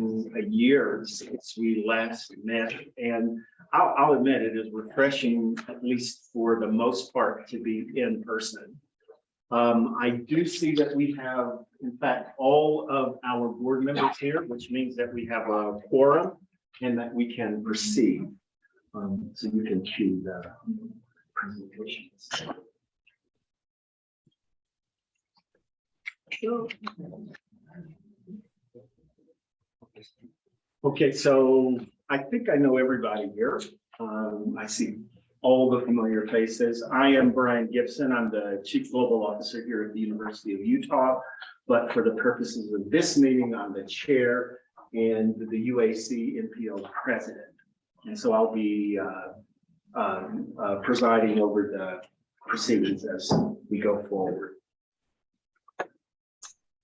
a year since we last met, and I'll admit it is refreshing, at least for the most part, to be in person. I do see that we have, in fact, all of our board members here, which means that we have a quorum and that we can proceed. So you can cue the presentations. Okay, so I think I know everybody here. I see all the familiar faces. I am Brian Gibson. I'm the Chief Global Officer here at the University of Utah, but for the purposes of this meeting, I'm the chair and the UAC NPO president. And so I'll be presiding over the proceedings as we go forward.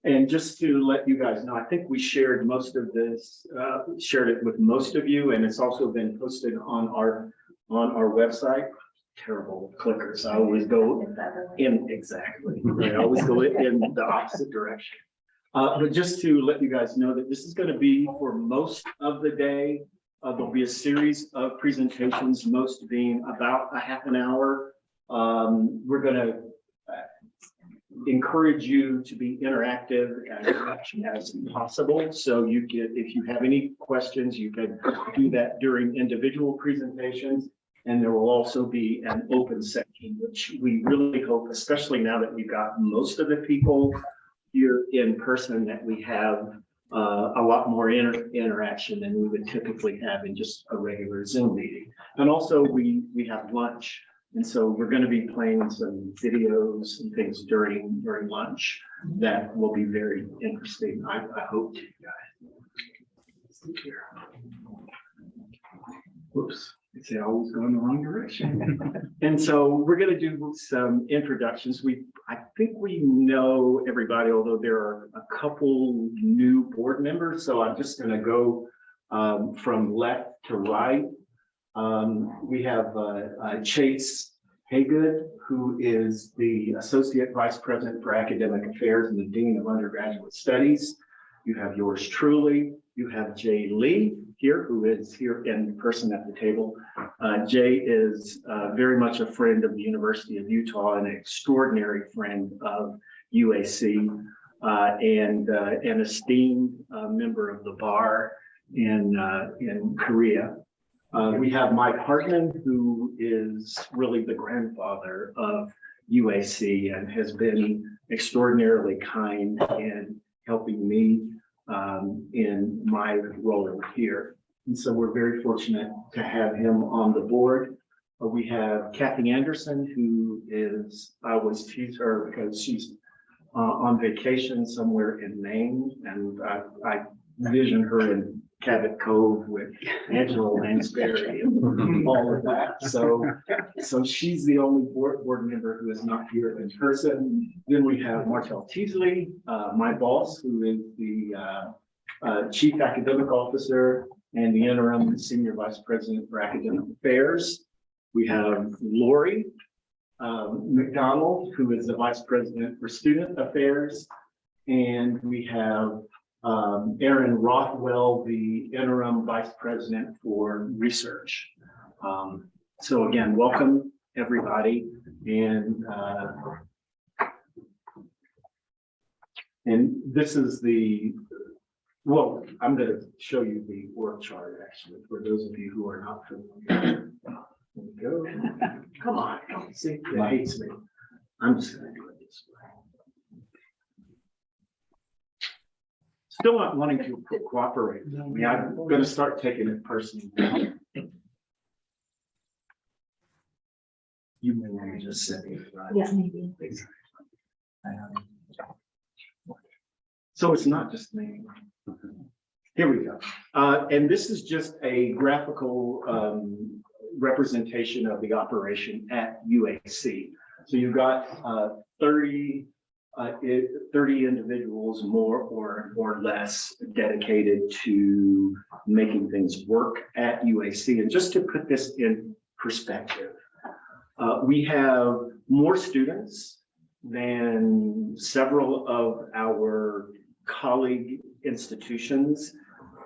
And just to let you guys know, I think we shared most of this, shared it with most of you, and it's also been posted on our website. Terrible clickers. I always go in exactly. I always go in the opposite direction. But just to let you guys know that this is going to be for most of the day. There'll be a series of presentations, most being about a half an hour. We're going to encourage you to be interactive as possible. So you get, if you have any questions, you can do that during individual presentations. And there will also be an open section, which we really hope, especially now that we've got most of the people here in person, that we have a lot more interaction than we would typically have in just a regular Zoom meeting. And also we have lunch. And so we're going to be playing some videos and things during lunch that will be very interesting. I hope to, guys. Whoops, it's always going the wrong direction. And so we're going to do some introductions. I think we know everybody, although there are a couple new board members. So I'm just going to go from left to right. We have Chase Haygood, who is the Associate Vice President for Academic Affairs and the Dean of Undergraduate Studies. You have yours truly. You have Jay Lee here, who is here in person at the table. Jay is very much a friend of the University of Utah and an extraordinary friend of UAC and an esteemed member of the bar in Korea. We have Mike Hartman, who is really the grandfather of UAC and has been extraordinarily kind in helping me in my role here. And so we're very fortunate to have him on the board. We have Kathy Anderson, who is, I always tease her because she's on vacation somewhere in Maine, and I vision her in Cabot Cove with Angela Lansbury and all of that. So she's the only board member who is not here in person. Then we have Martel Teasley, my boss, who is the Chief Academic Officer and the interim Senior Vice President for Academic Affairs. We have Lori McDonald, who is the Vice President for Student Affairs. And we have Aaron Rothwell, the interim Vice President for Research. So again, welcome everybody. And this is well, I'm going to show you the org chart actually, for those of you who are not familiar. There we go. Come on, see, it hates me. I'm just going to do it this way. Still not wanting to cooperate. I mean, I'm going to start taking it personally. You may want to just say it, right? Yeah, maybe. Exactly. So it's not just me. Here we go. And this is just a graphical representation of the operation at UAC. So you've got 30 individuals, more or less, dedicated to making things work at UAC. And just to put this in perspective, we have more students than several of our colleague institutions.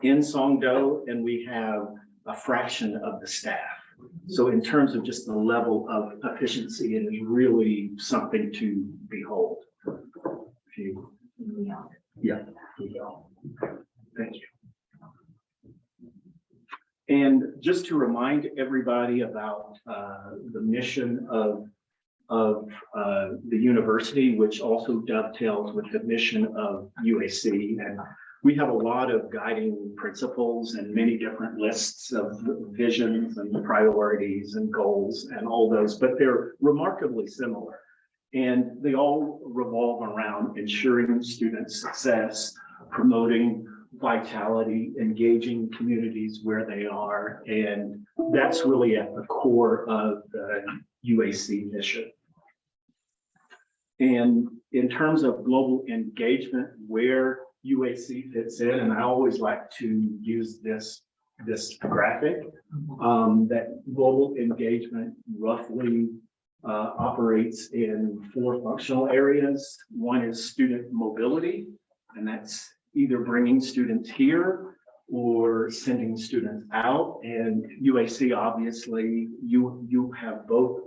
in Songdo, and we have a fraction of the staff. So in terms of just the level of efficiency, it is really something to behold. Yeah. Thank you. And just to remind everybody about the mission of the university, which also dovetails with the mission of UAC. And we have a lot of guiding principles and many different lists of visions and priorities and goals and all those, but they're remarkably similar. And they all revolve around ensuring student success, promoting vitality, engaging communities where they are. And that's really at the core of the UAC mission. And in terms of global engagement, where UAC fits in, and I always like to use this graphic, that global engagement roughly operates in 4 functional areas. One is student mobility, and that's either bringing students here or sending students out. And UAC, obviously, you have both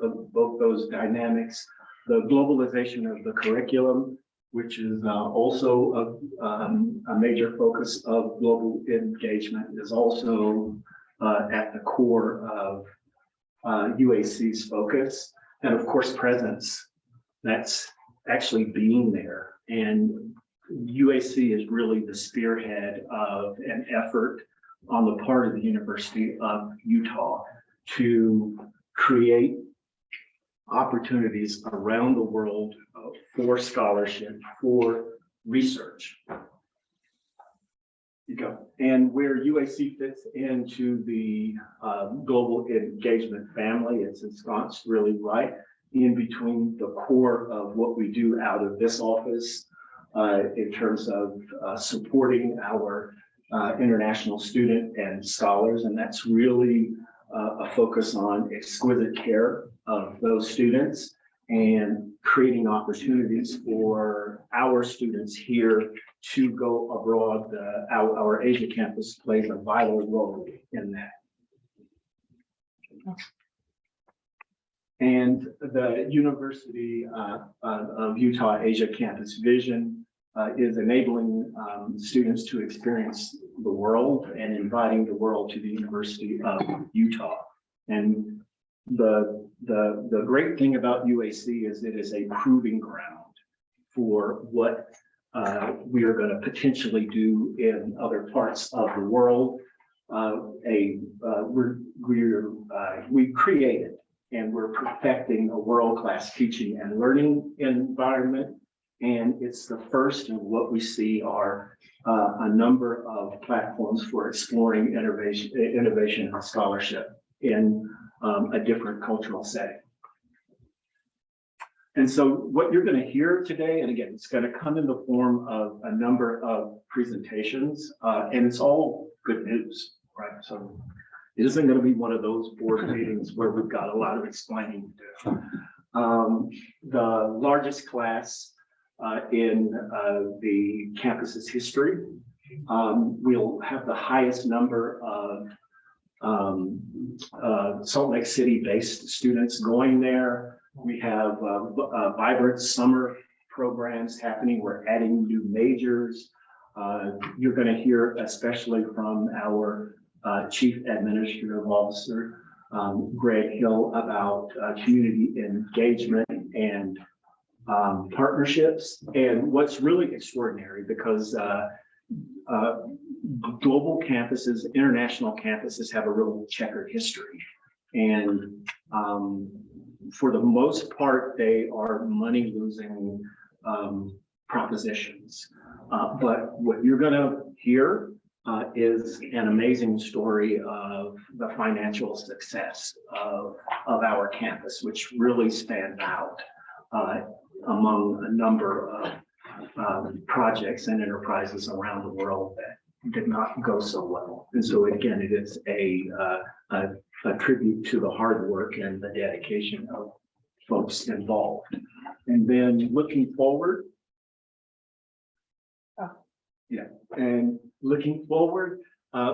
those dynamics. The globalization of the curriculum, which is also a major focus of global engagement, is also at the core of UAC's focus. And of course, presence, that's actually being there. And UAC is really the spearhead of an effort on the part of the University of Utah to create opportunities around the world for scholarship, for research. You go. And where UAC fits into the global engagement family, it's ensconced really right in between the core of what we do out of this office in terms of supporting our international student and scholars. And that's really a focus on exquisite care of those students and creating opportunities for our students here to go abroad. Our Asia campus plays a vital role in that. And the University of Utah Asia Campus vision is enabling students to experience the world and inviting the world to the University of Utah. And the great thing about UAC is it is a proving ground for what we are going to potentially do in other parts of the world. We created and we're perfecting a world-class teaching and learning environment. And it's the first of what we see are a number of platforms for exploring innovation and scholarship in a different cultural setting. And so what you're going to hear today, and again, it's going to come in the form of a number of presentations, and it's all good news, right? So it isn't going to be one of those board meetings where we've got a lot of explaining to do. The largest class in the campus's history, we'll have the highest number of Salt Lake City-based students going there. We have vibrant summer programs happening. We're adding new majors. You're going to hear, especially from our Chief Administrative Officer, Greg Hill, about community engagement and partnerships. And what's really extraordinary, because global campuses, international campuses have a real checkered history. And for the most part, they are money-losing propositions. But what you're going to hear is an amazing story of the financial success of our campus, which really stands out among a number of projects and enterprises around the world that did not go so well. And so again, it is a tribute to the hard work and the dedication of folks involved. And then looking forward,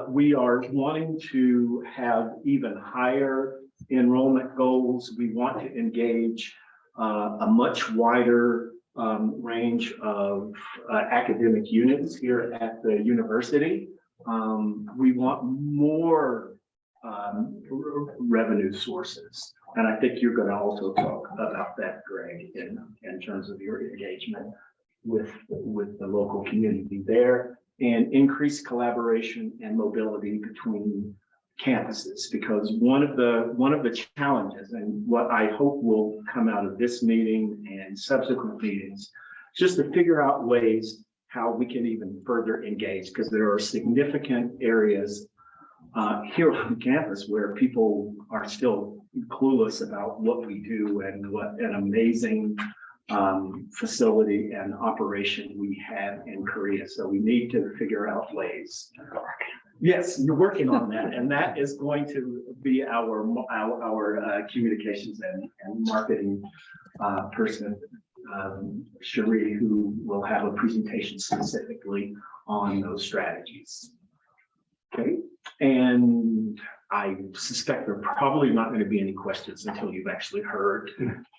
We are wanting to have even higher enrollment goals. We want to engage a much wider range of academic units here at the university. We want more revenue sources. And I think you're going to also talk about that, Greg, in terms of your engagement with the local community there, and increased collaboration and mobility between campuses. Because one of the challenges, and what I hope will come out of this meeting and subsequent meetings, just to figure out ways how we can even further engage, because there are significant areas here on campus where people are still clueless about what we do and what an amazing facility and operation we have in Korea. So we need to figure out ways. Yes, you're working on that, and that is going to be our communications and marketing person, Cherie, who will have a presentation specifically on those strategies. Okay, and I suspect there are probably not going to be any questions until you've actually heard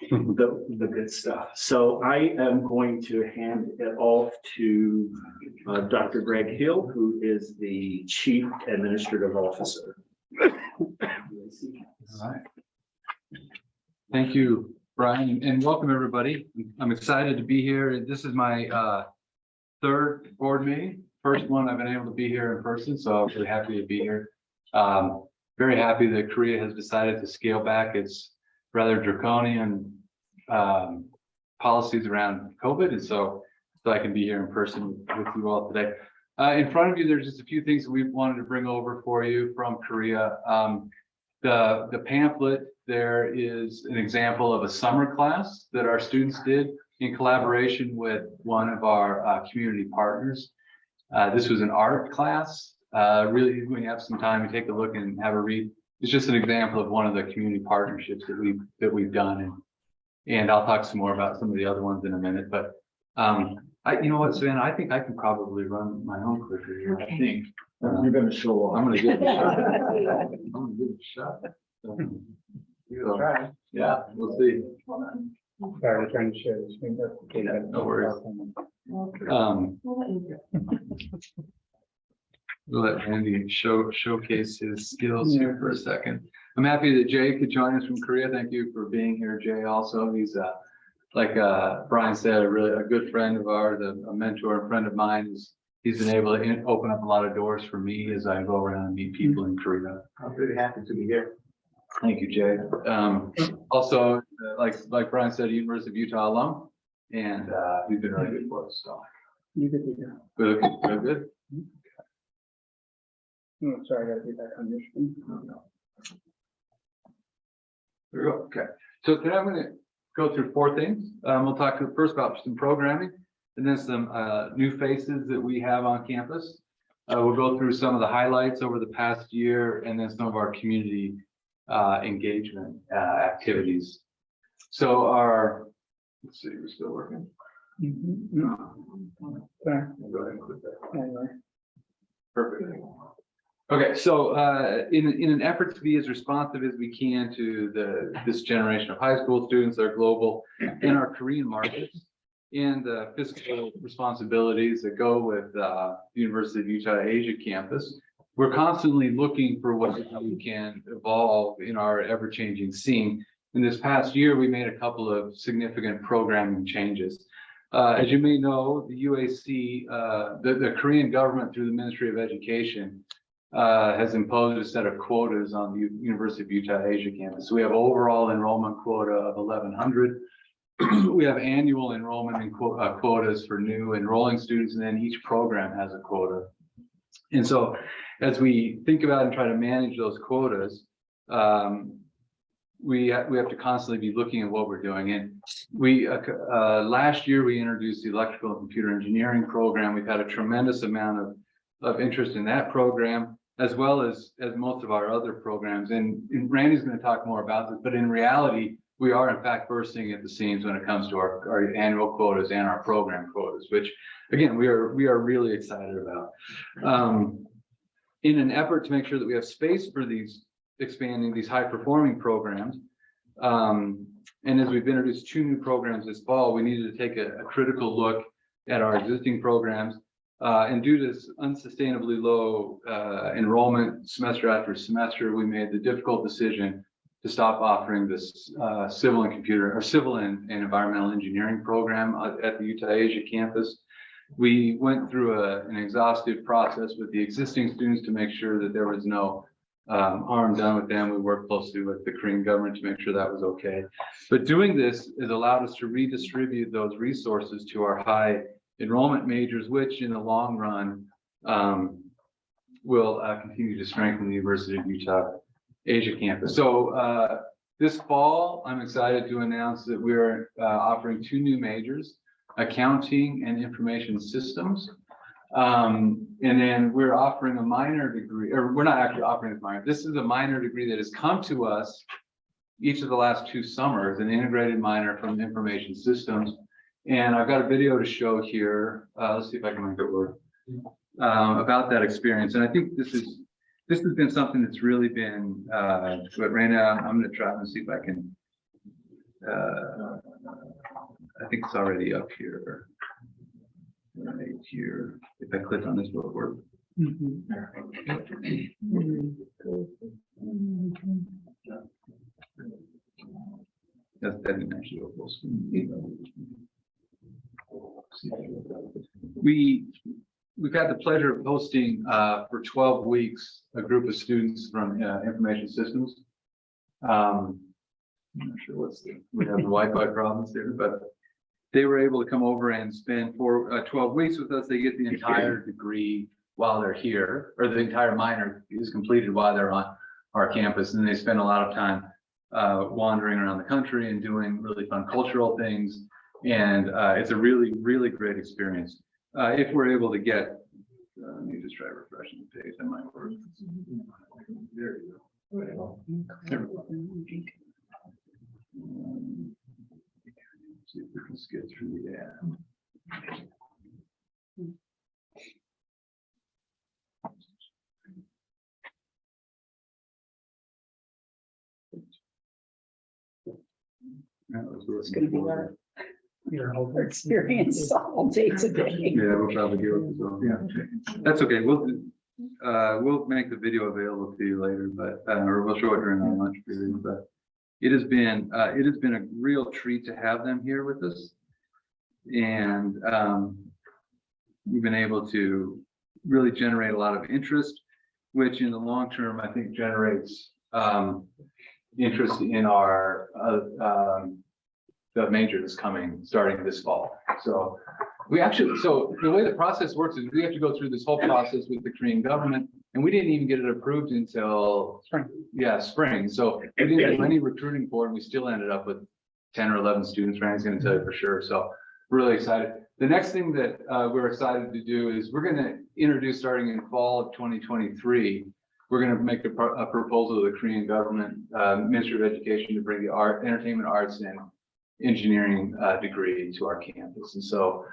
the good stuff. So I am going to hand it off to Dr. Greg Hill, who is the Chief Administrative Officer. All right. Thank you, Brian, and welcome everybody. I'm excited to be here. This is my third board meeting. First one I've been able to be here in person, so I'm really happy to be here. Very happy that Korea has decided to scale back its rather draconian policies around COVID, and so I can be here in person with you all today. In front of you, there's just a few things that we wanted to bring over for you from Korea. The pamphlet there is an example of a summer class that our students did in collaboration with one of our community partners. This was an art class. Really, when you have some time, you take a look and have a read. It's just an example of one of the community partnerships that we've done, and I'll talk some more about some of the other ones in a minute. But you know what, Savannah, I think I can probably run my own clicker here. Okay. I think You're going to show off. I'm going to give it a shot. I'm going to give it a shot. So, yeah, we'll see. Sorry, we're trying to share the screen. Okay, no worries. We'll let Andy showcase his skills here for a second. I'm happy that Jay could join us from Korea. Thank you for being here, Jay. Also, he's like Brian said, a good friend of ours, a mentor, a friend of mine. He's been able to open up a lot of doors for me as I go around and meet people in Korea. I'm really happy to be here. Thank you, Jay. Also, like Brian said, University of Utah alum, and he's been really good for us. So You could be here. good. Oh, sorry, I gotta get back on your screen. There we go. Okay. So today I'm going to go through four things. We'll talk first about some programming, and then some new faces that we have on campus. We'll go through some of the highlights over the past year, and then some of our community engagement activities. So let's see, we're still working. Sorry. Go ahead and click that. Anyway. Perfect. Okay, so in an effort to be as responsive as we can to this generation of high school students that are global in our Korean markets, and the fiscal responsibilities that go with the University of Utah Asia campus, we're constantly looking for ways that we can evolve in our ever-changing scene. In this past year, we made a couple of significant programming changes. As you may know, the UAC, the Korean government through the Ministry of Education, has imposed a set of quotas on the University of Utah Asia campus. So we have overall enrollment quota of 1,100. We have annual enrollment and quotas for new enrolling students, and then each program has a quota. And so as we think about and try to manage those quotas, we have to constantly be looking at what we're doing. And we last year we introduced the electrical and computer engineering program. We've had a tremendous amount of interest in that program, as well as most of our other programs. And Randy's going to talk more about this, but in reality, we are in fact bursting at the seams when it comes to our annual quotas and our program quotas, which again, we are really excited about. in an effort to make sure that we have space for these expanding these high performing programs. And as we've introduced 2 new programs this fall, we needed to take a critical look at our existing programs. And due to this unsustainably low enrollment semester after semester, we made the difficult decision to stop offering this civil and environmental engineering program at the Utah Asia campus. We went through an exhaustive process with the existing students to make sure that there was no harm done with them. We worked closely with the Korean government to make sure that was okay. But doing this has allowed us to redistribute those resources to our high enrollment majors, which in the long run will continue to strengthen the University of Utah Asia campus. So this fall, I'm excited to announce that we are offering 2 new majors, accounting and information systems. And then we're offering a minor degree, or we're not actually offering this minor. This is a minor degree that has come to us each of the last 2 summers, an integrated minor from information systems. And I've got a video to show here. Let's see if I can make it work about that experience. And I think this has been something that's really been, but right now I'm going to try and see if I can, I think it's already up here. Right here. If I click on this, will it work? That didn't actually go full screen. We've had the pleasure of hosting for 12 weeks a group of students from information systems. I'm not sure we have the Wi-Fi problems there, but they were able to come over and spend 12 weeks with us. They get the entire degree while they're here, or the entire minor is completed while they're on our campus, and they spend a lot of time wandering around the country and doing really fun cultural things. And it's a really, really great experience. If we're able to get, let me just try refreshing the page, that might work. There you go. See if we can skip through the ad. It's going to be our experience all day today. Yeah, we'll probably do it as well. Yeah, that's okay. We'll make the video available to you later, but or we'll show it during our lunch period. But it has been a real treat to have them here with us, and we've been able to really generate a lot of interest, which in the long term I think generates interest in our the major that's starting this fall. So the way the process works is we have to go through this whole process with the Korean government, and we didn't even get it approved until spring. So we didn't do any recruiting for it, and we still ended up with 10 or 11 students. Ryan's going to tell you for sure. So we're really excited. The next thing that we're excited to do is we're going to introduce, starting in fall of 2023, we're going to make a proposal to the Korean government, Ministry of Education, to bring the entertainment arts and engineering degree to our campus. And so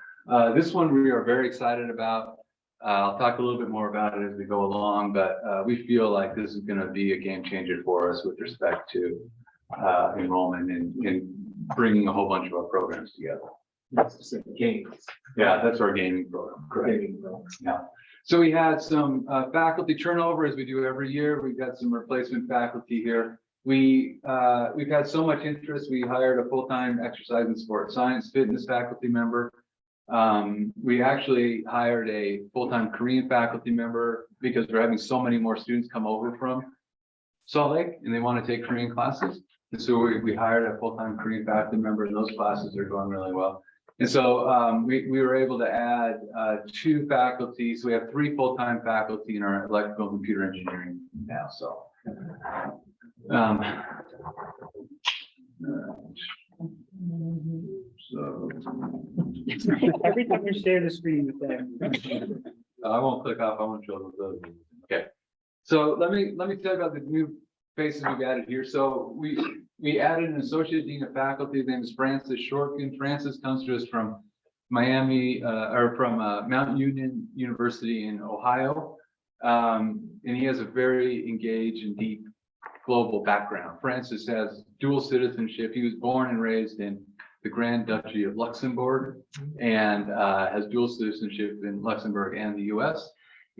this one we are very excited about. I'll talk a little bit more about it as we go along, but we feel like this is going to be a game changer for us with respect to enrollment and bringing a whole bunch of our programs together. That's games. Yeah, that's our gaming program. Correct. Yeah. So we had some faculty turnover, as we do every year. We've got some replacement faculty here. We've had so much interest. We hired a full-time exercise and sport science fitness faculty member. We actually hired a full-time Korean faculty member because we're having so many more students come over from Salt Lake and they want to take Korean classes. And so we hired a full-time Korean faculty member, and those classes are going really well. And so we were able to add 2 faculty. So we have 3 full-time faculty in our electrical and computer engineering now. So Every time you share the screen with them. I won't click off. I want to show those. Okay. So let me tell you about the new faces we've added here. So we added an associate dean of faculty. His name is Francis Shortkin. Francis comes to us from Miami or from Mount Union University in Ohio. and he has a very engaged and deep global background. Francis has dual citizenship. He was born and raised in the Grand Duchy of Luxembourg and has dual citizenship in Luxembourg and the US,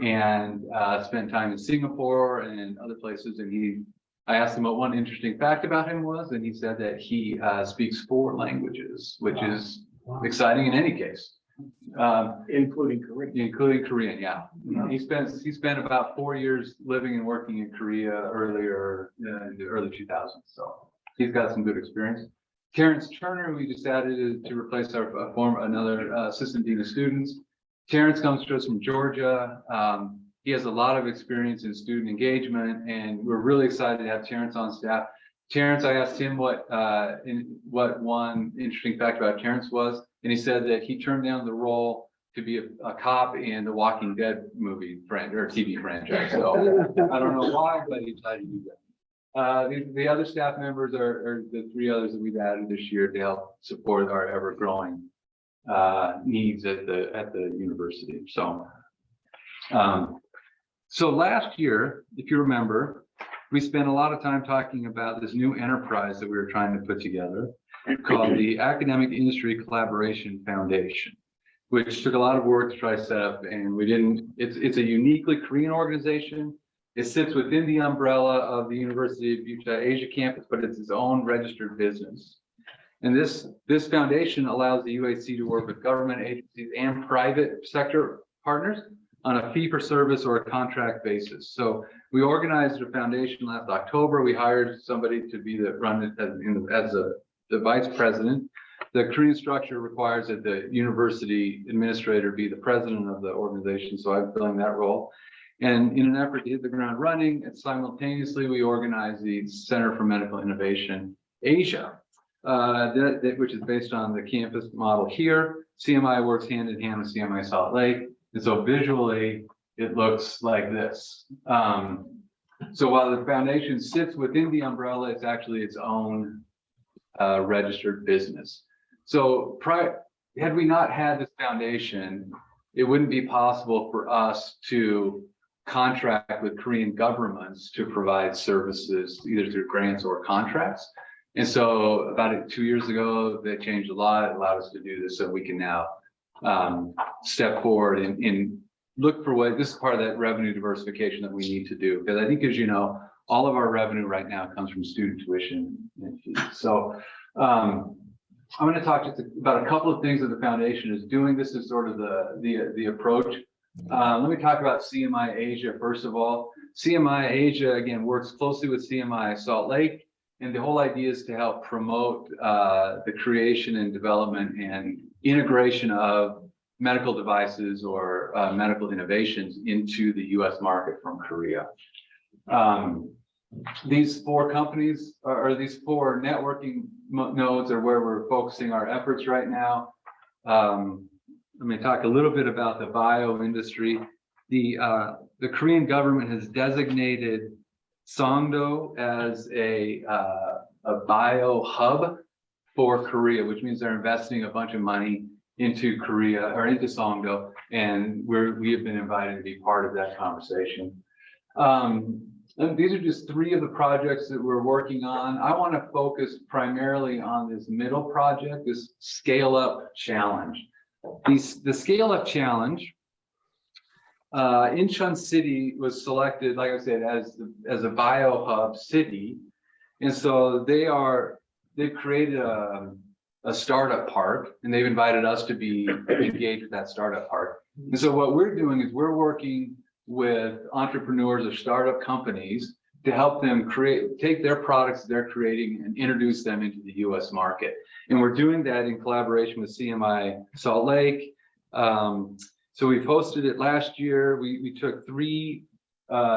and spent time in Singapore and other places. And I asked him what one interesting fact about him was, and he said that he speaks 4 languages, which is exciting in any case. Including Korean. Including Korean, yeah. He spent about 4 years living and working in Korea earlier in the early 2000s. So he's got some good experience. Terrence Turner, we just added to replace another assistant dean of students. Terrence comes to us from Georgia. He has a lot of experience in student engagement, and we're really excited to have Terrence on staff. Terrence, I asked him what one interesting fact about Terrence was, and he said that he turned down the role to be a cop in the Walking Dead movie or TV franchise. So I don't know why, but he decided to do that. The other staff members are the 3 others that we've added this year to help support our ever-growing needs at the university. So last year, if you remember, we spent a lot of time talking about this new enterprise that we were trying to put together called the Academic Industry Collaboration Foundation, which took a lot of work to try to set up, and we didn't. It's a uniquely Korean organization. It sits within the umbrella of the University of Utah Asia campus, but it's its own registered business. And this foundation allows the UAC to work with government agencies and private sector partners on a fee-for-service or a contract basis. So we organized a foundation last October. We hired somebody to run it as the vice president. The Korean structure requires that the university administrator be the president of the organization, so I'm filling that role. And in an effort to hit the ground running, and simultaneously we organized the Center for Medical Innovation Asia, which is based on the campus model here. CMI works hand in hand with CMI Salt Lake. And so visually, it looks like this. So while the foundation sits within the umbrella, it's actually its own registered business. So had we not had this foundation, it wouldn't be possible for us to contract with Korean governments to provide services either through grants or contracts. And so about 2 years ago, they changed a lot. It allowed us to do this, so we can now step forward and look for what this is part of that revenue diversification that we need to do. Because I think, as you know, all of our revenue right now comes from student tuition and fees. So I'm going to talk just about a couple of things that the foundation is doing. This is sort of the approach. Let me talk about CMI Asia first of all. CMI Asia, again, works closely with CMI Salt Lake. And the whole idea is to help promote the creation and development and integration of medical devices or medical innovations into the US market from Korea. These 4 companies, or these 4 networking nodes, are where we're focusing our efforts right now. Let me talk a little bit about the bio industry. The Korean government has designated Songdo as a bio hub for Korea, which means they're investing a bunch of money into Korea or into Songdo, and we have been invited to be part of that conversation. And these are just 3 of the projects that we're working on. I want to focus primarily on this middle project, this Scale Up Challenge. The Scale Up Challenge, Incheon City was selected, like I said, as a bio hub city, and so they've created a startup park, and they've invited us to be engaged with that startup park. And so what we're doing is we're working with entrepreneurs or startup companies to help them take their products they're creating and introduce them into the US market. And we're doing that in collaboration with CMI Salt Lake. So we've hosted it last year. We took 3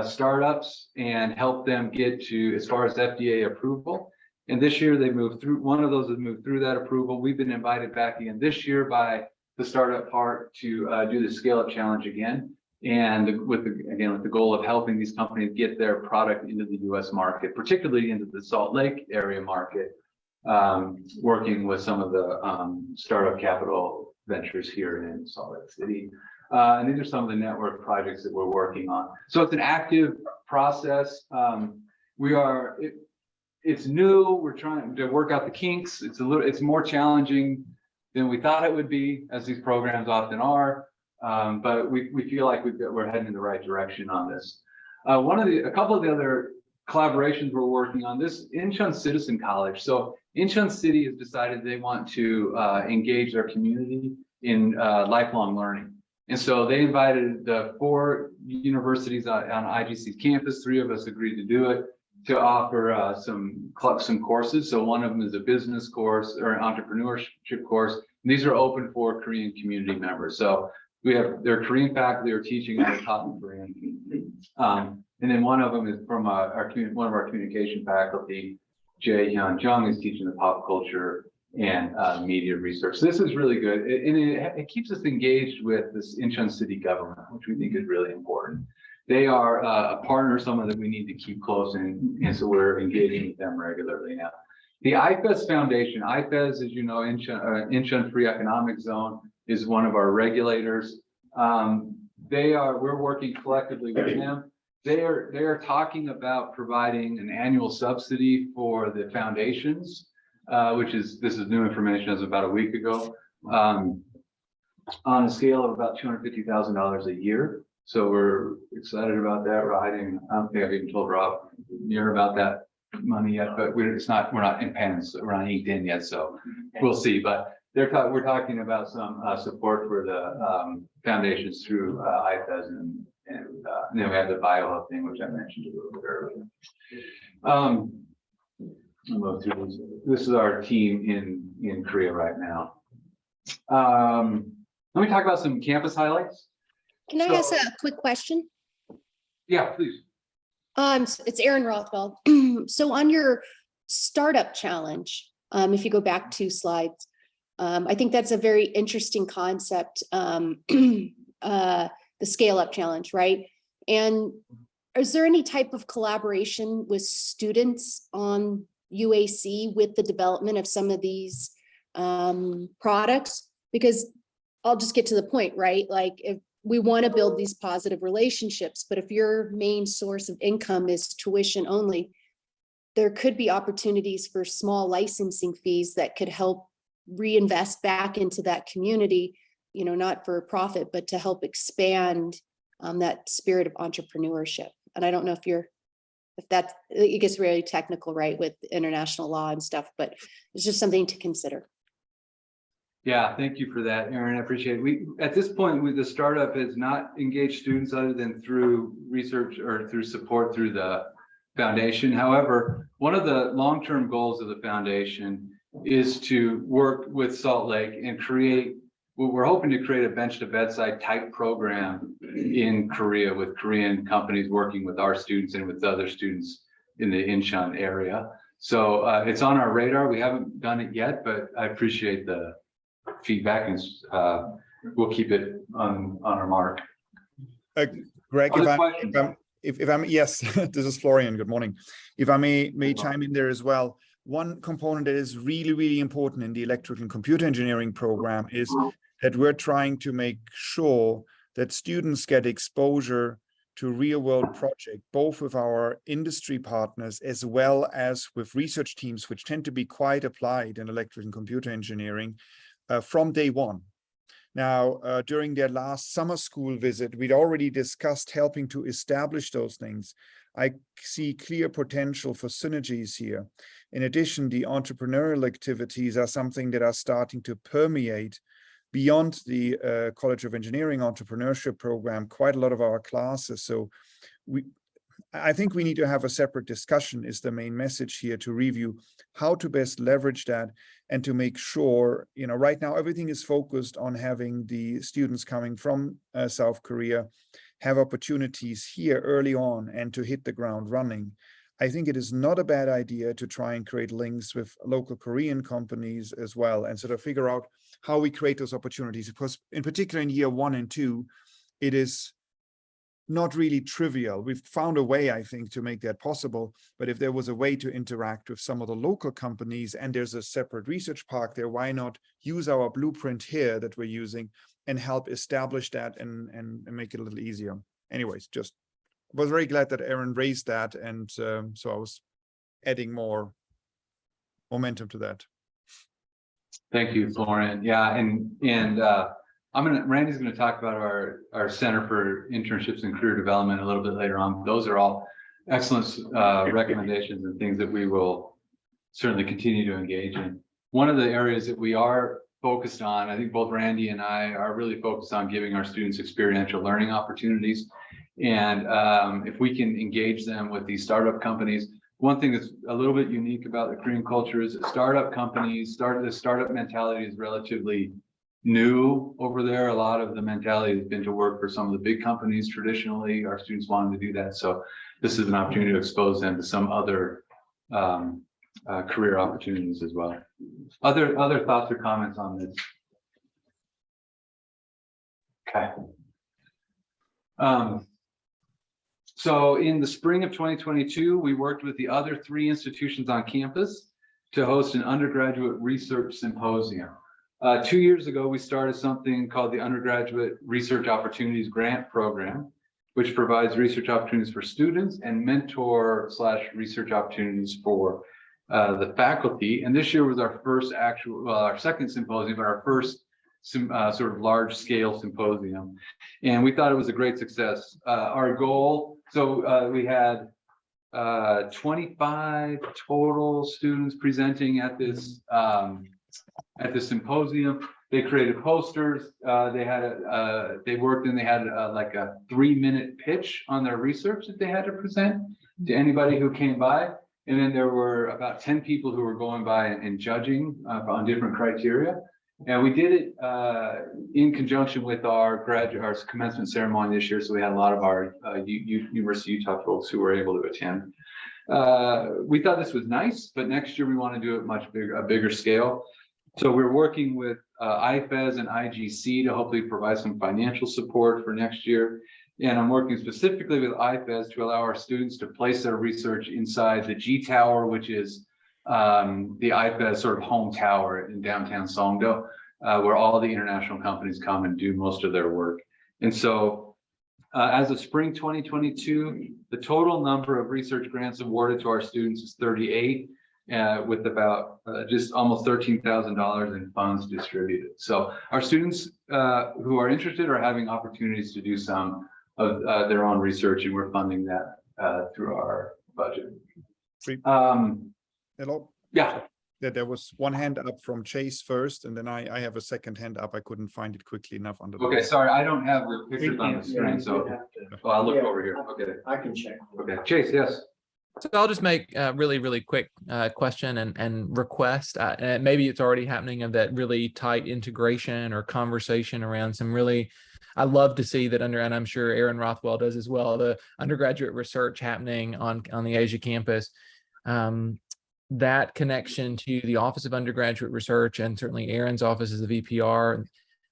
startups and helped them get to as far as FDA approval. And this year they moved through, one of those has moved through that approval. We've been invited back again this year by the startup part to do the Scale Up Challenge again. And with the goal of helping these companies get their product into the US market, particularly into the Salt Lake area market, working with some of the startup capital ventures here in Salt Lake City. And these are some of the network projects that we're working on. So it's an active process. It's new. We're trying to work out the kinks. It's more challenging than we thought it would be, as these programs often are. But we feel like we're heading in the right direction on this. A couple of the other collaborations we're working on, this Incheon Citizen College. So Incheon City has decided they want to engage their community in lifelong learning. And so they invited the 4 universities on IGC's campus. 3 of us agreed to do it, to offer some courses. So one of them is a business course or an entrepreneurship course. And these are open for Korean community members. So we have their Korean faculty are teaching and they're taught in Korean. And then one of them is from one of our communication faculty, Jae Hyun Jung, is teaching the pop culture and media research. So this is really good. And it keeps us engaged with this Incheon City government, which we think is really important. They are a partner, someone that we need to keep close, and so we're engaging with them regularly now. The IFES Foundation, IFES, as you know, Incheon Free Economic Zone, is one of our regulators. We're working collectively with them. They are talking about providing an annual subsidy for the foundations, this is new information as of about a week ago, on a scale of about $250,000 a year. So we're excited about that. I don't think I've even told Rob near about that money yet, but we're not in pens, we're not inked in yet, so we'll see. But we're talking about some support for the foundations through IFES, and then we have the BioHub thing, which I mentioned a little bit earlier. I'll go through this. This is our team in Korea right now. Let me talk about some campus highlights. Can I ask a quick question? Yeah, please. It's Erin Rothwell. So on your startup challenge, if you go back 2 slides, I think that's a very interesting concept, the scale up challenge, right? And is there any type of collaboration with students on UAC with the development of some of these products? Because I'll just get to the point, right? Like, if we want to build these positive relationships, but if your main source of income is tuition only, there could be opportunities for small licensing fees that could help reinvest back into that community, not for profit, but to help expand that spirit of entrepreneurship. And I don't know it gets really technical, right, with international law and stuff, but it's just something to consider. Yeah, thank you for that, Erin. I appreciate it. At this point, the startup has not engaged students other than through research or through support through the foundation. However, one of the long-term goals of the foundation is to work with Salt Lake and we're hoping to create a bench-to-bedside type program in Korea with Korean companies working with our students and with other students in the Incheon area. So it's on our radar. We haven't done it yet, but I appreciate the feedback, and we'll keep it on our mark. Greg, if I'm yes, this is Florian. Good morning. If I may chime in there as well. One component that is really, really important in the electrical and computer engineering program is that we're trying to make sure that students get exposure to real world projects, both with our industry partners as well as with research teams, which tend to be quite applied in electrical and computer engineering from day one. Now, during their last summer school visit, we'd already discussed helping to establish those things. I see clear potential for synergies here. In addition, the entrepreneurial activities are something that are starting to permeate beyond the College of Engineering entrepreneurship program, quite a lot of our classes. So I think we need to have a separate discussion, is the main message here, to review how to best leverage that and to make sure, right now everything is focused on having the students coming from South Korea have opportunities here early on and to hit the ground running. I think it is not a bad idea to try and create links with local Korean companies as well and sort of figure out how we create those opportunities, because in particular in year 1 and 2, it is not really trivial. We've found a way, I think, to make that possible. But if there was a way to interact with some of the local companies and there's a separate research park there, why not use our blueprint here that we're using help establish that and make it a little easier. Anyways, just was very glad that Aaron raised that, and so I was adding more momentum to that. Thank you, Florian. Yeah, and Randy's gonna talk about our Center for Internships and Career Development a little bit later on. Those are all excellent recommendations and things that we will certainly continue to engage in. One of the areas that we are focused on, I think both Randy and I are really focused on giving our students experiential learning opportunities. And if we can engage them with these startup companies, one thing that's a little bit unique about the Korean culture is that startup companies, the startup mentality is relatively new over there. A lot of the mentality has been to work for some of the big companies traditionally. Our students wanted to do that. So this is an opportunity to expose them to some other career opportunities as well. Other thoughts or comments on this? Okay. So in the spring of 2022, we worked with the other 3 institutions on campus to host an undergraduate research symposium. 2 years ago, we started something called the Undergraduate Research Opportunities Grant Program, which provides research opportunities for students and mentor/research opportunities for the faculty. And this year was our first our second symposium, but our first sort of large scale symposium. And we thought it was a great success. Our goal, we had 25 total students presenting at this symposium. They created posters. They worked and they had like a 3-minute pitch on their research that they had to present to anybody who came by. And then there were about 10 people who were going by and judging on different criteria. And we did it in conjunction with our commencement ceremony this year. So we had a lot of our University of Utah folks who were able to attend. We thought this was nice, but next year we want to do it a bigger scale. So we're working with IFES and IGC to hopefully provide some financial support for next year. And I'm working specifically with IFES to allow our students to place their research inside the G Tower, which is the IFES sort of home tower in downtown Songdo, where all the international companies come and do most of their work. And so as of spring 2022, the total number of research grants awarded to our students is 38, with about just almost $13,000 in funds distributed. So our students who are interested are having opportunities to do some of their own research, and we're funding that through our budget. Hello? Yeah. There was one hand up from Chase first, and then I have a second hand up. I couldn't find it quickly enough under the Okay, sorry, I don't have the pictures on the screen, so I'll look over here. Okay. I can check. Okay, Chase, yes. So I'll just make a really quick question and request. And maybe it's already happening, of that really tight integration or conversation around some really, I love to see that and I'm sure Aaron Rothwell does as well, the undergraduate research happening on the Asia campus. That connection to the Office of Undergraduate Research and certainly Aaron's office as the VPR,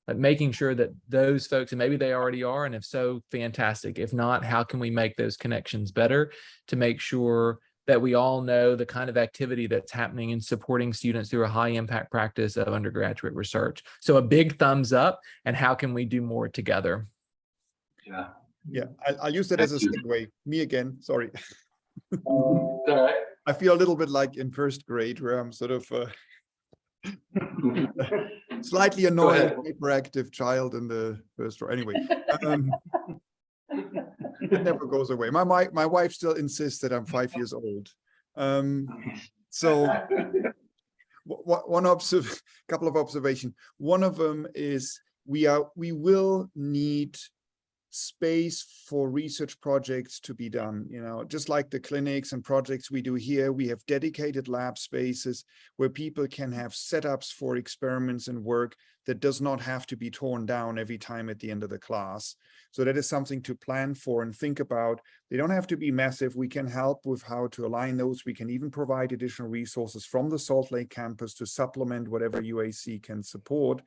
but making sure that those folks, and maybe they already are, and if so, fantastic. If not, how can we make those connections better to make sure that we all know the kind of activity that's happening in supporting students through a high impact practice of undergraduate research? So a big thumbs up, and how can we do more together? Yeah, I'll use that as a segue. Me again, sorry. All right. I feel a little bit like in first grade, where I'm sort of slightly annoyed, hyperactive child in the first row. Anyway, it never goes away. My wife still insists that I'm 5 years old. So couple of observations. One of them is we will need space for research projects to be done. Just like the clinics and projects we do here, we have dedicated lab spaces where people can have setups for experiments and work that does not have to be torn down every time at the end of the class. So that is something to plan for and think about. They don't have to be massive. We can help with how to align those. We can even provide additional resources from the Salt Lake campus to supplement whatever UAC can support.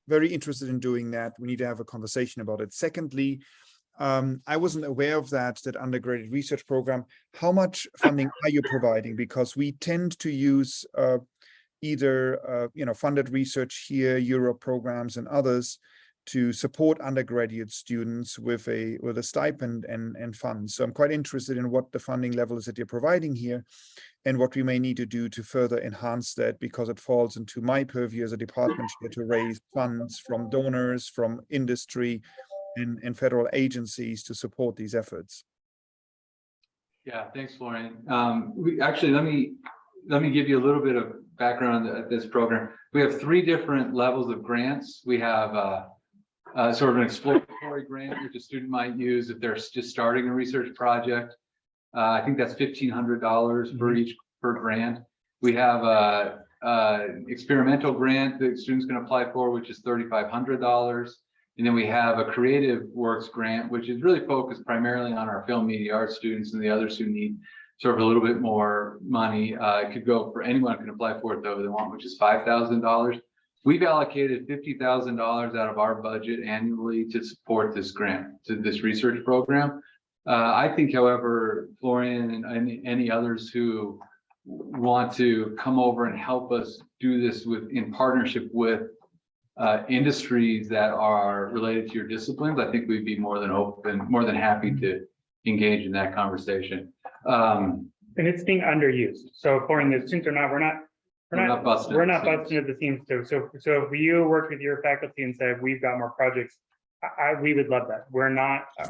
Very interested in doing that. We need to have a conversation about it. Secondly, I wasn't aware of that undergraduate research program. How much funding are you providing? Because we tend to use either funded research here, Euro programs and others. to support undergraduate students with a stipend and funds. So I'm quite interested in what the funding level is that you're providing here and what we may need to do to further enhance that, because it falls into my purview as a department chair to raise funds from donors, from industry and federal agencies to support these efforts. Yeah, thanks, Florian. Let me give you a little bit of background on this program. We have 3 different levels of grants. We have sort of an exploratory grant, which a student might use if they're just starting a research project. I think that's $1,500 per grant. We have a experimental grant that students can apply for, which is $3,500. And then we have a creative works grant, which is really focused primarily on our film media arts students and the others who need sort of a little bit more money. It could go for anyone can apply for it though they want, which is $5,000. We've allocated $50,000 out of our budget annually to support this grant, to this research program. I think, however, Florian and any others who want to come over and help us do this in partnership with industries that are related to your disciplines, I think we'd be more than happy to engage in that conversation. And it's being underused. So Florian, the students we're not busting at the seams too. So if you work with your faculty and say, we've got more projects, we would love that.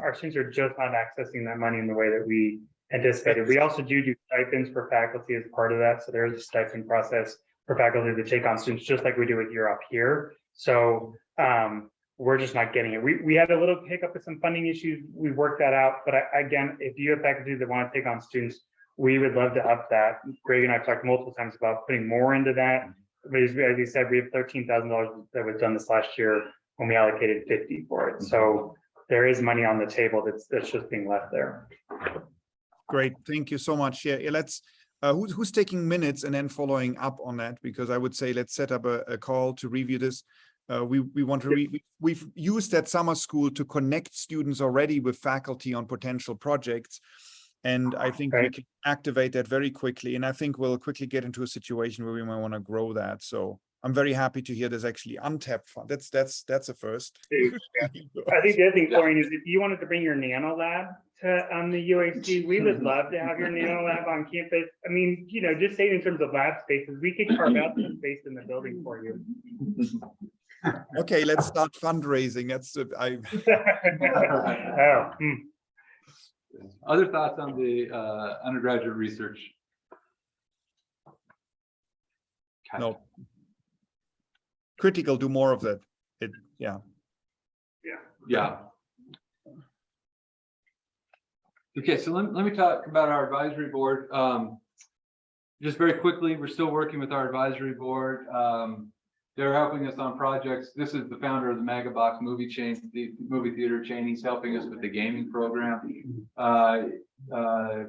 Our students are just not accessing that money in the way that we anticipated. We also do stipends for faculty as part of that. So there's a stipend process for faculty to take on students, just like we do with Year Up Here. So we're just not getting it. We had a little hiccup with some funding issues. We worked that out. But again, if you have faculty that want to take on students, we would love to up that. Greg and I have talked multiple times about putting more into that. But as we said, we have $13,000 that was done this last year when we allocated $50,000 for it. So there is money on the table that's just being left there. Great, thank you so much. Yeah, let's. Who's taking minutes and then following up on that? Because I would say let's set up a call to review this. We've used that summer school to connect students already with faculty on potential projects. And I think we can activate that very quickly. And I think we'll quickly get into a situation where we might want to grow that. So I'm very happy to hear there's actually untapped fund. That's a first. I think the other thing, Florian, is if you wanted to bring your nano lab on the UAC, we would love to have your nano lab on campus. I mean, just saying in terms of lab spaces, we could carve out some space in the building for you. Okay, let's start fundraising. Other thoughts on the undergraduate research? No. Critical, do more of that. Yeah. Okay, so let me talk about our advisory board. Just very quickly, we're still working with our advisory board. They're helping us on projects. This is the founder of the Mega Box movie chain, the movie theater chain. He's helping us with the gaming program.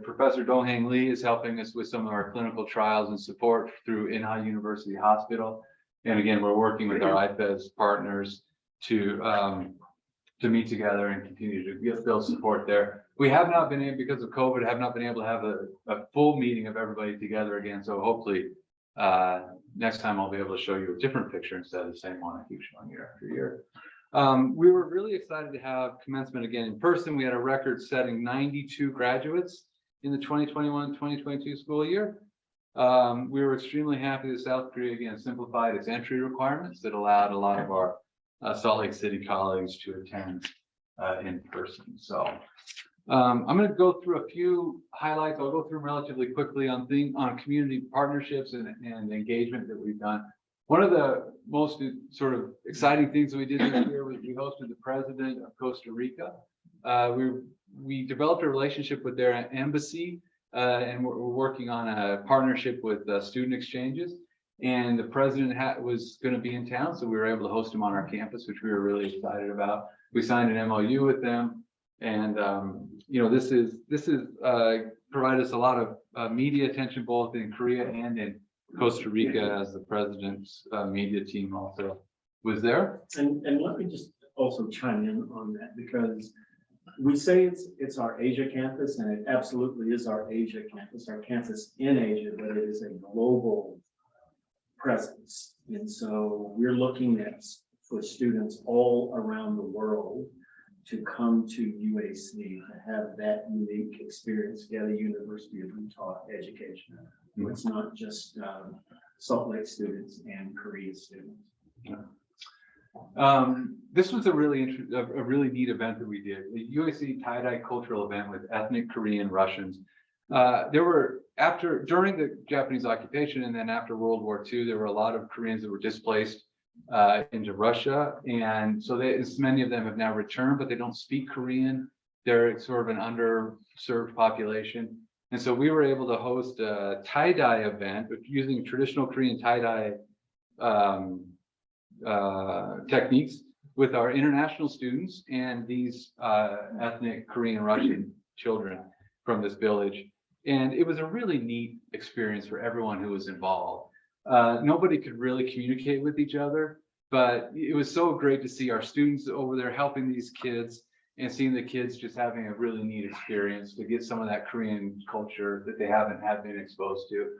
Professor Donghang Lee is helping us with some of our clinical trials and support through Inha University Hospital. And again, we're working with our IFES partners to meet together and continue to build support there. We have not been able, because of COVID, have not been able to have a full meeting of everybody together again. So hopefully next time I'll be able to show you a different picture instead of the same one I keep showing year after year. We were really excited to have commencement again in person. We had a record-setting 92 graduates in the 2021-2022 school year. We were extremely happy that South Korea again simplified its entry requirements that allowed a lot of our Salt Lake City colleagues to attend in person. So I'm going to go through a few highlights. I'll go through them relatively quickly on community partnerships and engagement that we've done. One of the most sort of exciting things that we did this year was we hosted the president of Costa Rica. We developed a relationship with their embassy, and we're working on a partnership with student exchanges. And the president was going to be in town, so we were able to host him on our campus, which we were really excited about. We signed an MOU with them, and this is provided us a lot of media attention both in Korea and in Costa Rica, as the president's media team also was there. And let me just also chime in on that, because we say it's our Asia campus, and it absolutely is our Asia campus, our campus in Asia, but it is a global presence. And so we're looking at for students all around the world to come to UAC to have that unique experience, get a University of Utah education. It's not just Salt Lake students and Korea students. This was a really neat event that we did. The UAC tie-dye cultural event with ethnic Korean Russians. During the Japanese occupation and then after World War II, there were a lot of Koreans that were displaced into Russia. And so many of them have now returned, but they don't speak Korean. They're sort of an underserved population. And so we were able to host a tie-dye event using traditional Korean tie-dye techniques with our international students and these ethnic Korean Russian children from this village. And it was a really neat experience for everyone who was involved. Nobody could really communicate with each other, but it was so great to see our students over there helping these kids and seeing the kids just having a really neat experience to get some of that Korean culture that they haven't been exposed to.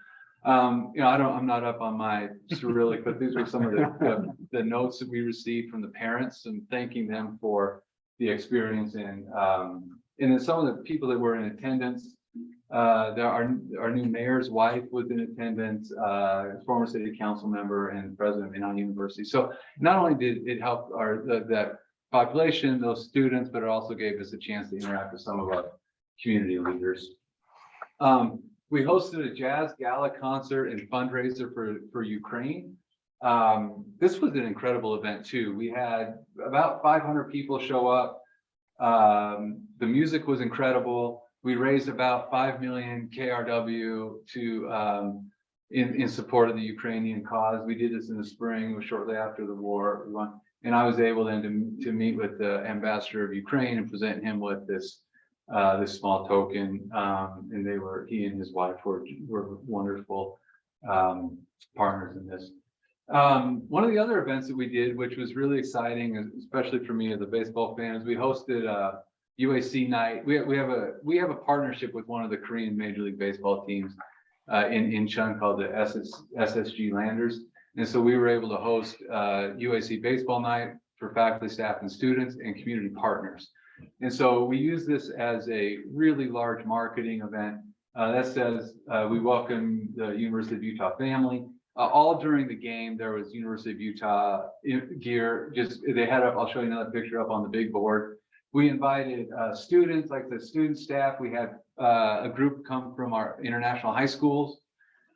I'm not up on my Cyrillic, but these were some of the notes that we received from the parents and thanking them for the experience. And then some of the people that were in attendance, our new mayor's wife was in attendance, former city council member and president of Indiana University. So not only did it help that population, those students, but it also gave us a chance to interact with some of our community leaders. We hosted a jazz gala concert and fundraiser for Ukraine. This was an incredible event too. We had about 500 people show up. The music was incredible. We raised about 5 million KRW in support of the Ukrainian cause. We did this in the spring, it was shortly after the war. And I was able then to meet with the ambassador of Ukraine and present him with this small token. And he and his wife were wonderful partners in this. One of the other events that we did, which was really exciting, especially for me as a baseball fan, is we hosted a UAC night. We have a partnership with one of the Korean Major League Baseball teams in Incheon called the SSG Landers. And so we were able to host UAC baseball night for faculty, staff, and students and community partners. And so we use this as a really large marketing event that says we welcome the University of Utah family. All during the game, there was University of Utah gear. They had up, I'll show you another picture up on the big board. We invited students, like the student staff. We had a group come from our international high schools,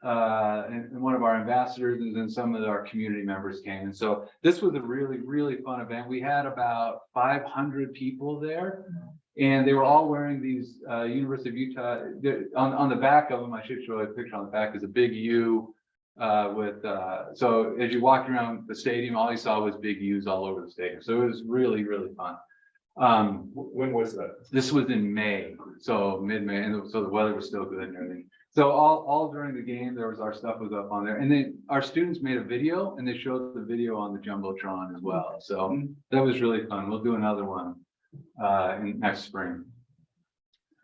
and one of our ambassadors, and then some of our community members came. And so this was a really, really fun event. We had about 500 people there, and they were all wearing these University of Utah. On the back of them, I should show a picture on the back, is a big U so as you walked around the stadium, all you saw was big U's all over the stadium. So it was really, really fun. When was that? This was in May, so mid-May, and so the weather was still good and everything. So all during the game, our stuff was up on there, and then our students made a video, and they showed the video on the jumbotron as well. So that was really fun. We'll do another one next spring.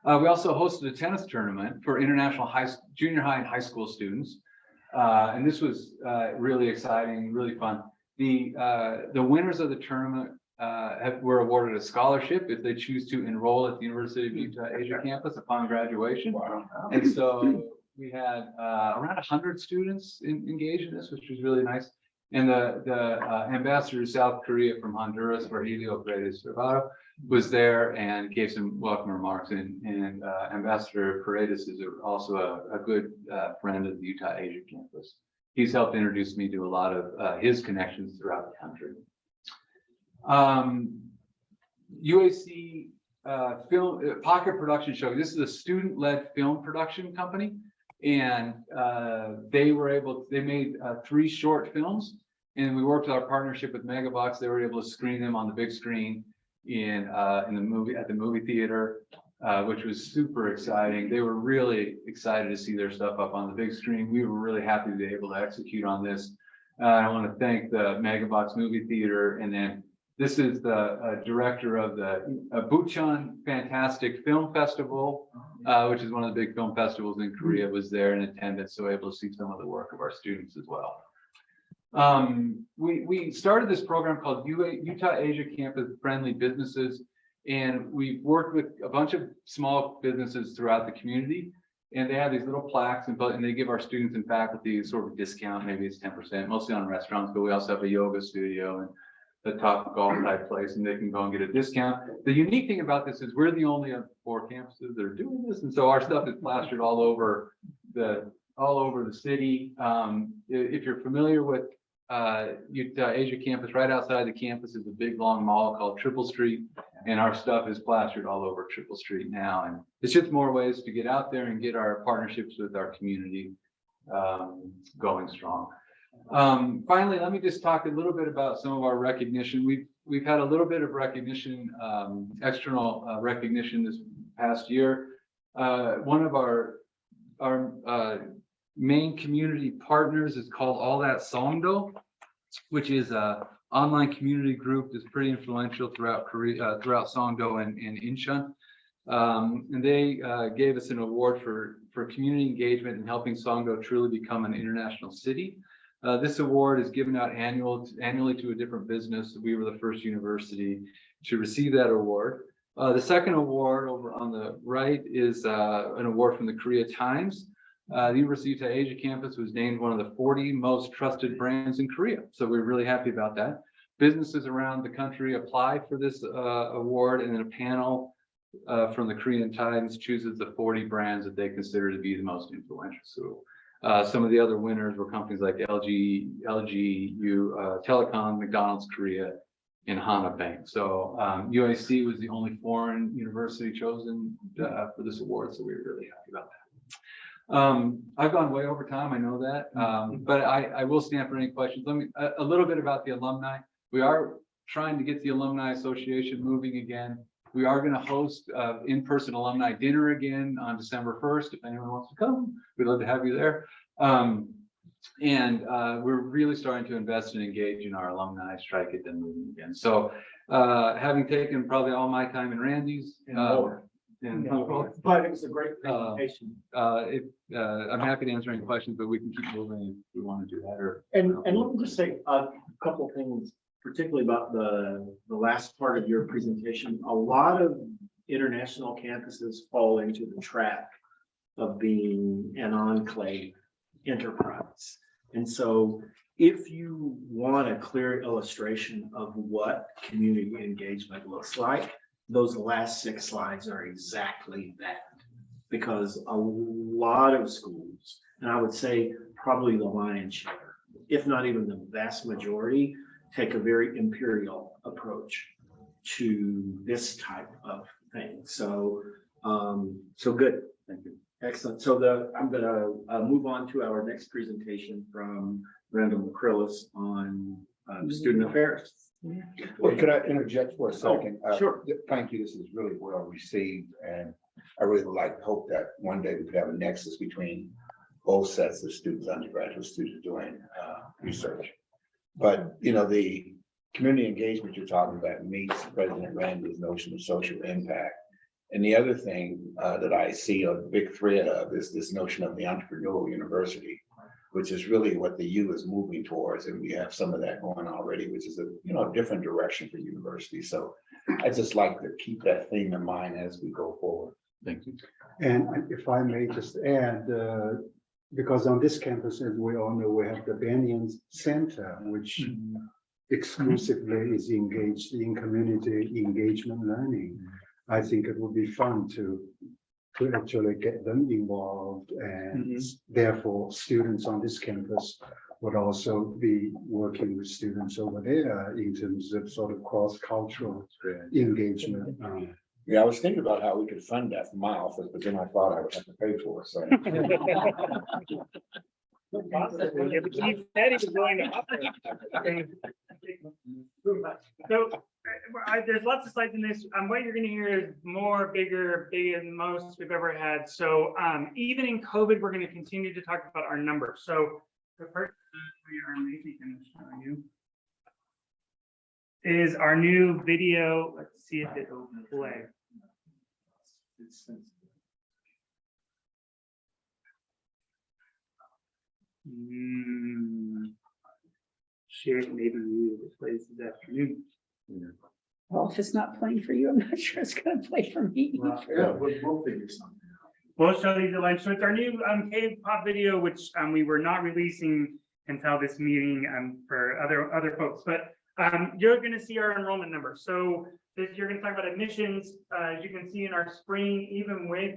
We also hosted a tennis tournament for international junior high and high school students, and this was really exciting, really fun. The winners of the tournament were awarded a scholarship if they choose to enroll at the University of Utah Asia campus upon graduation. Wow. And so we had around 100 students engaged in this, which was really nice. And the ambassador to South Korea from Honduras, Virgilio Paredes Cervado, was there and gave some welcome remarks. And Ambassador Paredes is also a good friend of the Utah Asia campus. He's helped introduce me to a lot of his connections throughout the country. UAC film Pocket Production Show. This is a student-led film production company, and they made 3 short films, and we worked with our partnership with Megabox. They were able to screen them on the big screen at the movie theater, which was super exciting. They were really excited to see their stuff up on the big screen. We were really happy to be able to execute on this. I want to thank the Megabox movie theater, and then this is the director of the Bucheon Fantastic Film Festival, which is one of the big film festivals in Korea, was there in attendance, so able to see some of the work of our students as well. We started this program called Utah Asia Campus Friendly Businesses, and we've worked with a bunch of small businesses throughout the community. And they have these little plaques and they give our students and faculty sort of a discount, maybe it's 10%, mostly on restaurants, but we also have a yoga studio and the top golf type place, and they can go and get a discount. The unique thing about this is we're the only of 4 campuses that are doing this, and so our stuff is plastered all over the city. If you're familiar with Utah Asia Campus, right outside the campus is a big long mall called Triple Street, and our stuff is plastered all over Triple Street now. And it's just more ways to get out there and get our partnerships with our community going strong. Finally, let me just talk a little bit about some of our recognition. We've had a little bit of recognition, external recognition this past year. One of our main community partners is called All That Songdo, which is a online community group that's pretty influential throughout Korea, throughout Songdo and Incheon. And they gave us an award for community engagement and helping Songdo truly become an international city. This award is given out annually to a different business. We were the first university to receive that award. The second award over on the right is an award from the Korea Times. The University of Utah Asia Campus was named one of the 40 most trusted brands in Korea. So we're really happy about that. Businesses around the country apply for this award, and then a panel from the Korean Times chooses the 40 brands that they consider to be the most influential. So some of the other winners were companies like LG Telecom, McDonald's Korea, and Hana Bank. So UAC was the only foreign university chosen for this award, so we were really happy about that. I've gone way over time, I know that, but I will stand for any questions. Let me a little bit about the alumni. We are trying to get the Alumni Association moving again. We are going to host in-person alumni dinner again on December 1st. If anyone wants to come, we'd love to have you there. We're really starting to invest and engage in our alumni to try to get them moving again. So having taken probably all my time in Randy's, but it was a great presentation. I'm happy to answer any questions, but we can keep moving if we want to do that. And let me just say a couple of things, particularly about the last part of your presentation. A lot of international campuses fall into the trap of being an enclave enterprise. And so if you want a clear illustration of what community engagement looks like, those last 6 slides are exactly that, because a lot of schools, and I would say probably the lion's share, if not even the vast majority, take a very imperial approach to this type of thing. So, so good. Thank you. Excellent. So I'm going to move on to our next presentation from Randall McCrillis on student affairs. Well, could I interject for a second? Sure. Thank you. This is really well received, and I really hope that one day we could have a nexus between both sets of students, undergraduate students doing research. But the community engagement you're talking about meets President Randy's notion of social impact. And the other thing that I see a big thread of is this notion of the entrepreneurial university, which is really what the U is moving towards. And we have some of that going already, which is a different direction for universities. So I just like to keep that theme in mind as we go forward. Thank you. And if I may just add, because on this campus, as we all know, we have the Banyan Center, which exclusively is engaged in community engagement learning. I think it would be fun to actually get them involved, and therefore students on this campus would also be working with students over there in terms of sort of cross-cultural engagement. Yeah, I was thinking about how we could fund that from my office, but then I thought I would have to pay for it. So There's lots of slides in this. What you're going to hear is bigger than most we've ever had. So even in COVID, we're going to continue to talk about our numbers. So the first thing we are maybe going to show you is our new video. Let's see if it will play. share maybe you displays this afternoon. Well, if it's not playing for you, I'm not sure it's gonna play for me. Yeah, we'll figure something out. We'll show these at lunch. So it's our new K-pop video, which we were not releasing until this meeting for other folks. But you're going to see our enrollment numbers. So you're going to talk about admissions. As you can see in our spring, even with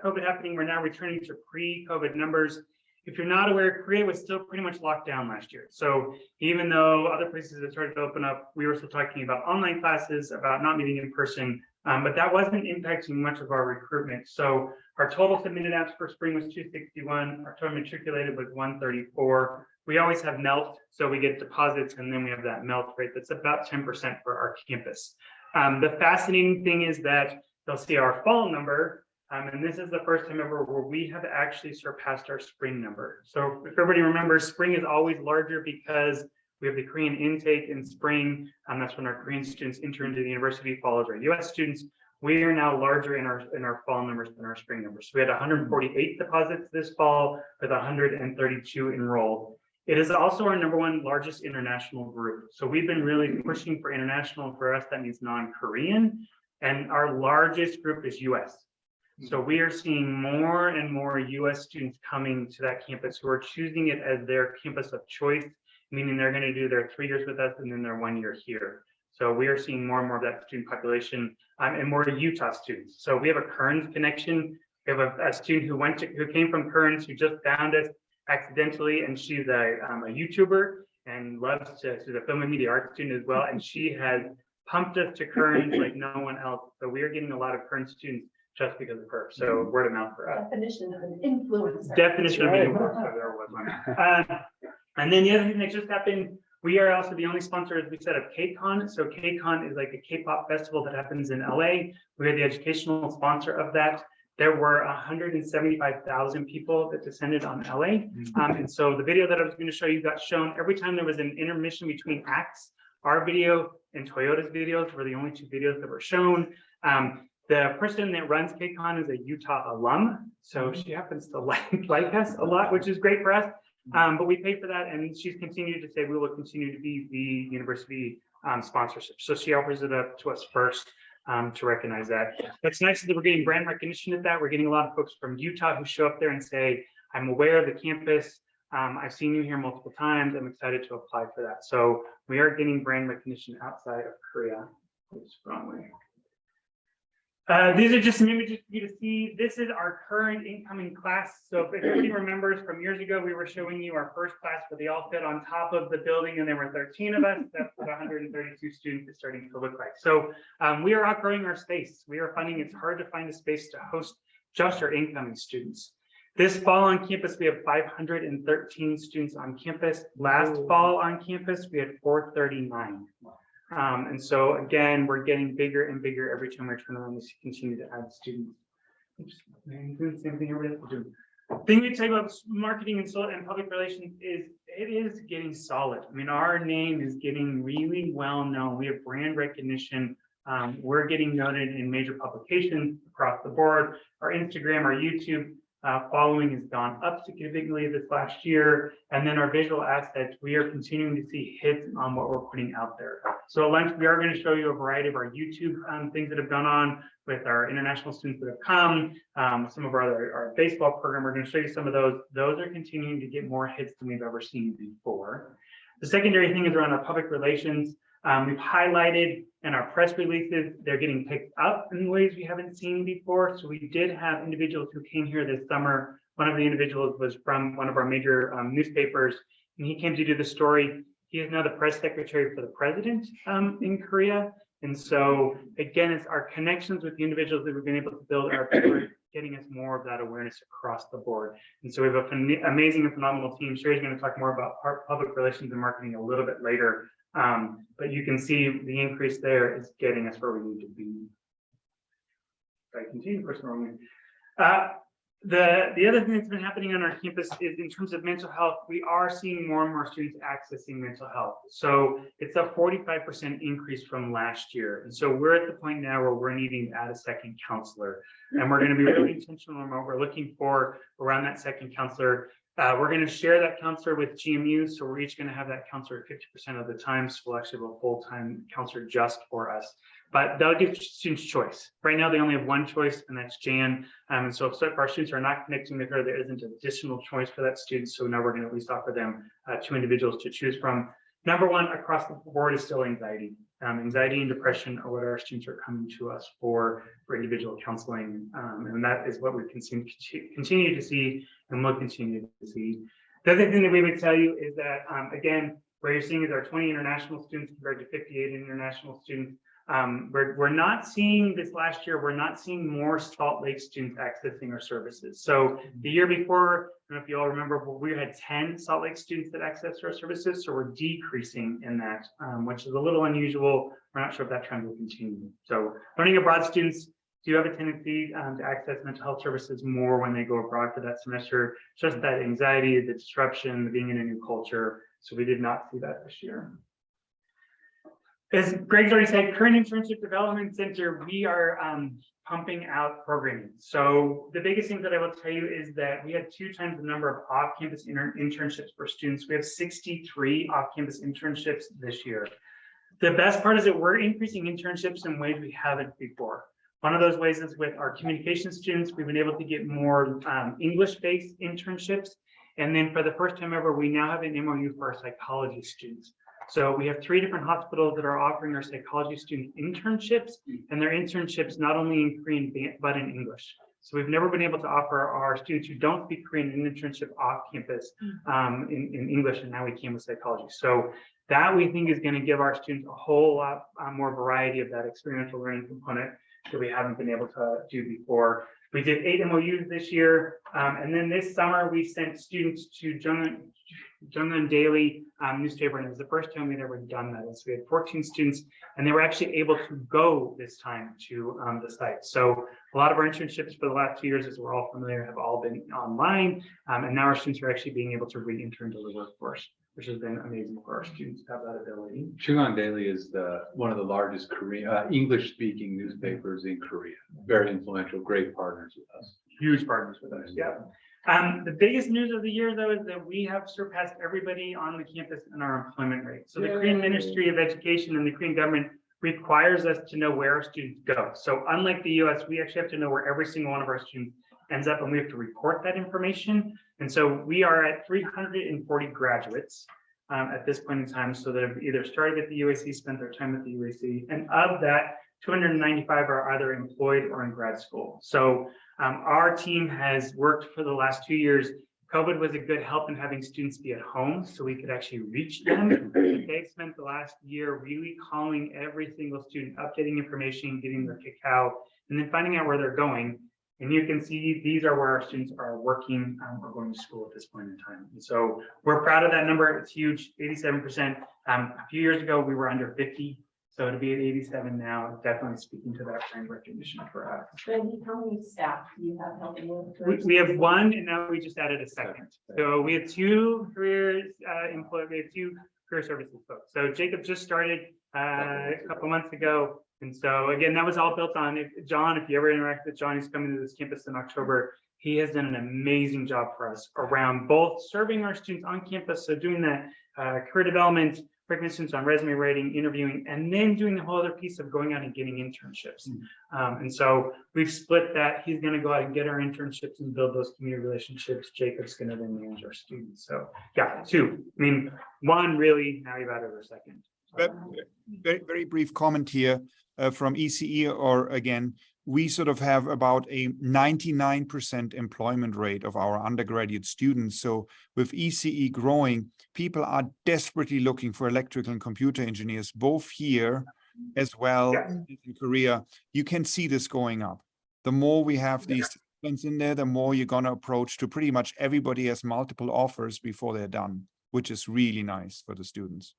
COVID happening, we're now returning to pre-COVID numbers. If you're not aware, Korea was still pretty much locked down last year. So even though other places have started to open up, we were still talking about online classes, about not meeting in person, but that wasn't impacting much of our recruitment. So our total submitted apps for spring was 261. Our total matriculated was 134. We always have melt, so we get deposits and then we have that melt rate that's about 10% for our campus. The fascinating thing is that you'll see our fall number, and this is the first time ever where we have actually surpassed our spring number. So if everybody remembers, spring is always larger because we have the Korean intake in spring. That's when our Korean students enter into the university, followed our US students. We are now larger in our fall numbers than our spring numbers. So we had 148 deposits this fall with 132 enrolled. It is also our #1 largest international group. So we've been really pushing for international. For us, that means non-Korean. And our largest group is US. So we are seeing more and more US students coming to that campus who are choosing it as their campus of choice, meaning they're going to do their 3 years with us and then their 1 year here. So we are seeing more and more of that student population and more Utah students. So we have a Kearns connection. We have a student who came from Kearns who just found us accidentally, and she's a YouTuber and loves to the film and media arts student as well. And she has pumped us to Kearns like no one else. So we are getting a lot of Kearns students just because of her. So word of mouth for us. Definition of an influencer. Definition of an influencer. There was one. And then the other thing that just happened, we are also the only sponsor, as we said, of KCON. So KCON is like a K-pop festival that happens in LA. We are the educational sponsor of that. There were 175,000 people that descended on LA. And so the video that I was going to show you got shown every time there was an intermission between acts. Our video and Toyota's videos were the only 2 videos that were shown. The person that runs KCON is a Utah alum. So she happens to like us a lot, which is great for us. But we pay for that, and she's continued to say we will continue to be the university sponsorship. So she offers it up to us first to recognize that. What's nice is that we're getting brand recognition at that. We're getting a lot of folks from Utah who show up there and say, I'm aware of the campus. I've seen you here multiple times. I'm excited to apply for that. So we are getting brand recognition outside of Korea. Oops, wrong way. These are just some images for you to see. This is our current incoming class. So if everybody remembers from years ago, we were showing you our first class where they all fit on top of the building and there were 13 of us. That's what 132 students is starting to look like. So we are outgrowing our space. We are finding it's hard to find a space to host just our incoming students. This fall on campus, we have 513 students on campus. Last fall on campus, we had 439. And so again, we're getting bigger and bigger every time we turn around. We continue to add students. Oops, doing the same thing everybody else is doing. Thing we say about marketing and public relations is it is getting solid. I mean, our name is getting really well known. We have brand recognition. We're getting noted in major publications across the board. Our Instagram, our YouTube following has gone up significantly this last year. And then our visual assets, we are continuing to see hits on what we're putting out there. So at lunch, we are going to show you a variety of our YouTube things that have gone on with our international students that have come, some of our baseball program. We're going to show you some of those. Those are continuing to get more hits than we've ever seen before. The secondary thing is around our public relations. We've highlighted in our press releases, they're getting picked up in ways we haven't seen before. So we did have individuals who came here this summer. One of the individuals was from one of our major newspapers, and he came to do the story. He is now the press secretary for the president in Korea. And so again, it's our connections with the individuals that we've been able to build are getting us more of that awareness across the board. And so we have an amazing and phenomenal team. Sherry's going to talk more about public relations and marketing a little bit later. But you can see the increase there is getting us where we need to be. If I continue, personally. The other thing that's been happening on our campus is in terms of mental health, we are seeing more and more students accessing mental health. So it's a 45% increase from last year. And so we're at the point now where we're needing to add a second counselor. And we're going to be really intentional on what we're looking for around that second counselor. We're going to share that counselor with GMU, so we're each going to have that counselor 50% of the time. So we'll actually have a full-time counselor just for us. But that'll give students choice. Right now, they only have one choice, and that's Jan. And so if our students are not connecting with her, there isn't additional choice for that student. So now we're going to at least offer them 2 individuals to choose from. Number one across the board is still anxiety. Anxiety and depression are what our students are coming to us for individual counseling. And that is what we continue to see and will continue to see. The other thing that we would tell you is that, again, where you're seeing is our 20 international students compared to 58 international students. We're not seeing this last year, we're not seeing more Salt Lake students accessing our services. So the year before, I don't know if you all remember, but we had 10 Salt Lake students that accessed our services. So we're decreasing in that, which is a little unusual. We're not sure if that trend will continue. So learning abroad students do have a tendency to access mental health services more when they go abroad for that semester. Just that anxiety, the disruption, the being in a new culture. So we did not see that this year. As Greg's already said, current internship development center, we are pumping out programming. So the biggest thing that I will tell you is that we had 2 times the number of off-campus internships for students. We have 63 off-campus internships this year. The best part is that we're increasing internships in ways we haven't before. One of those ways is with our communication students, we've been able to get more English-based internships. And then for the first time ever, we now have an MOU for our psychology students. So we have 3 different hospitals that are offering our psychology student internships, and their internships not only in Korean, but in English. So we've never been able to offer our students who don't speak Korean an internship off campus in English, and now we can with psychology. So that we think is going to give our students a whole lot more variety of that experiential learning component that we haven't been able to do before. We did 8 MOUs this year, and then this summer we sent students to Jungwon Daily newspaper, and it was the first time we'd ever done that. And so we had 14 students, and they were actually able to go this time to the site. So a lot of our internships for the last 2 years, as we're all familiar, have all been online, and now our students are actually being able to re-enter into the workforce, which has been amazing for our students to have that ability. Jungwon Daily is one of the largest Korean English-speaking newspapers in Korea. Very influential, great partners with us. Huge partners with us, yeah. The biggest news of the year, though, is that we have surpassed everybody on the campus in our employment rate. So the Korean Ministry of Education and the Korean government requires us to know where our students go. So unlike the US, we actually have to know where every single one of our students ends up, and we have to report that information. And so we are at 340 graduates at this point in time, so that have either started at the UAC, spent their time at the UAC, and of that, 295 are either employed or in grad school. So our team has worked for the last 2 years. COVID was a good help in having students be at home so we could actually reach them. They've spent the last year really calling every single student, updating information, getting their cacao, and then finding out where they're going. And you can see these are where our students are working or going to school at this point in time. And so we're proud of that number. It's huge, 87%. A few years ago, we were under 50. So to be at 87 now, definitely speaking to that brand recognition for us. Randy, how many staff do you have helping you? We have 1, and now we just added a second. So we have 2 career employees, we have 2 career services folks. So Jacob just started a couple months ago. And so again, that was all built on John. If you ever interact with John, he's coming to this campus in October. He has done an amazing job for us around both serving our students on campus. So doing that career development, recognitions on resume writing, interviewing, and then doing the whole other piece of going out and getting internships. And so we've split that. He's going to go out and get our internships and build those community relationships. Jacob's going to then manage our students. So yeah, 2. I mean, 1 really, now you've added a second. Very, very brief comment here from ECE, or again, we sort of have about a 99% employment rate of our undergraduate students. So with ECE growing, people are desperately looking for electrical and computer engineers, both here as well as in Korea. You can see this going up. The more we have these disciplines in there, the more you're going to approach to pretty much everybody has multiple offers before they're done, which is really nice for the students.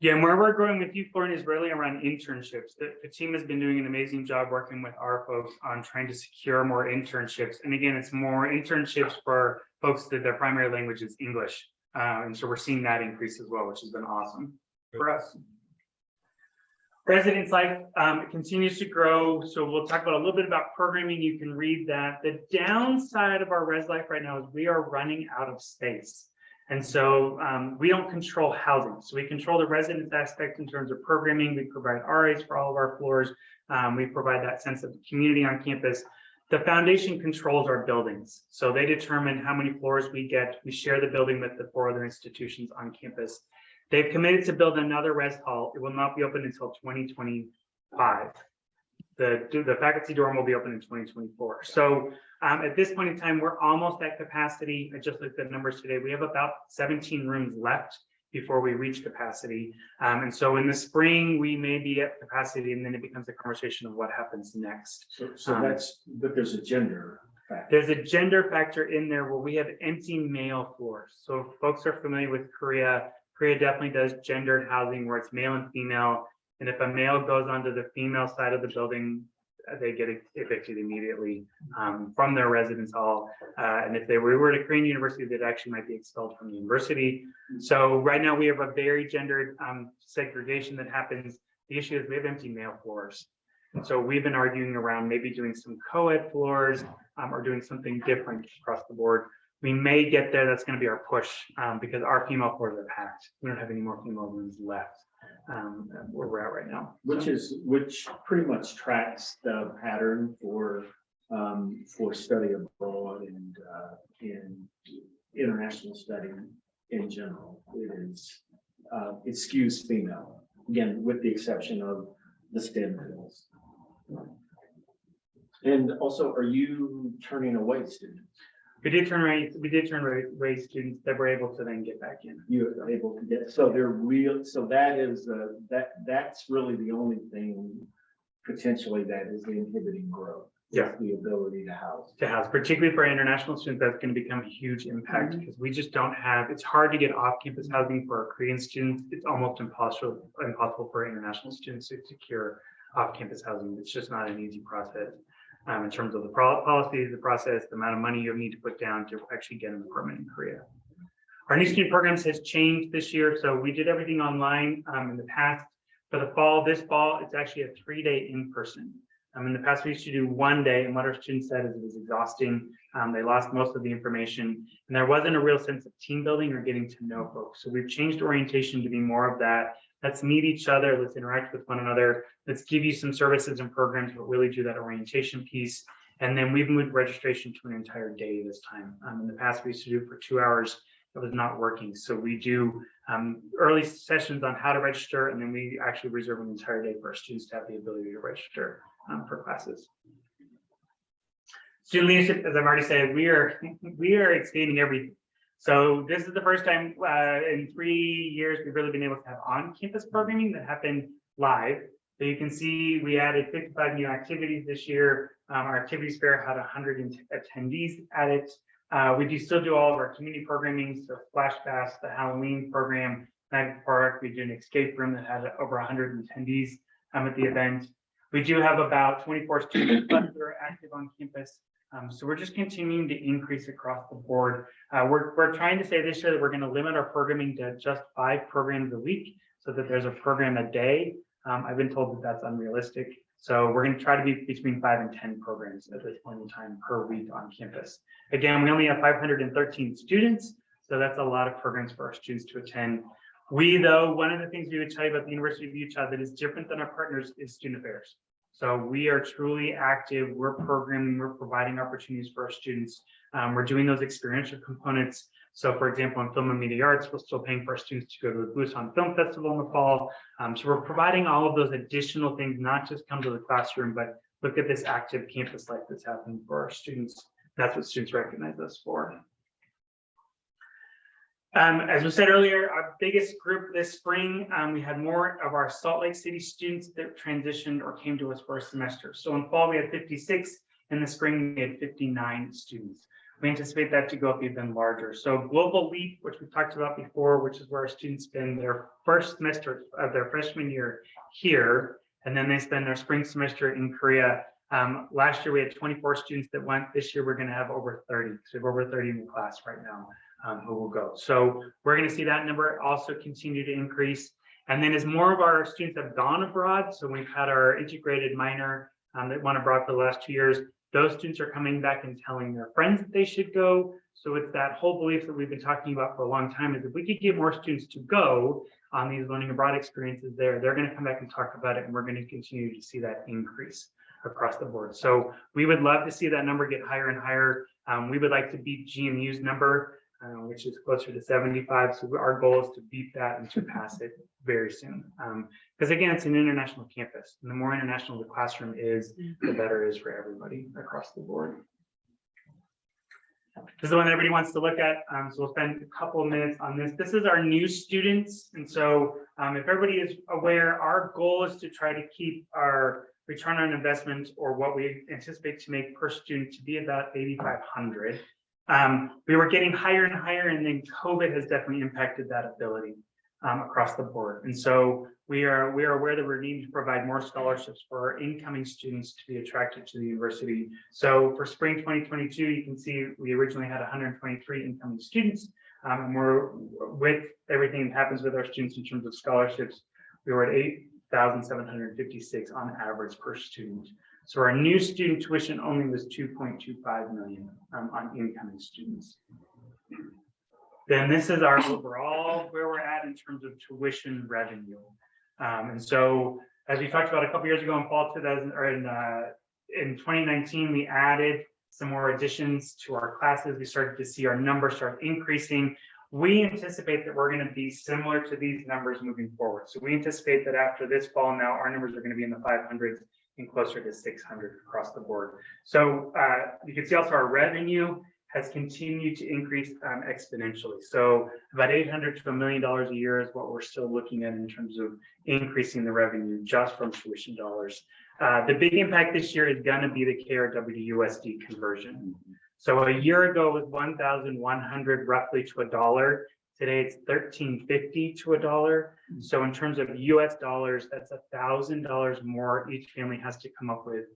Yeah, and where we're growing with you, Florian, is really around internships. The team has been doing an amazing job working with our folks on trying to secure more internships. And again, it's more internships for folks that their primary language is English. And so we're seeing that increase as well, which has been awesome for us. Residence life continues to grow. So we'll talk about a little bit about programming. You can read that. The downside of our res life right now is we are running out of space. And so we don't control housing. So we control the residence aspect in terms of programming. We provide RAs for all of our floors. We provide that sense of community on campus. The foundation controls our buildings. So they determine how many floors we get. We share the building with the 4 other institutions on campus. They've committed to build another res hall. It will not be open until 2025. The faculty dorm will be open in 2024. So at this point in time, we're almost at capacity. I just looked at numbers today. We have about 17 rooms left before we reach capacity. And so in the spring, we may be at capacity, and then it becomes a conversation of what happens next. So that's, but there's a gender factor. There's a gender factor in there where we have empty male floors. So if folks are familiar with Korea, Korea definitely does gendered housing where it's male and female. And if a male goes onto the female side of the building, they get evicted immediately from their residence hall. And if they were at a Korean university, that actually might be expelled from the university. So right now we have a very gendered segregation that happens. The issue is we have empty male floors. And so we've been arguing around maybe doing some co-ed floors or doing something different across the board. We may get there. That's going to be our push because our female floors are packed. We don't have any more female rooms left where we're at right now. Which pretty much tracks the pattern for study abroad and in international study in general. It skews female, again, with the exception of the STEM fields. And also, are you turning away students? We did turn away students that were able to then get back in. You are able to get, so they're real, so that is that's really the only thing potentially that is inhibiting growth. Yeah. The ability to house. Particularly for international students, that's going to become a huge impact because we just don't have, it's hard to get off-campus housing for our Korean students. It's almost impossible for international students to secure off-campus housing. It's just not an easy process. In terms of the policies, the process, the amount of money you need to put down to actually get an apartment in Korea. Our new student programs has changed this year. So we did everything online in the past. For the fall, this fall, it's actually a 3-day in-person. In the past, we used to do 1 day, and what our students said is it was exhausting. They lost most of the information, and there wasn't a real sense of team building or getting to know folks. So we've changed orientation to be more of that. Let's meet each other. Let's interact with one another. Let's give you some services and programs, but really do that orientation piece. And then we've moved registration to an entire day this time. In the past, we used to do it for 2 hours. It was not working. So we do early sessions on how to register, and then we actually reserve an entire day for our students to have the ability to register for classes. Student leadership, as I've already said, we are expanding everything. So this is the first time in 3 years we've really been able to have on-campus programming that happened live. So you can see we added 55 new activities this year. Our activities fair had 100 attendees at it. We do still do all of our community programming, so Flash Fest, the Halloween program, Night Park. We do an escape room that had over 100 attendees at the event. We do have about 24 students that are active on campus. So we're just continuing to increase across the board. We're trying to say this year that we're going to limit our programming to just 5 programs a week so that there's a program a day. I've been told that that's unrealistic. So we're going to try to be between 5 and 10 programs at this point in time per week on campus. Again, we only have 513 students. So that's a lot of programs for our students to attend. One of the things we would tell you about the University of Utah that is different than our partners is student affairs. So we are truly active. We're programming, we're providing opportunities for our students. We're doing those experiential components. So for example, in film and media arts, we're still paying for our students to go to the Busan Film Festival in the fall. So we're providing all of those additional things, not just come to the classroom, but look at this active campus life that's happening for our students. That's what students recognize us for. As we said earlier, our biggest group this spring, we had more of our Salt Lake City students that transitioned or came to us for a semester. So in fall, we had 56. In the spring, we had 59 students. We anticipate that to go up even larger. So Global Leap, which we talked about before, which is where our students spend their first semester of their freshman year here, and then they spend their spring semester in Korea. Last year, we had 24 students that went. This year, we're going to have over 30. So we have over 30 in the class right now who will go. So we're going to see that number also continue to increase. And then as more of our students have gone abroad, so we've had our integrated minor that went abroad for the last 2 years, those students are coming back and telling their friends that they should go. So it's that whole belief that we've been talking about for a long time is if we could get more students to go on these learning abroad experiences there, they're going to come back and talk about it, and we're going to continue to see that increase across the board. So we would love to see that number get higher and higher. We would like to beat GMU's number, which is closer to 75. So our goal is to beat that and surpass it very soon. Because again, it's an international campus, and the more international the classroom is, the better it is for everybody across the board. This is the one everybody wants to look at. So we'll spend a couple of minutes on this. This is our new students. And so if everybody is aware, our goal is to try to keep our return on investment, or what we anticipate to make per student, to be about 8,500. We were getting higher and higher, and then COVID has definitely impacted that ability across the board. And so we are aware that we're needing to provide more scholarships for our incoming students to be attracted to the university. So for spring 2022, you can see we originally had 123 incoming students, and we're, with everything that happens with our students in terms of scholarships, we were at 8,756 on average per student. So our new student tuition only was 2.25 million on incoming students. Then this is our overall where we're at in terms of tuition revenue. And so as we talked about a couple years ago in fall 2000, or in 2019, we added some more additions to our classes. We started to see our numbers start increasing. We anticipate that we're going to be similar to these numbers moving forward. So we anticipate that after this fall now, our numbers are going to be in the 500s and closer to 600 across the board. So you can see also our revenue has continued to increase exponentially. So about $800 to $1 million a year is what we're still looking at in terms of increasing the revenue just from tuition dollars. The big impact this year is going to be the KRW USD conversion. So a year ago it was 1,100 roughly to $1. Today it's 1,350 to $1. So in terms of US dollars, that's $1,000 more each family has to come up with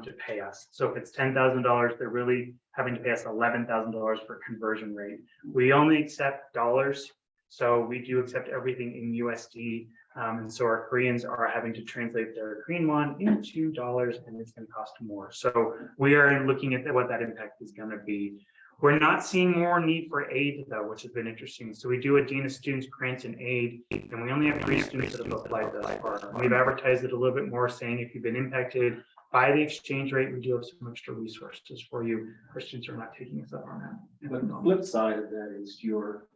to pay us. So if it's $10,000, they're really having to pay us $11,000 for conversion rate. We only accept dollars, so we do accept everything in USD. And so our Koreans are having to translate their Korean won into dollars, and it's going to cost more. So we are looking at what that impact is going to be. We're not seeing more need for aid though, which has been interesting. So we do a Dean of Students grant and aid, and we only have 3 students that have applied thus far. We've advertised it a little bit more, saying if you've been impacted by the exchange rate, we do have some extra resources for you. Our students are not taking us up on that. But the flip side of that is your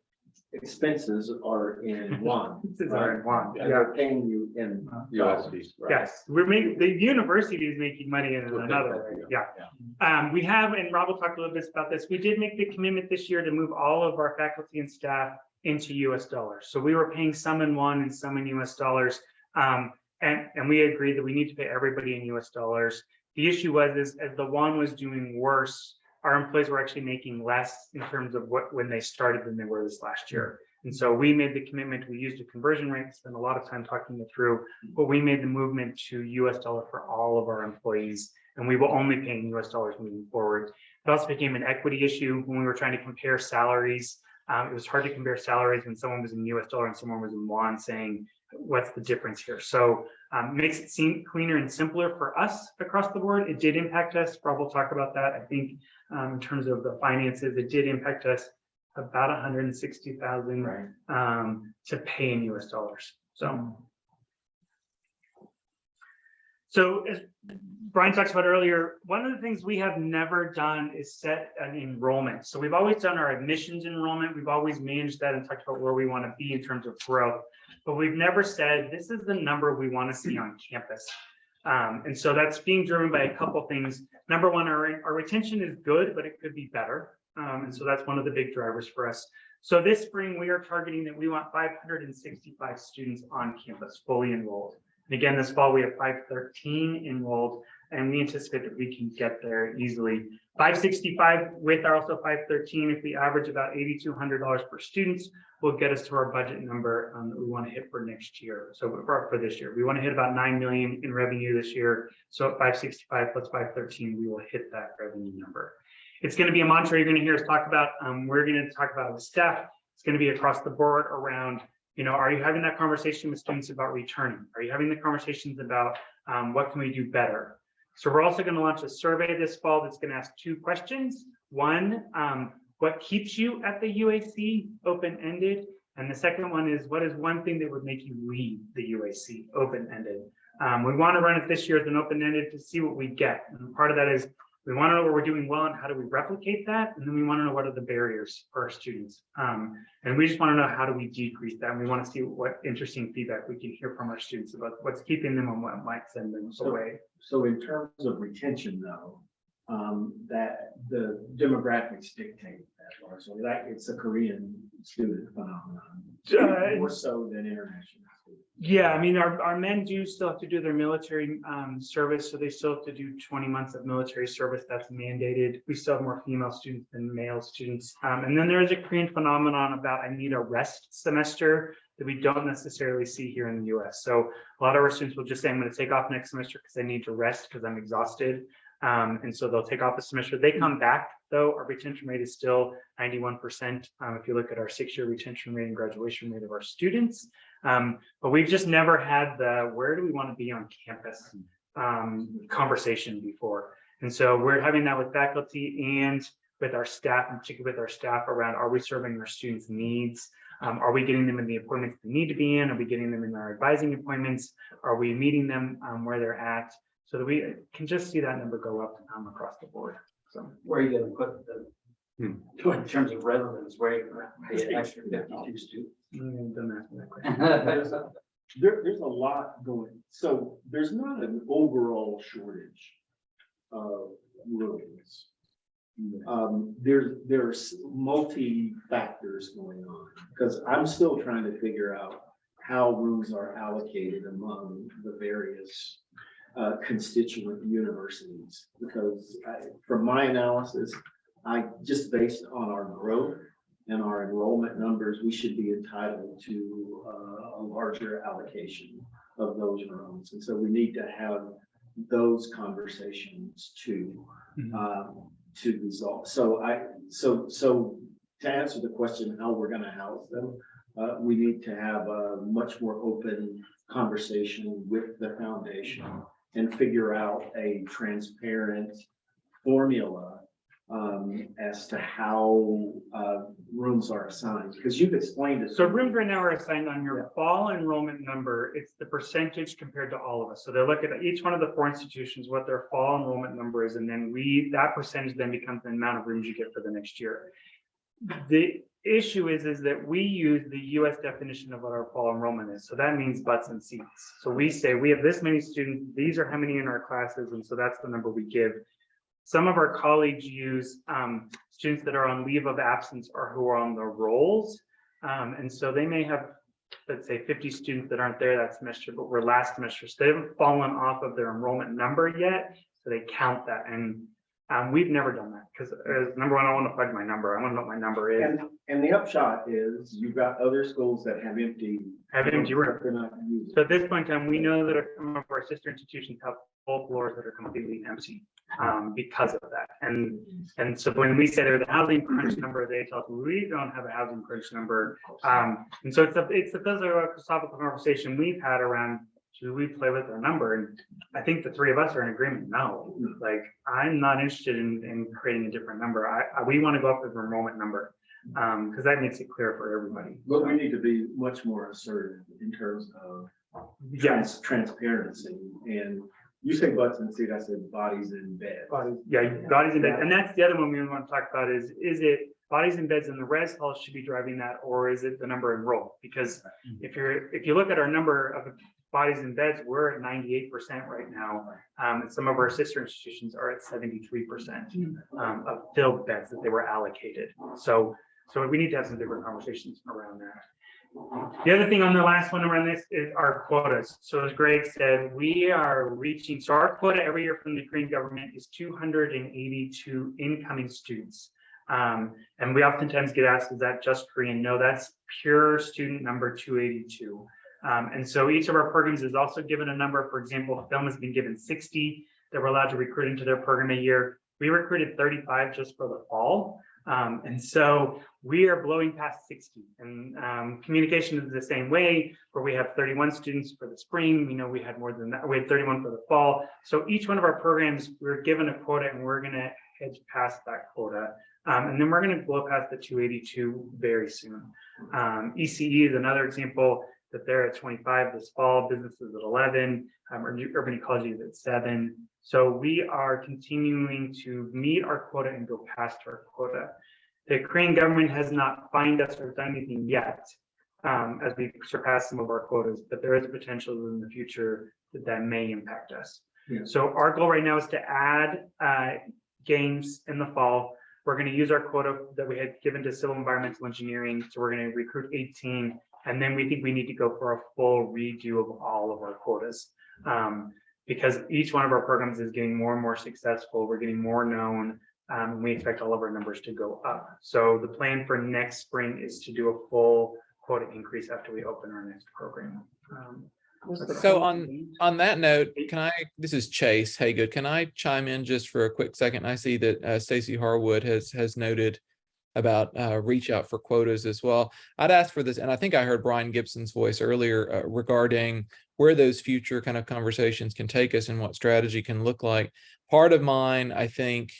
expenses are in won. Expenses are in won, And yeah. they're paying you in USD. right? Yes, we're making, the university is making money in another way. Yeah. We have, and Rob will talk a little bit about this. We did make the commitment this year to move all of our faculty and staff into US dollars. So we were paying some in won and some in US dollars. And we agreed that we need to pay everybody in US dollars. The issue was, as the won was doing worse, our employees were actually making less in terms of when they started than they were this last year. And so we made the commitment. We used a conversion rate, spent a lot of time talking it through, but we made the movement to US dollar for all of our employees, and we will only pay in US dollars moving forward. It also became an equity issue when we were trying to compare salaries. It was hard to compare salaries when someone was in US dollar and someone was in won, saying, what's the difference here? So makes it seem cleaner and simpler for us across the board. It did impact us. Rob will talk about that. I think in terms of the finances, it did impact us about 160,000 to pay in US dollars. So as Brian talked about earlier, one of the things we have never done is set an enrollment. So we've always done our admissions enrollment. We've always managed that and talked about where we want to be in terms of growth, but we've never said this is the number we want to see on campus. And so that's being driven by a couple things. Number one, our retention is good, but it could be better. And so that's one of the big drivers for us. So this spring, we are targeting that we want 565 students on campus, fully enrolled. And again, this fall, we have 513 enrolled, and we anticipate that we can get there easily. 565 with our also 513, if we average about $8,200 per student, will get us to our budget number that we want to hit for next year. So for this year, we want to hit about 9 million in revenue this year. So at 565 plus 513, we will hit that revenue number. It's going to be a mantra you're going to hear us talk about. We're going to talk about with staff. It's going to be across the board around are you having that conversation with students about returning? Are you having the conversations about what can we do better? So we're also going to launch a survey this fall that's going to ask 2 questions. One, what keeps you at the UAC open-ended? And the second one is, what is one thing that would make you leave the UAC open-ended? We want to run it this year as an open-ended to see what we get. And part of that is we want to know what we're doing well and how do we replicate that? And then we want to know what are the barriers for our students. And we just want to know how do we decrease that? And we want to see what interesting feedback we can hear from our students about what's keeping them and what might send them away. So in terms of retention though, that the demographics dictate that largely, that it's a Korean student phenomenon, more so than international. Yeah, I mean, our men do still have to do their military service, so they still have to do 20 months of military service. That's mandated. We still have more female students than male students. And then there is a Korean phenomenon about I need a rest semester that we don't necessarily see here in the US. So a lot of our students will just say, I'm going to take off next semester because I need to rest because I'm exhausted. And so they'll take off a semester. They come back, though. Our retention rate is still 91%. If you look at our 6-year retention rate and graduation rate of our students. But we've just never had the where do we want to be on campus conversation before. And so we're having that with faculty and with our staff, and particularly with our staff around, are we serving our students' needs? Are we getting them in the appointments they need to be in? Are we getting them in our advising appointments? Are we meeting them where they're at? So that we can just see that number go up across the board. So Where are you going to put the, in terms of relevance, where are you going to pay an extra 52 students? don't ask me that question. There's a lot going, so there's not an overall shortage of rooms. There's multi factors going on, because I'm still trying to figure out how rooms are allocated among the various constituent universities, because from my analysis, just based on our growth and our enrollment numbers, we should be entitled to a larger allocation of those rooms. And so we need to have those conversations too, to resolve. So to answer the question, how we're going to house them, we need to have a much more open conversation with the foundation and figure out a transparent formula as to how rooms are assigned, because you've explained it. So rooms right now are assigned on your fall enrollment number. It's the percentage compared to all of us. So they look at each one of the 4 institutions, what their fall enrollment number is, and then that percentage then becomes the amount of rooms you get for the next year. The issue is that we use the US definition of what our fall enrollment is. So that means butts and seats. So we say we have this many students, these are how many in our classes, and so that's the number we give. Some of our colleagues use students that are on leave of absence or who are on the rolls. And so they may have, let's say, 50 students that aren't there that semester, but were last semester. So they haven't fallen off of their enrollment number yet. So they count that. And we've never done that because number one, I want to plug my number. I want to know what my number is. And the upshot is you've got other schools that have empty rooms. So at this point in time, we know that some of our sister institutions have full floors that are completely empty because of that. And so when we say there's a housing crunch number, they tell us we don't have a housing crunch number. And so it's a philosophical conversation we've had around, should we play with our number? And I think the 3 of us are in agreement. No, like I'm not interested in creating a different number. We want to go up with the enrollment number because that makes it clear for everybody. But we need to be much more assertive in terms of transparency. And you say butts and seats, I said bodies in bed. Yeah, bodies in bed. And that's the other one we want to talk about is it bodies in beds in the res hall should be driving that, or is it the number enrolled? Because if you look at our number of bodies in beds, we're at 98% right now. And some of our sister institutions are at 73% of filled beds that they were allocated. So we need to have some different conversations around that. The other thing on the last one around this is our quotas. So as Greg said, we are reaching, so our quota every year from the Korean government is 282 incoming students. And we oftentimes get asked, is that just Korean? No, that's pure student number 282. And so each of our programs is also given a number. For example, film has been given 60 that we're allowed to recruit into their program a year. We recruited 35 just for the fall. And so we are blowing past 60, and communication is the same way, where we have 31 students for the spring. We know we had more than that. We had 31 for the fall. So each one of our programs, we're given a quota, and we're going to hedge past that quota. And then we're going to blow past the 282 very soon. ECE is another example that they're at 25 this fall, businesses at 11, urban ecology is at 7. So we are continuing to meet our quota and go past our quota. The Korean government has not fined us or done anything yet as we surpass some of our quotas, but there is potential in the future that may impact us. Yeah. So our goal right now is to add games in the fall. We're going to use our quota that we had given to civil environmental engineering. So we're going to recruit 18. And then we think we need to go for a full redo of all of our quotas. Because each one of our programs is getting more and more successful. We're getting more known. We expect all of our numbers to go up. So the plan for next spring is to do a full quota increase after we open our next program. So on that note, this is Chase Haygood. Can I chime in just for a quick second? I see that Stacey Harwood has noted about reach out for quotas as well. I'd ask for this, and I think I heard Brian Gibson's voice earlier regarding where those future kind of conversations can take us and what strategy can look like. Part of mine, I think,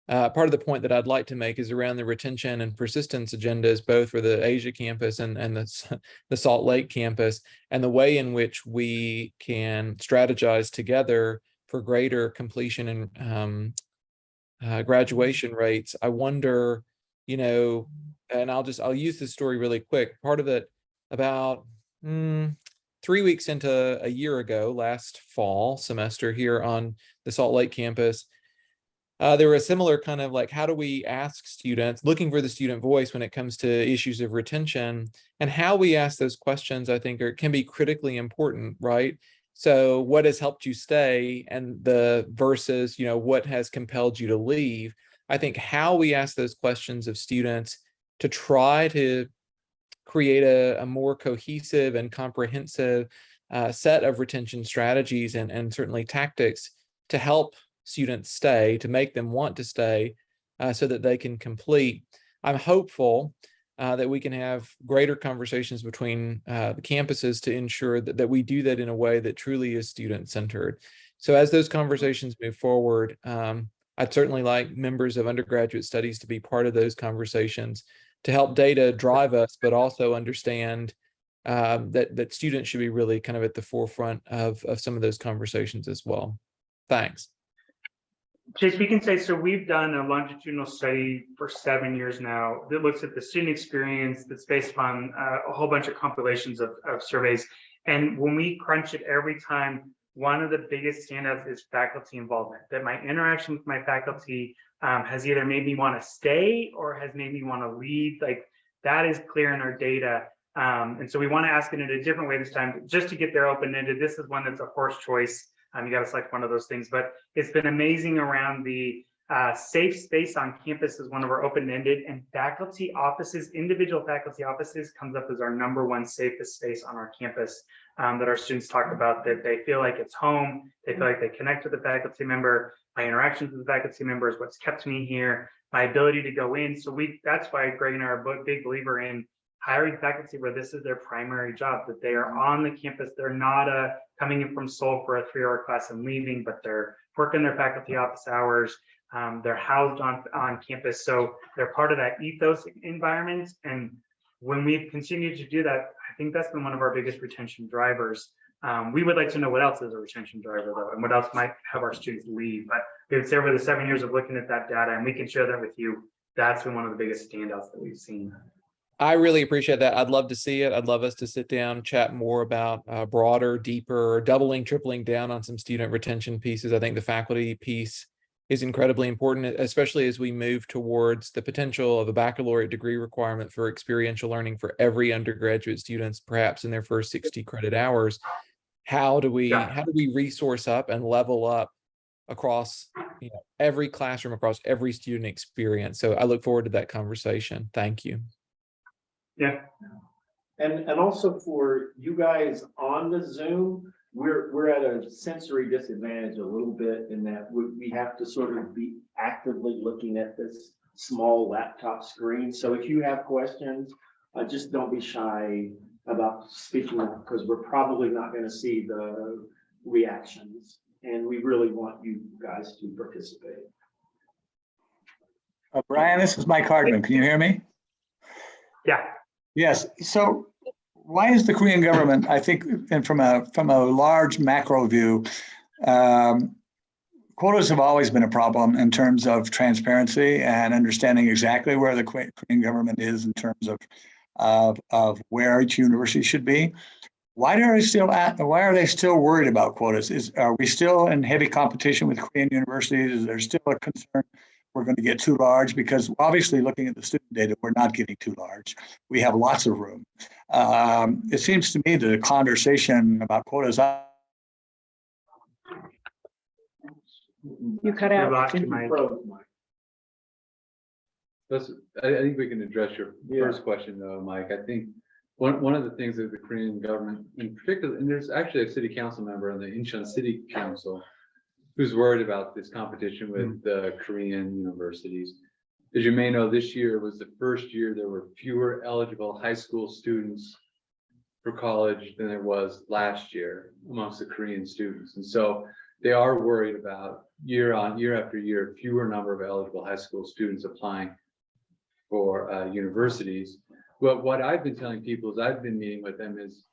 part of the point that I'd like to make is around the retention and persistence agendas, both for the Asia campus and the Salt Lake campus, and the way in which we can strategize together for greater completion and graduation rates. I wonder, and I'll use this story really quick. Part of it, about 3 weeks into a year ago, last fall semester here on the Salt Lake campus, there were a similar kind of like, how do we ask students, looking for the student voice when it comes to issues of retention, and how we ask those questions, I think can be critically important, right? So what has helped you stay, and the versus, what has compelled you to leave? I think how we ask those questions of students to try to create a more cohesive and comprehensive set of retention strategies and certainly tactics to help students stay, to make them want to stay so that they can complete. I'm hopeful that we can have greater conversations between the campuses to ensure that we do that in a way that truly is student-centered. So as those conversations move forward, I'd certainly like members of undergraduate studies to be part of those conversations to help data drive us, but also understand that students should be really kind of at the forefront of some of those conversations as well. Thanks. Chase, we can say, so we've done a longitudinal study for 7 years now that looks at the student experience that's based on a whole bunch of compilations of surveys. And when we crunch it every time, one of the biggest standouts is faculty involvement, that my interaction with my faculty has either made me want to stay or has made me want to leave. Like, that is clear in our data. And so we want to ask it in a different way this time, just to get there open-ended. This is one that's a horse choice. You got to select one of those things, but it's been amazing around the safe space on campus is one of our open-ended, and faculty offices, individual faculty offices comes up as our #1 safest space on our campus that our students talk about, that they feel like it's home. They feel like they connect with the faculty member. My interactions with the faculty member is what's kept me here, my ability to go in. So that's why Greg and I are a big believer in hiring faculty where this is their primary job, that they are on the campus. They're not coming in from Seoul for a 3-hour class and leaving, but they're working their faculty office hours. They're housed on campus. So they're part of that ethos environment. And when we've continued to do that, I think that's been one of our biggest retention drivers. We would like to know what else is a retention driver, though, and what else might have our students leave. But we would say over the 7 years of looking at that data, and we can share that with you, that's been one of the biggest standouts that we've seen. I really appreciate that. I'd love to see it. I'd love us to sit down, chat more about broader, deeper, doubling, tripling down on some student retention pieces. I think the faculty piece is incredibly important, especially as we move towards the potential of a baccalaureate degree requirement for experiential learning for every undergraduate students, perhaps in their first 60 credit hours. How do we resource up and level up across every classroom, across every student experience? So I look forward to that conversation. Thank you. Yeah. And also for you guys on the Zoom, we're at a sensory disadvantage a little bit in that we have to sort of be actively looking at this small laptop screens. So if you have questions, just don't be shy about speaking up, because we're probably not going to see the reactions. And we really want you guys to participate. Brian, this is Mike Hardman. Can you hear me? Yeah. Yes. So why is the Korean government, I think, and from a large macro view, quotas have always been a problem in terms of transparency and understanding exactly where the Korean government is in terms of where each university should be. Why are they still worried about quotas? Are we still in heavy competition with Korean universities? Is there still a concern we're going to get too large? Because obviously, looking at the student data, we're not getting too large. We have lots of room. It seems to me that the conversation about quotas. You cut out. lost your mic. I think we can address your first question though, Mike. I think one of the things that the Korean government in particular, and there's actually a city council member on the Incheon City Council who's worried about this competition with the Korean universities. As you may know, this year was the first year there were fewer eligible high school students for college than there was last year amongst the Korean students. And so they are worried about year after year, fewer number of eligible high school students applying for universities. But what I've been telling people as I've been meeting with them is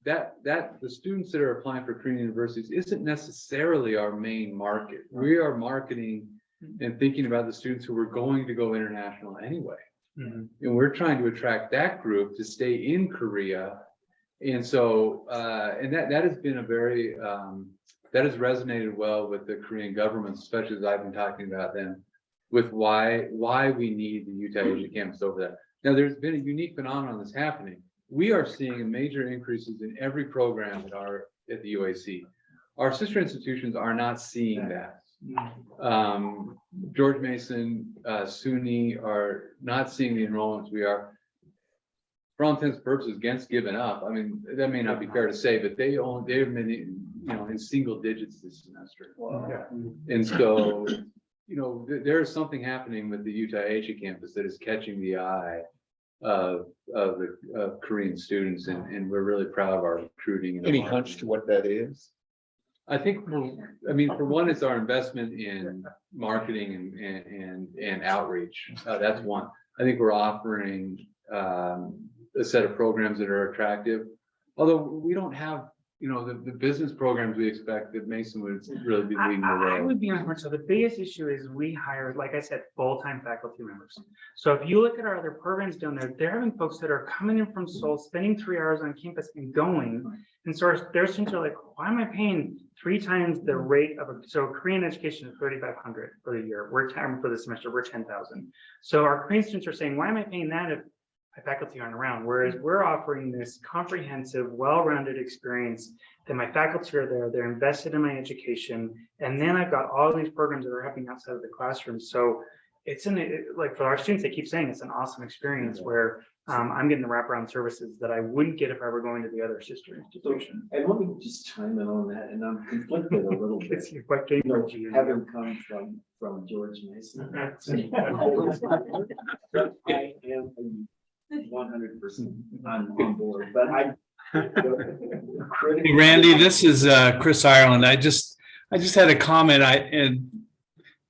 that the students that are applying for Korean universities isn't necessarily our main market. We are marketing and thinking about the students who are going to go international anyway. And we're trying to attract that group to stay in Korea. And so, and that has been a very, that has resonated well with the Korean government, especially as I've been talking about them, with why we need the Utah Asia campus over there. Now, there's been a unique phenomenon that's happening. We are seeing major increases in every program at the UAC. Our sister institutions are not seeing that. George Mason, SUNY are not seeing the enrollments we are. For all intents and purposes, against giving up. I mean, that may not be fair to say, but they've been, in single digits this semester. Wow. And so, there is something happening with the Utah Asia campus that is catching the eye of the Korean students, and we're really proud of our recruiting. Any hunch to what that is? I think, for one, it's our investment in marketing and outreach. That's one. I think we're offering a set of programs that are attractive, although we don't have, the business programs we expect that Mason would really be leading the way. I would be honest. So the biggest issue is we hire, like I said, full-time faculty members. So if you look at our other programs down there, they're having folks that are coming in from Seoul, spending 3 hours on campus and going. And so their students are like, why am I paying 3 times the rate of so Korean education is $3,500 for the year. For the semester, we're $10,000. So our Korean students are saying, why am I paying that if my faculty aren't around? Whereas we're offering this comprehensive, well-rounded experience that my faculty are there, they're invested in my education. And then I've got all these programs that are happening outside of the classroom. So it's like for our students, they keep saying it's an awesome experience where I'm getting the wraparound services that I wouldn't get if I were going to the other sister institution. And let me just chime in on that, and I'm conflicted a little bit. Having come from George Mason. I am 100% on board, but Hey, Randy, this is Chris Ireland. I just had a comment.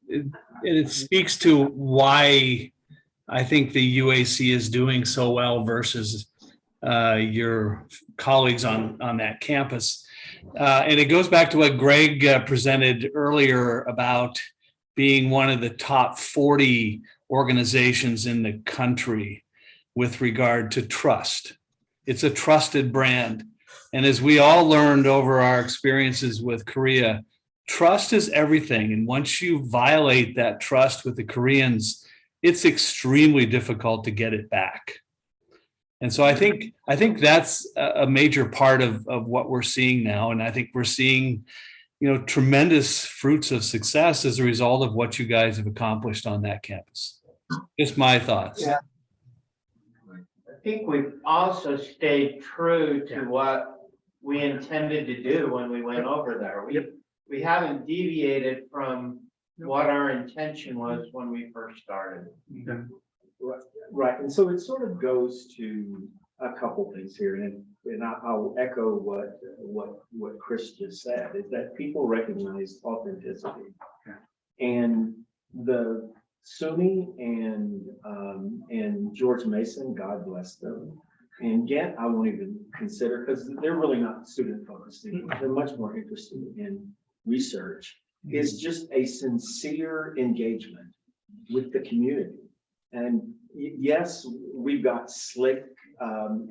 It speaks to why I think the UAC is doing so well versus your colleagues on that campus. And it goes back to what Greg presented earlier about being one of the top 40 organizations in the country with regard to trust. It's a trusted brand. And as we all learned over our experiences with Korea, trust is everything. And once you violate that trust with the Koreans, it's extremely difficult to get it back. And so I think that's a major part of what we're seeing now. And I think we're seeing, tremendous fruits of success as a result of what you guys have accomplished on that campus. Just my thoughts. Yeah. I think we've also stayed true to what we intended to do when we went over there. We haven't deviated from what our intention was when we first started. Right, and so it sort of goes to a couple things here, and I'll echo what Chris just said, is that people recognize authenticity. And the SUNY and George Mason, God bless them, and Ghent, I won't even consider, because they're really not student focused anymore. They're much more interested in research. Is just a sincere engagement with the community. And yes, we've got slick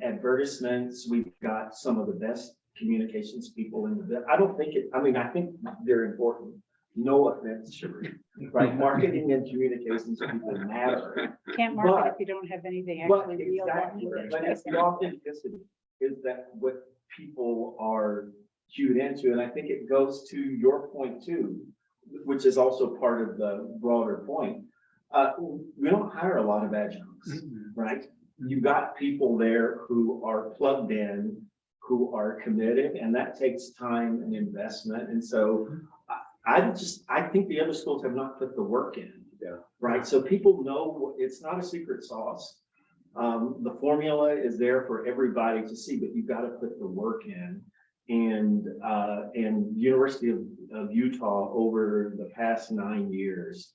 advertisements. We've got some of the best communications people in the, I don't think it, I mean, I think they're important. No offense, Sheree, right? Marketing and communications people matter. Can't market if you don't have anything actually real. Exactly, but it's the authenticity is that what people are cued into. And I think it goes to your point too, which is also part of the broader point. We don't hire a lot of adjuncts, right? You've got people there who are plugged in, who are committed, and that takes time and investment. And so I think the other schools have not put the work in, right? So people know it's not a secret sauce. The formula is there for everybody to see, but you've got to put the work in. And University of Utah over the past 9 years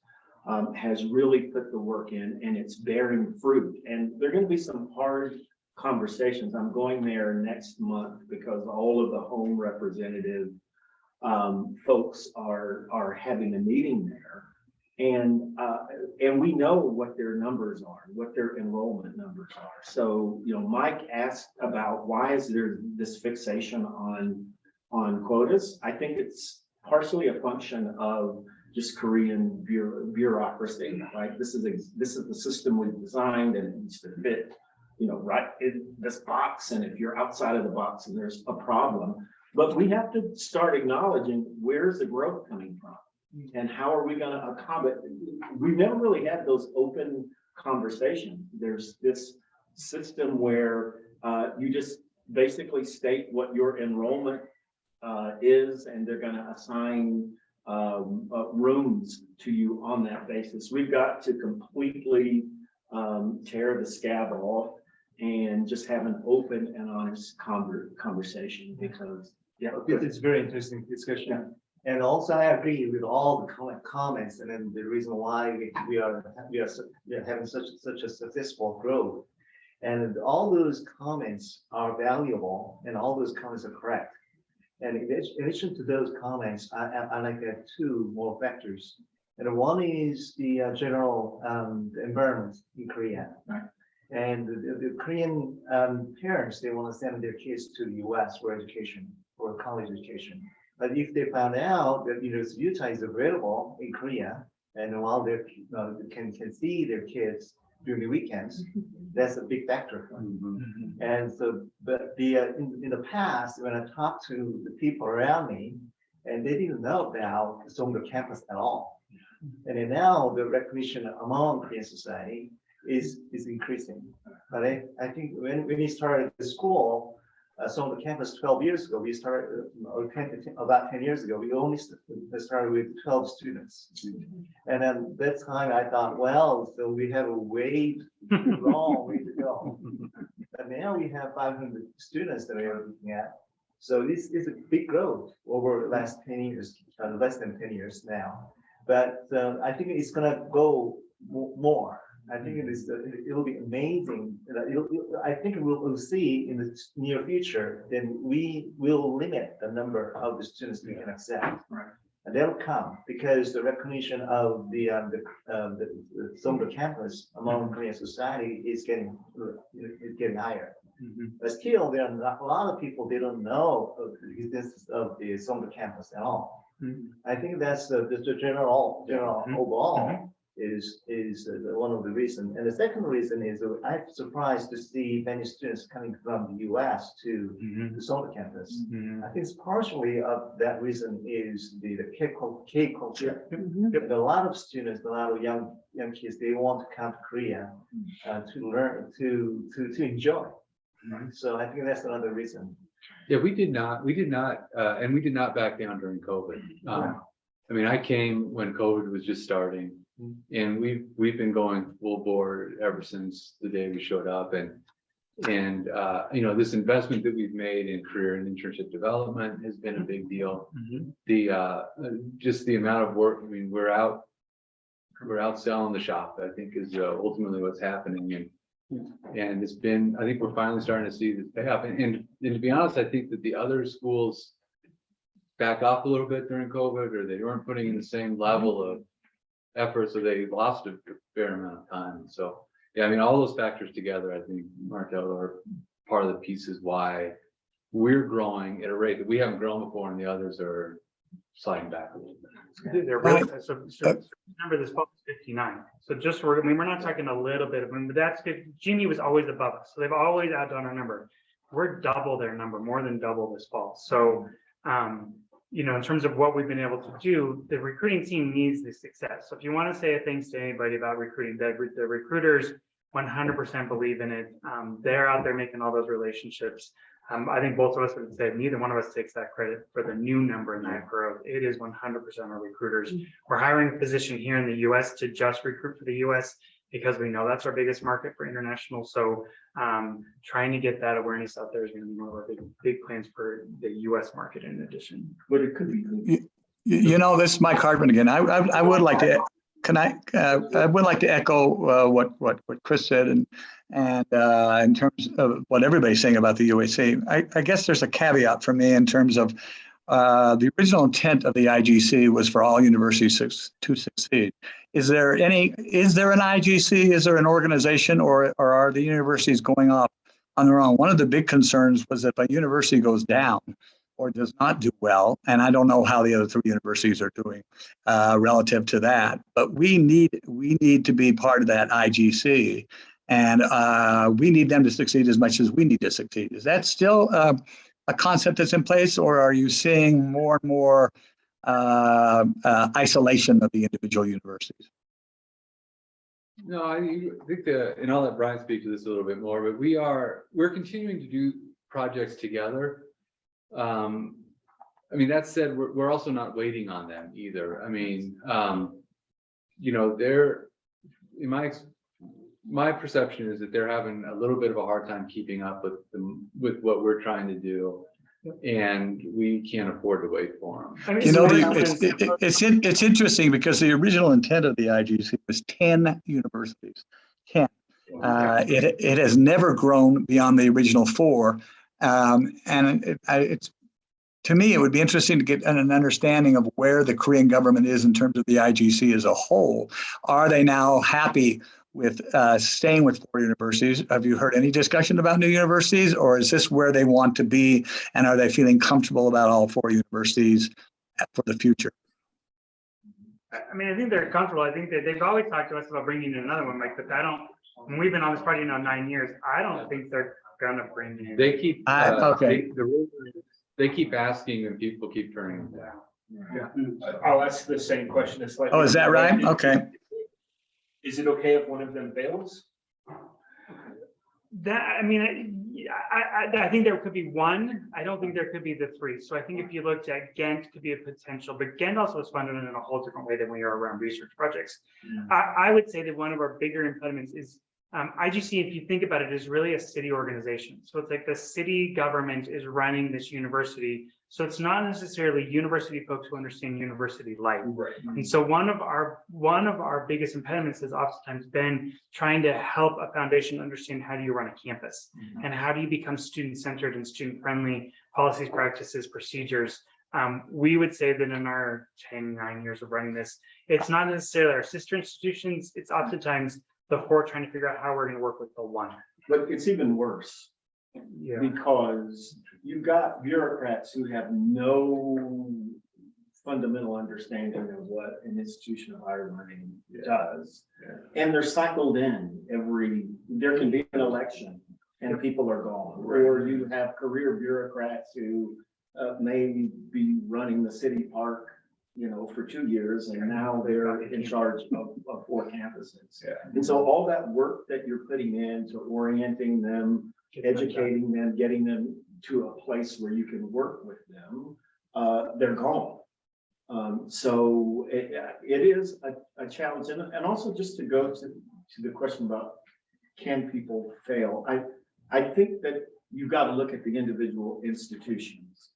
has really put the work in, and it's bearing fruit. And there are going to be some hard conversations. I'm going there next month because all of the home representative folks are having a meeting there, and we know what their numbers are, what their enrollment numbers are. So, you know, Mike asked about why is there this fixation on quotas. I think it's partially a function of just Korean bureaucracy, right? This is the system we've designed, and it needs to fit, you know, right in this box. And if you're outside of the box and there's a problem, but we have to start acknowledging where's the growth coming from and how are we going to accommodate. We've never really had those open conversations. There's this system where you just basically state what your enrollment is, and they're going to assign rooms to you on that basis. We've got to completely tear the scab off and just have an open and honest conversation, because it's a very interesting discussion. And also I agree with all the comments, and then the reason why we are having such a successful growth. And all those comments are valuable, and all those comments are correct. And in addition to those comments, I like to add two more factors. And one is the general environment in Korea. Right. And the Korean parents, they want to send their kids to the US for education, for college education. But if they found out that University of Utah is available in Korea, and while they can see their kids during the weekends, that's a big factor. And so, but in the past, when I talked to the people around me, and they didn't know about the Songdo campus at all. And then now the recognition among Korean society is increasing. But I think when we started the school, Songdo campus 12 years ago, we started, about 10 years ago, we only started with 12 students. And then that time I thought, well, so we have a long way to go. But now we have 500 students that we are looking at. So this is a big growth over the last 10 years, less than 10 years now. But I think it's gonna go more. I think it'll be amazing. I think we'll see in the near future, then we will limit the number of the students we can accept. Right. And they'll come because the recognition of the Songdo campus among Korean society is getting higher. But still, there are a lot of people, they don't know of the existence of the Songdo campus at all. I think that's the general overall. Is one of the reasons. And the second reason is I'm surprised to see many students coming from the US to the Songdo campus. I think it's partially of that reason is the K culture. A lot of students, a lot of young kids, they want to come to Korea to learn, to enjoy. So I think that's another reason. Yeah, we did not back down during COVID. I mean, I came when COVID was just starting, and we've been going full board ever since the day we showed up, and you know, this investment that we've made in career and internship development has been a big deal. The just the amount of work, I mean, we're out selling the shop, I think, is ultimately what's happening, and it's been, I think we're finally starting to see this pay off, and to be honest, I think that the other schools back off a little bit during COVID, or they weren't putting in the same level of effort, so they lost a fair amount of time. So yeah, I mean, all those factors together, I think, Markel, are part of the pieces why we're growing at a rate that we haven't grown before, and the others are sliding back a little bit. They're really, so remember this ball is 59. So just I mean, we're not talking a little bit of, I mean, but that's 50. Jimmy was always above us. So they've always outdone our number. We're double their number, more than double this fall. So you know, in terms of what we've been able to do, the recruiting team needs this success. So if you want to say things to anybody about recruiting, the recruiters 100% believe in it. They're out there making all those relationships. I think both of us would say neither one of us takes that credit for the new number in that growth. It is 100% our recruiters. We're hiring a position here in the US to just recruit for the US because we know that's our biggest market for international. So trying to get that awareness out there is going to be one of our big plans for the US market in addition. But it could be. You know, this is Mike Hartman again. I would like to, I would like to echo what Chris said, and in terms of what everybody's saying about the UAC. I guess there's a caveat for me in terms of the original intent of the IGC was for all universities to succeed. Is there an IGC? Is there an organization, or are the universities going off on their own? One of the big concerns was that if a university goes down or does not do well, and I don't know how the other three universities are doing relative to that, but we need to be part of that IGC, and we need them to succeed as much as we need to succeed. Is that still a concept that's in place, or are you seeing more and more isolation of the individual universities? No, I think and I'll let Brian speak to this a little bit more, but we're continuing to do projects together. I mean, that said, we're also not waiting on them either. I mean, you know, in my perception is that they're having a little bit of a hard time keeping up with what we're trying to do, and we can't afford to wait for them. You know, it's interesting because the original intent of the IGC was 10 universities. 10. It has never grown beyond the original 4, and it's, to me, it would be interesting to get an understanding of where the Korean government is in terms of the IGC as a whole. Are they now happy with staying with 4 universities? Have you heard any discussion about new universities, or is this where they want to be? And are they feeling comfortable about all 4 universities for the future? I mean, I think they're comfortable. I think that they've always talked to us about bringing in another one, Mike, but when we've been on this project now 9 years, I don't think they're gonna bring in. They keep, okay. They keep asking, and people keep turning them down. Yeah. I'll ask the same question. It's like, Oh, is that right? Okay. is it okay if one of them fails? That, I mean, I think there could be one. I don't think there could be the 3. So I think if you looked at Ghent, could be a potential, but Ghent also is funded in a whole different way than we are around research projects. I would say that one of our bigger impediments is IGC, if you think about it, is really a city organization. So it's like the city government is running this university. So it's not necessarily university folks who understand university life. Right. And so one of our biggest impediments has oftentimes been trying to help a foundation understand how do you run a campus, and how do you become student-centered and student-friendly policies, practices, procedures. We would say that in our 9 years of running this, it's not necessarily our sister institutions. It's oftentimes the 4 trying to figure out how we're going to work with the 1. But it's even worse. Yeah. Because you've got bureaucrats who have no fundamental understanding of what an institution of higher learning does. And they're cycled in there can be an election and people are gone. Or you have career bureaucrats who may be running the city park, you know, for 2 years, and now they're in charge of 4 campuses. And so all that work that you're putting into orienting them, educating them, getting them to a place where you can work with them, they're gone. So it is a challenge, and also just to go to the question about can people fail? I think that you've got to look at the individual institutions.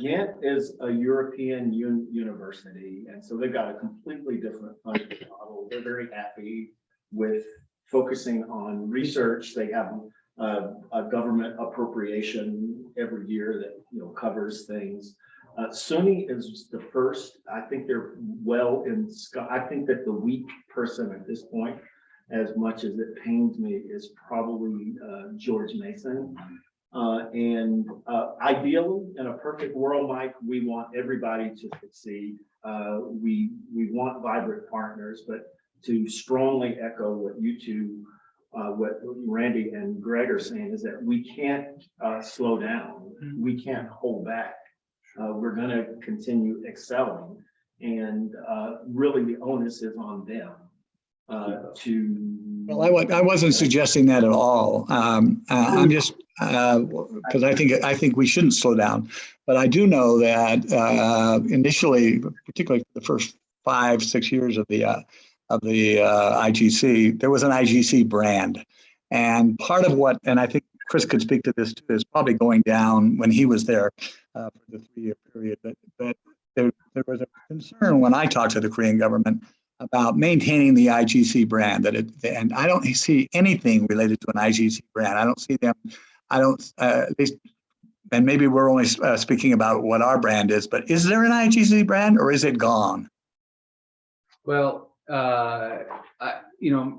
Ghent is a European university, and so they've got a completely different funding model. They're very happy with focusing on research. They have a government appropriation every year that covers things. SUNY is the first. I think they're well in. I think that the weak person at this point, as much as it pains me, is probably George Mason. Ideally, in a perfect world, Mike, we want everybody to succeed. We want vibrant partners, but to strongly echo what you two, what Randy and Greg are saying, is that we can't slow down. We can't hold back. We're going to continue excelling, and really the onus is on them to. Well, I wasn't suggesting that at all. I'm just because I think we shouldn't slow down, but I do know that initially, particularly the first 5-6 years of the IGC, there was an IGC brand, and part of what, and I think Chris could speak to this too, is probably going down when he was there for the 3-year period. But there was a concern when I talked to the Korean government about maintaining the IGC brand, and I don't see anything related to an IGC brand. I don't see them. I don't at least, and maybe we're only speaking about what our brand is. But is there an IGC brand, or is it gone? Well,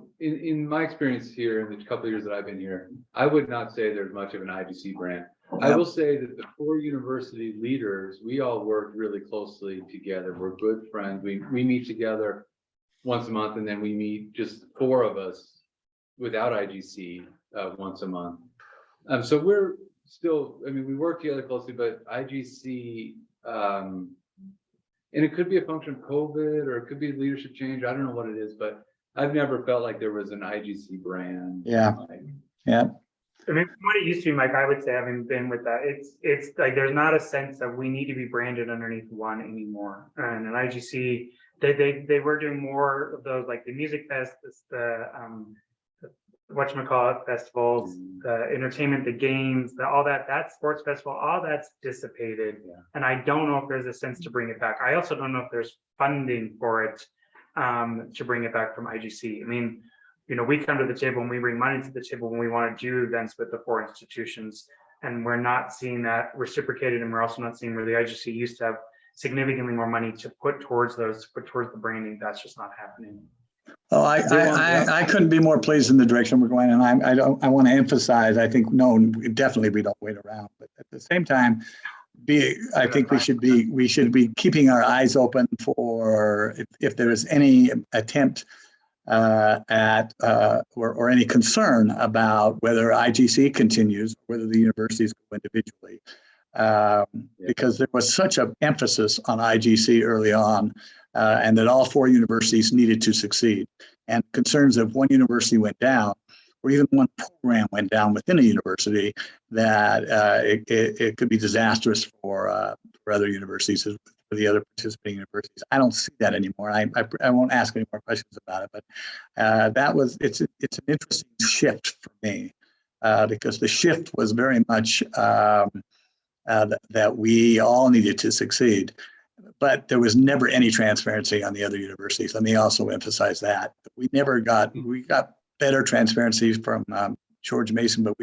in my experience here, in the couple of years that I've been here, I would not say there's much of an IGC brand. I will say that the 4 university leaders, we all work really closely together. We're good friends. We meet together once a month, and then we meet just 4 of us without IGC once a month. So we're still, we work together closely, but IGC, and it could be a function of COVID, or it could be leadership change. I don't know what it is, but I've never felt like there was an IGC brand. Yeah. Yeah. I mean, what it used to be, Mike, I would say, having been with that, it's like there's not a sense that we need to be branded underneath one anymore. And an IGC, they were doing more of those, like the music fest, the whatchamacallit festivals, the entertainment, the games, all that sports festival, all that's dissipated. Yeah. And I don't know if there's a sense to bring it back. I also don't know if there's funding for it to bring it back from IGC. I mean, we come to the table and we bring money to the table when we want to do events with the 4 institutions, and we're not seeing that reciprocated, and we're also not seeing where the IGC used to have significantly more money to put towards the branding. That's just not happening. Oh, I couldn't be more pleased in the direction we're going, and I want to emphasize. I think definitely we don't wait around, but at the same time, I think we should be keeping our eyes open for if there is any attempt at or any concern about whether IGC continues, whether the universities go individually, because there was such an emphasis on IGC early on, and that all 4 universities needed to succeed. And concerns of one university went down, or even one program went down within a university, that it could be disastrous for other universities, for the other participating universities. I don't see that anymore. I won't ask any more questions about it, but it's an interesting shift for me, because the shift was very much that we all needed to succeed, but there was never any transparency on the other universities. Let me also emphasize that we got better transparency from George Mason, but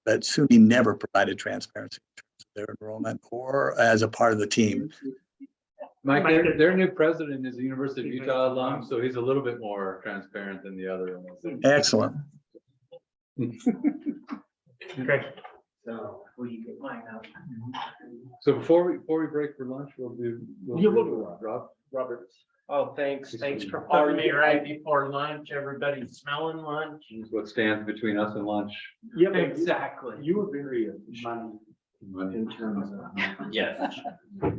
but SUNY never provided transparency in terms of their enrollment or as a part of the team. Mike, their new president is the University of Utah alum, so he's a little bit more transparent than the other ones. Excellent. Okay. So will you get mine out? So before we break for lunch, we'll do Robert. Oh, thanks for pardon me right before lunch. Everybody's smelling lunch. What stands between us and lunch? Yeah, Exactly. you were very money in terms of. Yes. I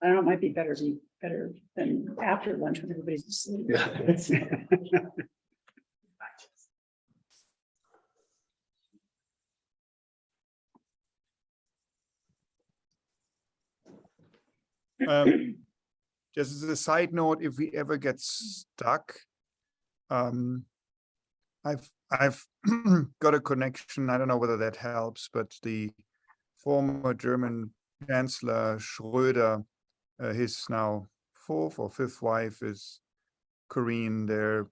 don't know, it might be better than after lunch when everybody's asleep. Yeah. Just as a side note, if we ever get stuck, I've got a connection. I don't know whether that helps, but the former German Chancellor Schröder, his now 4th or 5th wife is Korean. They're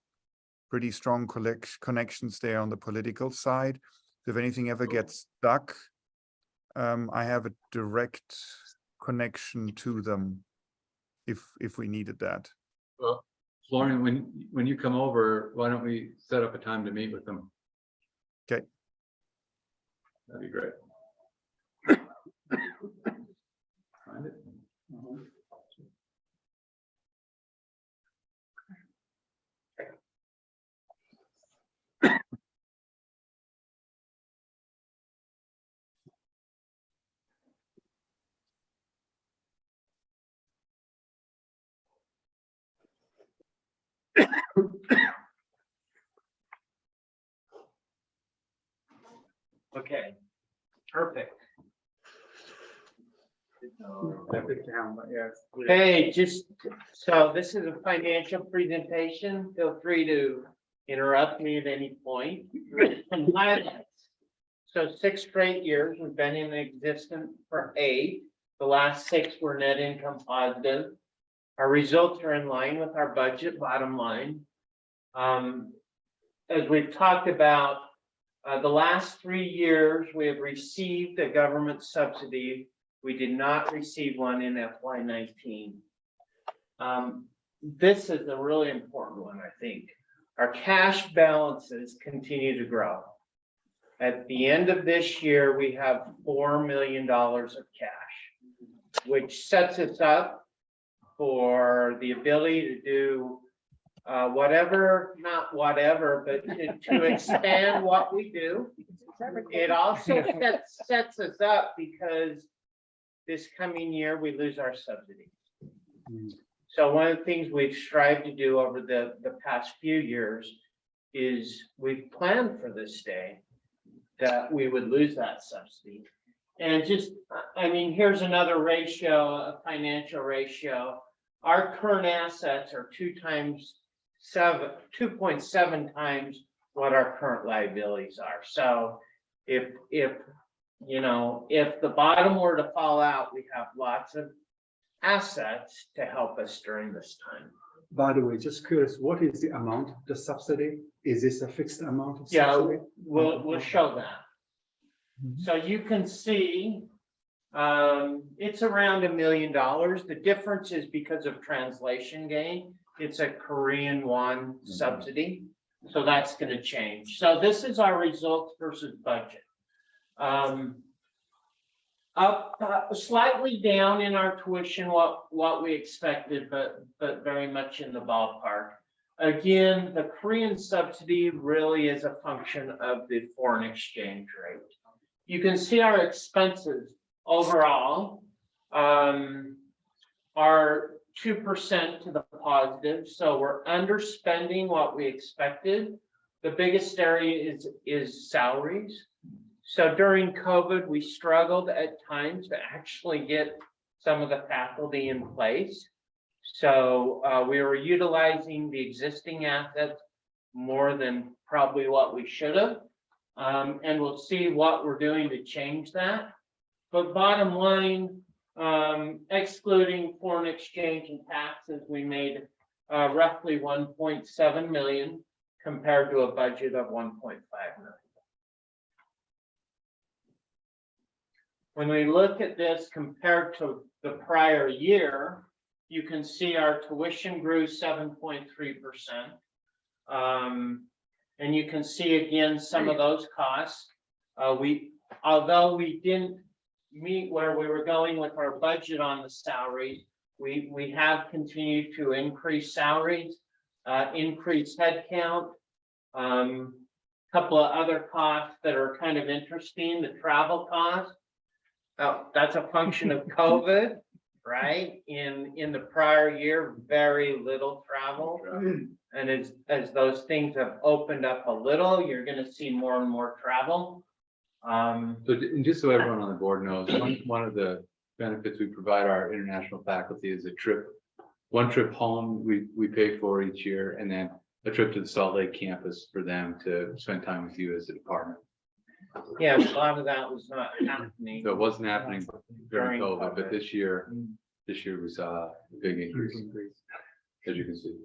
pretty strong connections there on the political side. If anything ever gets stuck, I have a direct connection to them if we needed that. Well, Florian, when you come over, why don't we set up a time to meet with them? Okay. That'd be great. Find it. Okay, perfect. Hey, just, so this is a financial presentation. Feel free to interrupt me at any point. Some highlights. So 6 straight years, we've been in existence for 8. The last 6 were net income positive. Our results are in line with our budget, bottom line. As we've talked about, the last 3 years, we have received a government subsidy. We did not receive one in FY19. This is a really important one, I think. Our cash balances continue to grow. At the end of this year, we have $4 million of cash, which sets us up for the ability to do whatever, not whatever, but to expand what we do. It also sets us up because this coming year we lose our subsidies. So one of the things we've strived to do over the past few years is we've planned for this day that we would lose that subsidy. And just, I mean, here's another ratio, a financial ratio. Our current assets are 2.7 times what our current liabilities are. So if you know, if the bottom were to fall out, we have lots of assets to help us during this time. By the way, just curious, what is the amount of the subsidy? Is this a fixed amount of subsidy? Yeah, we'll show that. So you can see it's around $1 million. The difference is because of translation gain. It's a Korean won subsidy. So that's going to change. So this is our results versus budget. Up slightly down in our tuition, what we expected, but very much in the ballpark. Again, the Korean subsidy really is a function of the foreign exchange rate. You can see our expenses overall are 2% to the positive, so we're underspending what we expected. The biggest area is salaries. So during COVID, we struggled at times to actually get some of the faculty in place. So we were utilizing the existing assets more than probably what we should have. And we'll see what we're doing to change that. But bottom line, excluding foreign exchange and taxes, we made roughly 1.7 million compared to a budget of 1.5 million. When we look at this compared to the prior year, you can see our tuition grew 7.3%. And you can see again some of those costs. Although we didn't meet where we were going with our budget on the salary, we have continued to increase salaries, increase headcount. Couple of other costs that are kind of interesting, the travel cost. That's a function of COVID, right? In the prior year, very little travel. And as those things have opened up a little, you're going to see more and more travel. So just so everyone on the board knows, one of the benefits we provide our international faculty is a trip, one trip home we pay for each year, and then a trip to the Salt Lake campus for them to spend time with you as a department. Yeah, a lot of that was not happening. So it wasn't happening during During COVID, but COVID. this year we saw a big increase, as you can see.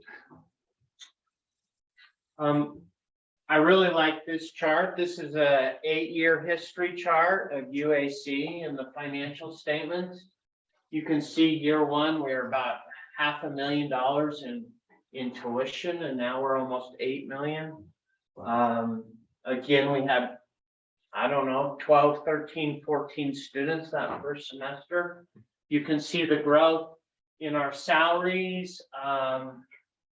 I really like this chart. This is a 8-year history chart of UAC and the financial statements. You can see year one, we're about $500,000 in tuition, and now we're almost 8 million. Again, we had, I don't know, 12, 13, 14 students that first semester. You can see the growth in our salaries.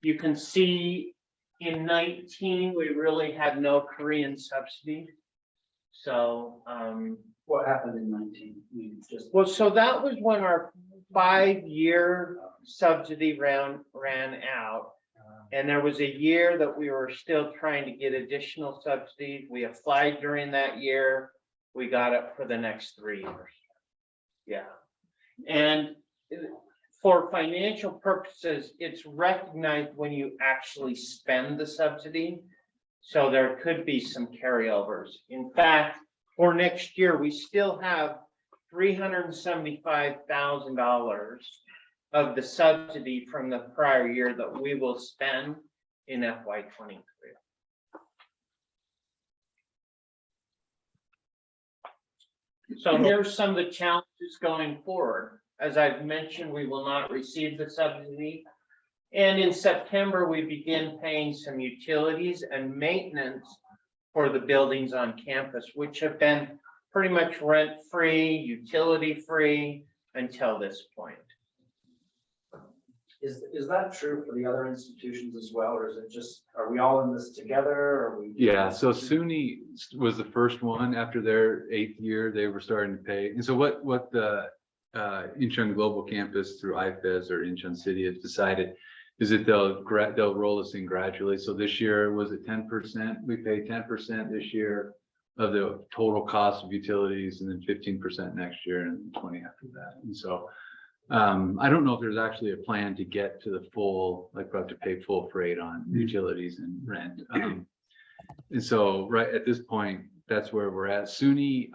You can see in 19, we really had no Korean subsidy. So, What happened in 19? well, so that was when our 5-year subsidy ran out. And there was a year that we were still trying to get additional subsidies. We applied during that year. We got it for the next 3 years. Yeah. And for financial purposes, it's recognized when you actually spend the subsidy. So there could be some carryovers. In fact, for next year, we still have $375,000 of the subsidy from the prior year that we will spend in FY23. So here's some of the challenges going forward. As I've mentioned, we will not receive the subsidy. And in September, we begin paying some utilities and maintenance for the buildings on campus, which have been pretty much rent-free, utility-free until this point. Is that true for the other institutions as well, or is it just, are we all in this together, or are we? Yeah, so SUNY was the first one after their 8th year, they were starting to pay. And so what the Incheon Global Campus through IFES or Incheon City has decided is that they'll roll us in gradually. So this year was it 10%? We pay 10% this year of the total cost of utilities, and then 15% next year, and 20 after that. And so I don't know if there's actually a plan to get to the full, like we have to pay full freight on utilities and rent. And so right at this point, that's where we're at. SUNY,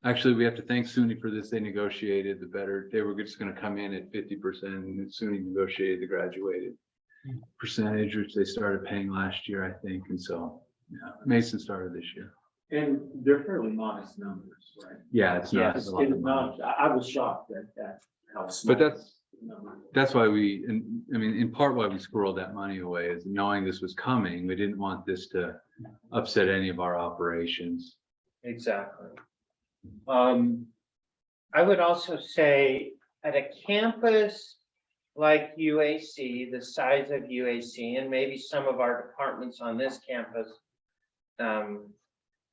actually, we have to thank SUNY for this. They negotiated the better. They were just going to come in at 50%, and SUNY negotiated the graduated percentage, which they started paying last year, I think. And so yeah, Mason started this year. And they're fairly modest numbers, right? Yeah, it's not. Yes, I was shocked at how small. But that's why in part why we squirreled that money away is knowing this was coming. We didn't want this to upset any of our operations. Exactly. I would also say at a campus like UAC, the size of UAC, and maybe some of our departments on this campus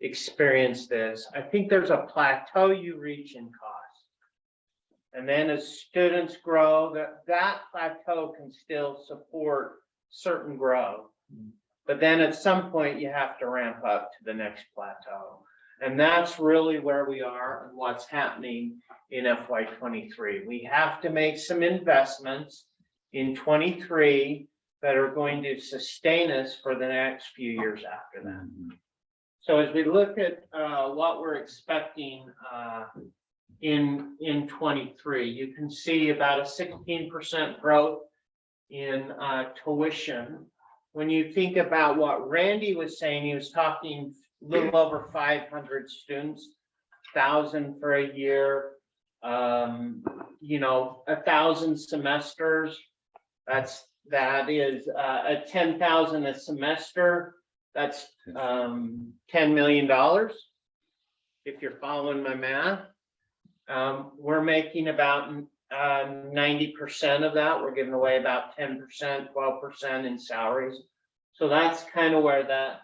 experience this. I think there's a plateau you reach in cost. And then as students grow, that plateau can still support certain growth. But then at some point you have to ramp up to the next plateau. And that's really where we are and what's happening in FY23. We have to make some investments in 23 that are going to sustain us for the next few years after that. So as we look at what we're expecting in 23, you can see about a 16% growth in tuition. When you think about what Randy was saying, he was talking a little over 500 students, 1,000 for a year, 1,000 semesters. That is 10,000 a semester. That's $10 million. If you're following my math, we're making about 90% of that. We're giving away about 10%, 12% in salaries. So that's kind of where that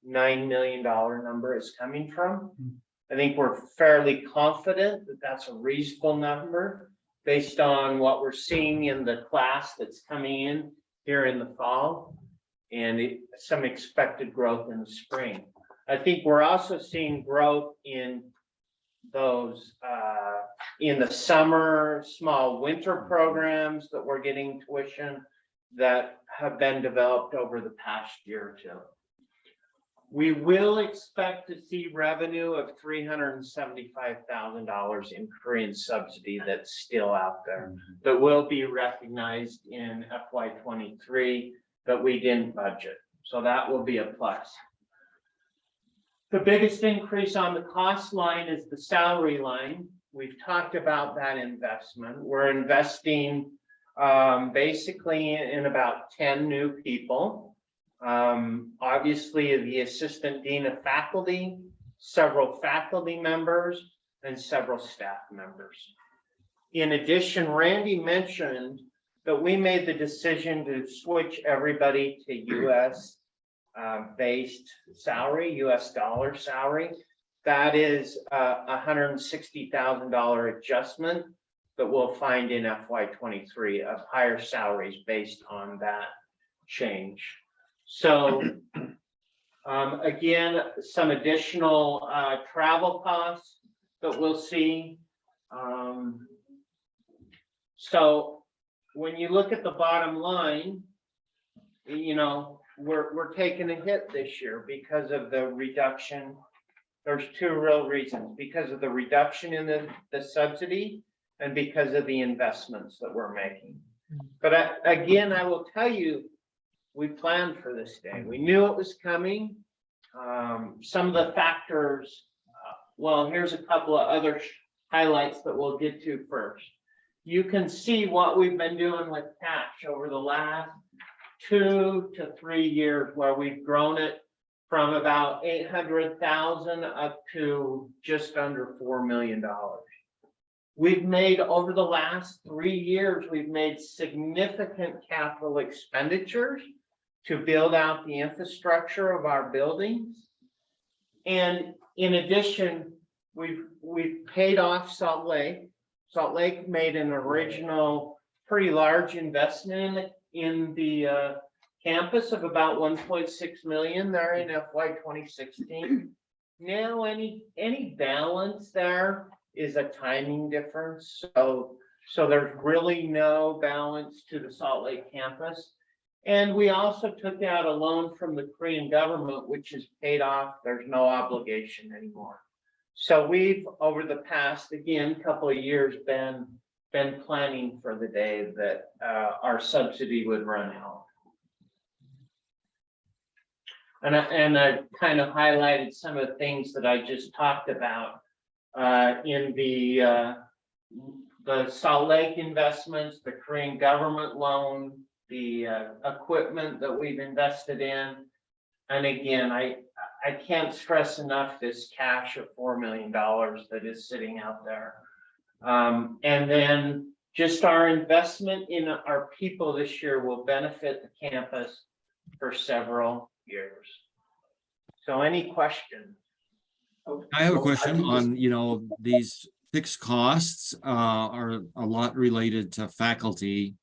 $9 million number is coming from. I think we're fairly confident that that's a reasonable number based on what we're seeing in the class that's coming in here in the fall and some expected growth in the spring. I think we're also seeing growth in those in the summer, small winter programs that we're getting tuition that have been developed over the past year or two. We will expect to see revenue of $375,000 in Korean subsidy that's still out there that will be recognized in FY23 that we didn't budget. So that will be a plus. The biggest increase on the cost line is the salary line. We've talked about that investment. We're investing basically in about 10 new people. Obviously the assistant dean of faculty, several faculty members, and several staff members. In addition, Randy mentioned that we made the decision to switch everybody to US based salary, US dollar salary. That is a $160,000 adjustment that we'll find in FY23 of higher salaries based on that change. So again, some additional travel costs that we'll see. So when you look at the bottom line, you know, we're taking a hit this year because of the reduction. There's two real reasons: because of the reduction in the subsidy and because of the investments that we're making. But again, I will tell you, we planned for this day. We knew it was coming. Some of the factors, well, here's a couple of other highlights that we'll get to first. You can see what we've been doing with cash over the last 2 to 3 years, where we've grown it from about 800,000 up to just under $4 million. We've made, over the last 3 years, we've made significant capital expenditures to build out the infrastructure of our buildings. And in addition, we've paid off Salt Lake. Salt Lake made an original pretty large investment in the campus of about 1.6 million there in FY 2016. Now any balance there is a timing difference. So there's really no balance to the Salt Lake campus. And we also took out a loan from the Korean government, which is paid off. There's no obligation anymore. So we've, over the past, again, couple of years, been planning for the day that our subsidy would run out. And I kind of highlighted some of the things that I just talked about in the Salt Lake investments, the Korean government loan, the equipment that we've invested in. And again, I can't stress enough this cash of $4 million that is sitting out there. And then just our investment in our people this year will benefit the campus for several years. So any questions? I have a question on, you know, these fixed costs are a lot related to faculty.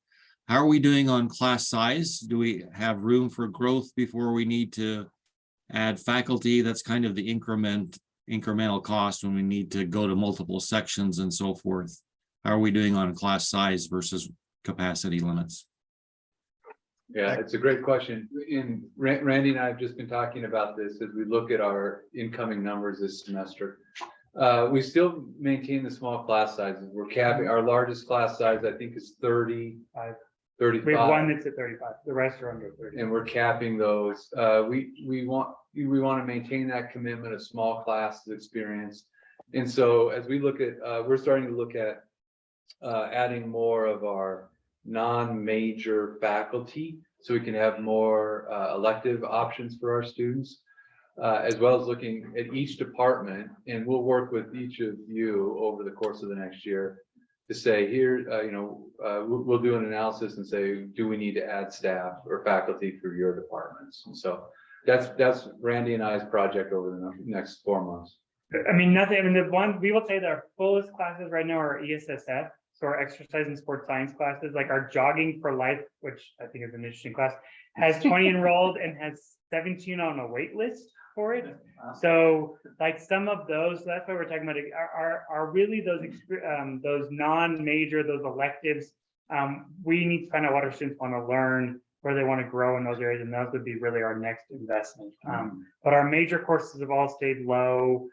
How are we doing on class size? Do we have room for growth before we need to add faculty? That's kind of the incremental cost when we need to go to multiple sections and so forth. How are we doing on class size versus capacity limits? Yeah, it's a great question. Randy and I have just been talking about this as we look at our incoming numbers this semester. We still maintain the small class sizes. We're capping our largest class size, I think, is 35. We have one that's at 35. The rest are under 30. And we're capping those. We want to maintain that commitment of small class experience. And so as we look at, we're starting to look at adding more of our non-major faculty so we can have more elective options for our students, as well as looking at each department. And we'll work with each of you over the course of the next year to say here, you know, we'll do an analysis and say, do we need to add staff or faculty through your departments? And so that's Randy and I's project over the next 4 months. I mean, nothing. I mean, the one we will say that our fullest classes right now are ESSF. So So our exercise and sports science classes, like our jogging for life, which I think is an interesting class, has 20 enrolled and has 17 on a wait list for it. So like some of those, that's why we're talking about it, are really those non-major, those electives. We need to find out what our students want to learn, where they want to grow in those areas, and those would be really our next investment. But our major courses have all stayed low,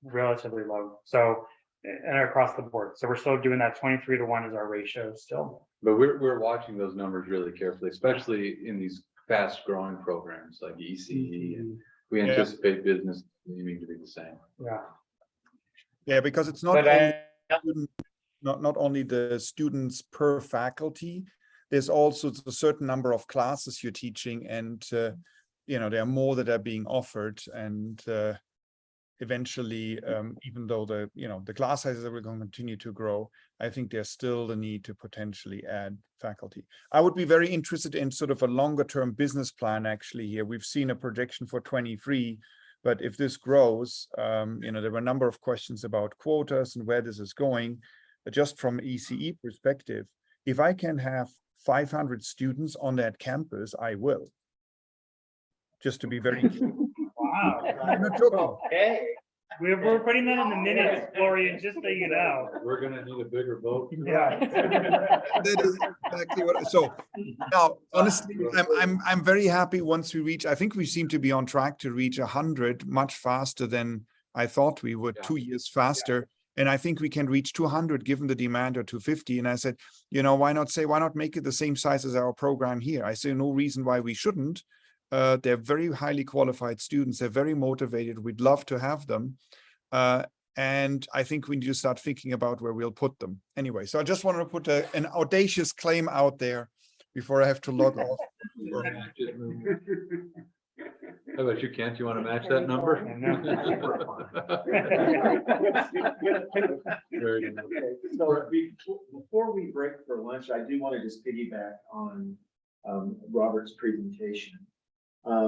relatively low. So and across the board. So we're still doing that 23-to-1 is our ratio still. But we're watching those numbers really carefully, especially in these fast growing programs like ECE, and we anticipate business needing to be the same. Yeah. Yeah, because it's not not only the students per faculty, there's also a certain number of classes you're teaching, and you know, there are more that are being offered, and eventually, even though the class sizes are going to continue to grow, I think there's still the need to potentially add faculty. I would be very interested in sort of a longer term business plan actually here. We've seen a projection for 23, but if this grows, you know, there were a number of questions about quotas and where this is going. Just from ECE perspective, if I can have 500 students on that campus, I will. Just to be very clear. Wow. I'm not joking. Okay. We're putting that in the minutes, Florian, just so you know. We're gonna need a bigger vote. Yeah. That is exactly what. So now, honestly, I'm very happy once we reach. I think we seem to be on track to reach 100 much faster than I thought we would. 2 years faster, and I think we can reach 200 given the demand, or 250. And I said, you know, why not make it the same size as our program here? I see no reason why we shouldn't. They're very highly qualified students. They're very motivated. We'd love to have them. And I think we need to start thinking about where we'll put them. Anyway, so I just wanted to put an audacious claim out there before I have to log off. How about you, Kent? You want to match that number? Very good. So before we break for lunch, I do want to just piggyback on Robert's presentation.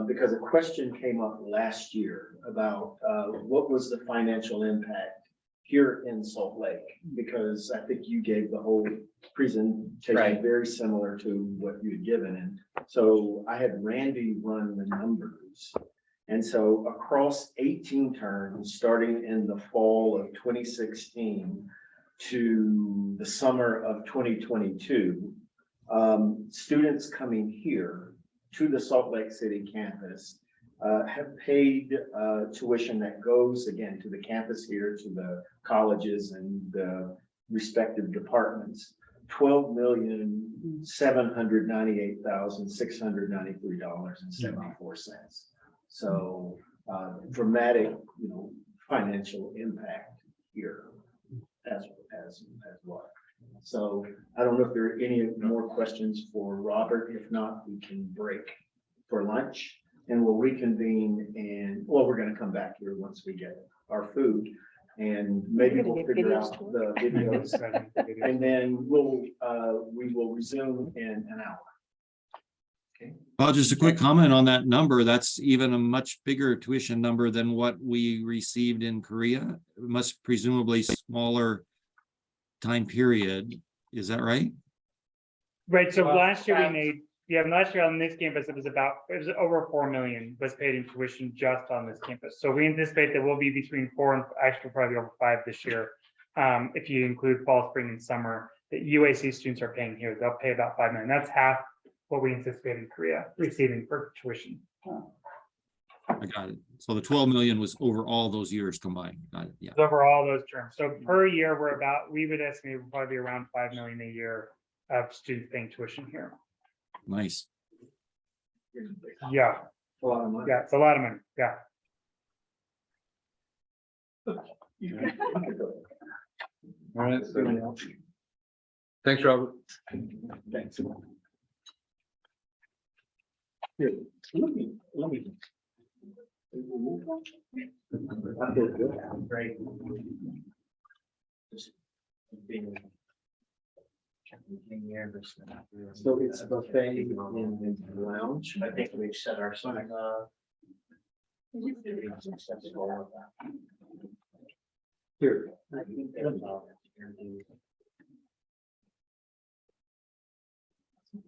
Because a question came up last year about what was the financial impact here in Salt Lake? Because I think you gave the whole presentation very similar to what you had given. And so I had Randy run the numbers. And so across 18 terms, starting in the fall of 2016 to the summer of 2022, students coming here to the Salt Lake City campus have paid tuition that goes again to the campus here, to the colleges and the respective departments, $12,798,693.74. So dramatic, you know, financial impact here as well. So I don't know if there are any more questions for Robert. If not, we can break for lunch and we'll reconvene, and well, we're going to come back here once we get our food, and maybe we'll figure out the videos, and then we will resume in an hour. Okay. Well, just a quick comment on that number. That's even a much bigger tuition number than what we received in Korea. It must presumably smaller time period. Is that right? Right. So last year last year on this campus, it was over 4 million was paid in tuition just on this campus. So we anticipate that we'll be between 4 and actually probably over 5 this year. If you include fall, spring, and summer, that UAC students are paying here, they'll pay about 5 million. That's half what we anticipate in Korea receiving for tuition. I got it. So the 12 million was over all those years combined. Got it. Yeah. Over all those terms. So per year, we would estimate we'll probably be around 5 million a year of students paying tuition here. Nice. Yeah. A lot of money. Yeah, it's a lot of money. Yeah. All right. So, thanks, Robert. Thanks. Here, let me. I feel good. Great. Just being. So it's a buffet in the lounge. I think we've set our sign up. Here. A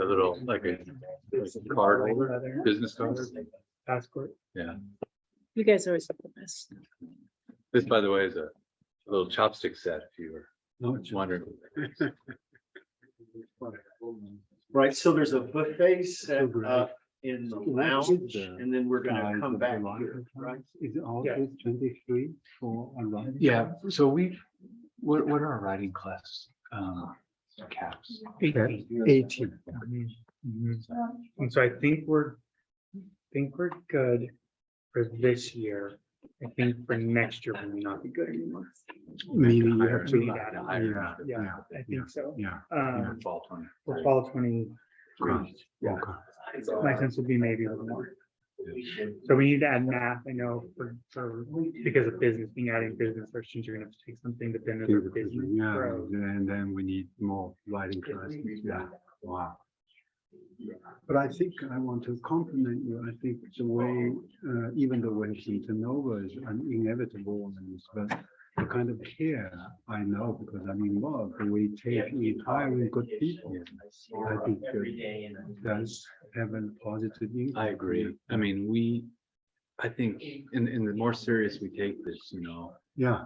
little, like a card holder, business card. Passport. Yeah. You guys always have the best. This, by the way, is a little chopstick set, if you were wondering. Right, so there's a buffet set up in the lounge, and then we're gonna come back here, right? Is it all Yeah. 23 for arrival? Yeah, so what are our writing class caps? 18. And so I think we're good for this year. I think for next year, we may not be good anymore. Meaning you have to. We need to add a higher. Yeah, I think so. Yeah. Fall 20. For fall 23. Yeah. Okay. My sense would be maybe a little more. So we need to add math, I know, for because of business, being adding business, our students are gonna have to take something, but then there's business. Yeah, growth. and then we need more writing classes. Yeah, wow. But I think I want to compliment you. I think the way, even though we have some turnover is inevitable, but the kind of care I know because I'm involved, the way take in hiring good people, I think does have a positive impact. I agree. I mean, I think in the more serious we take this, Yeah.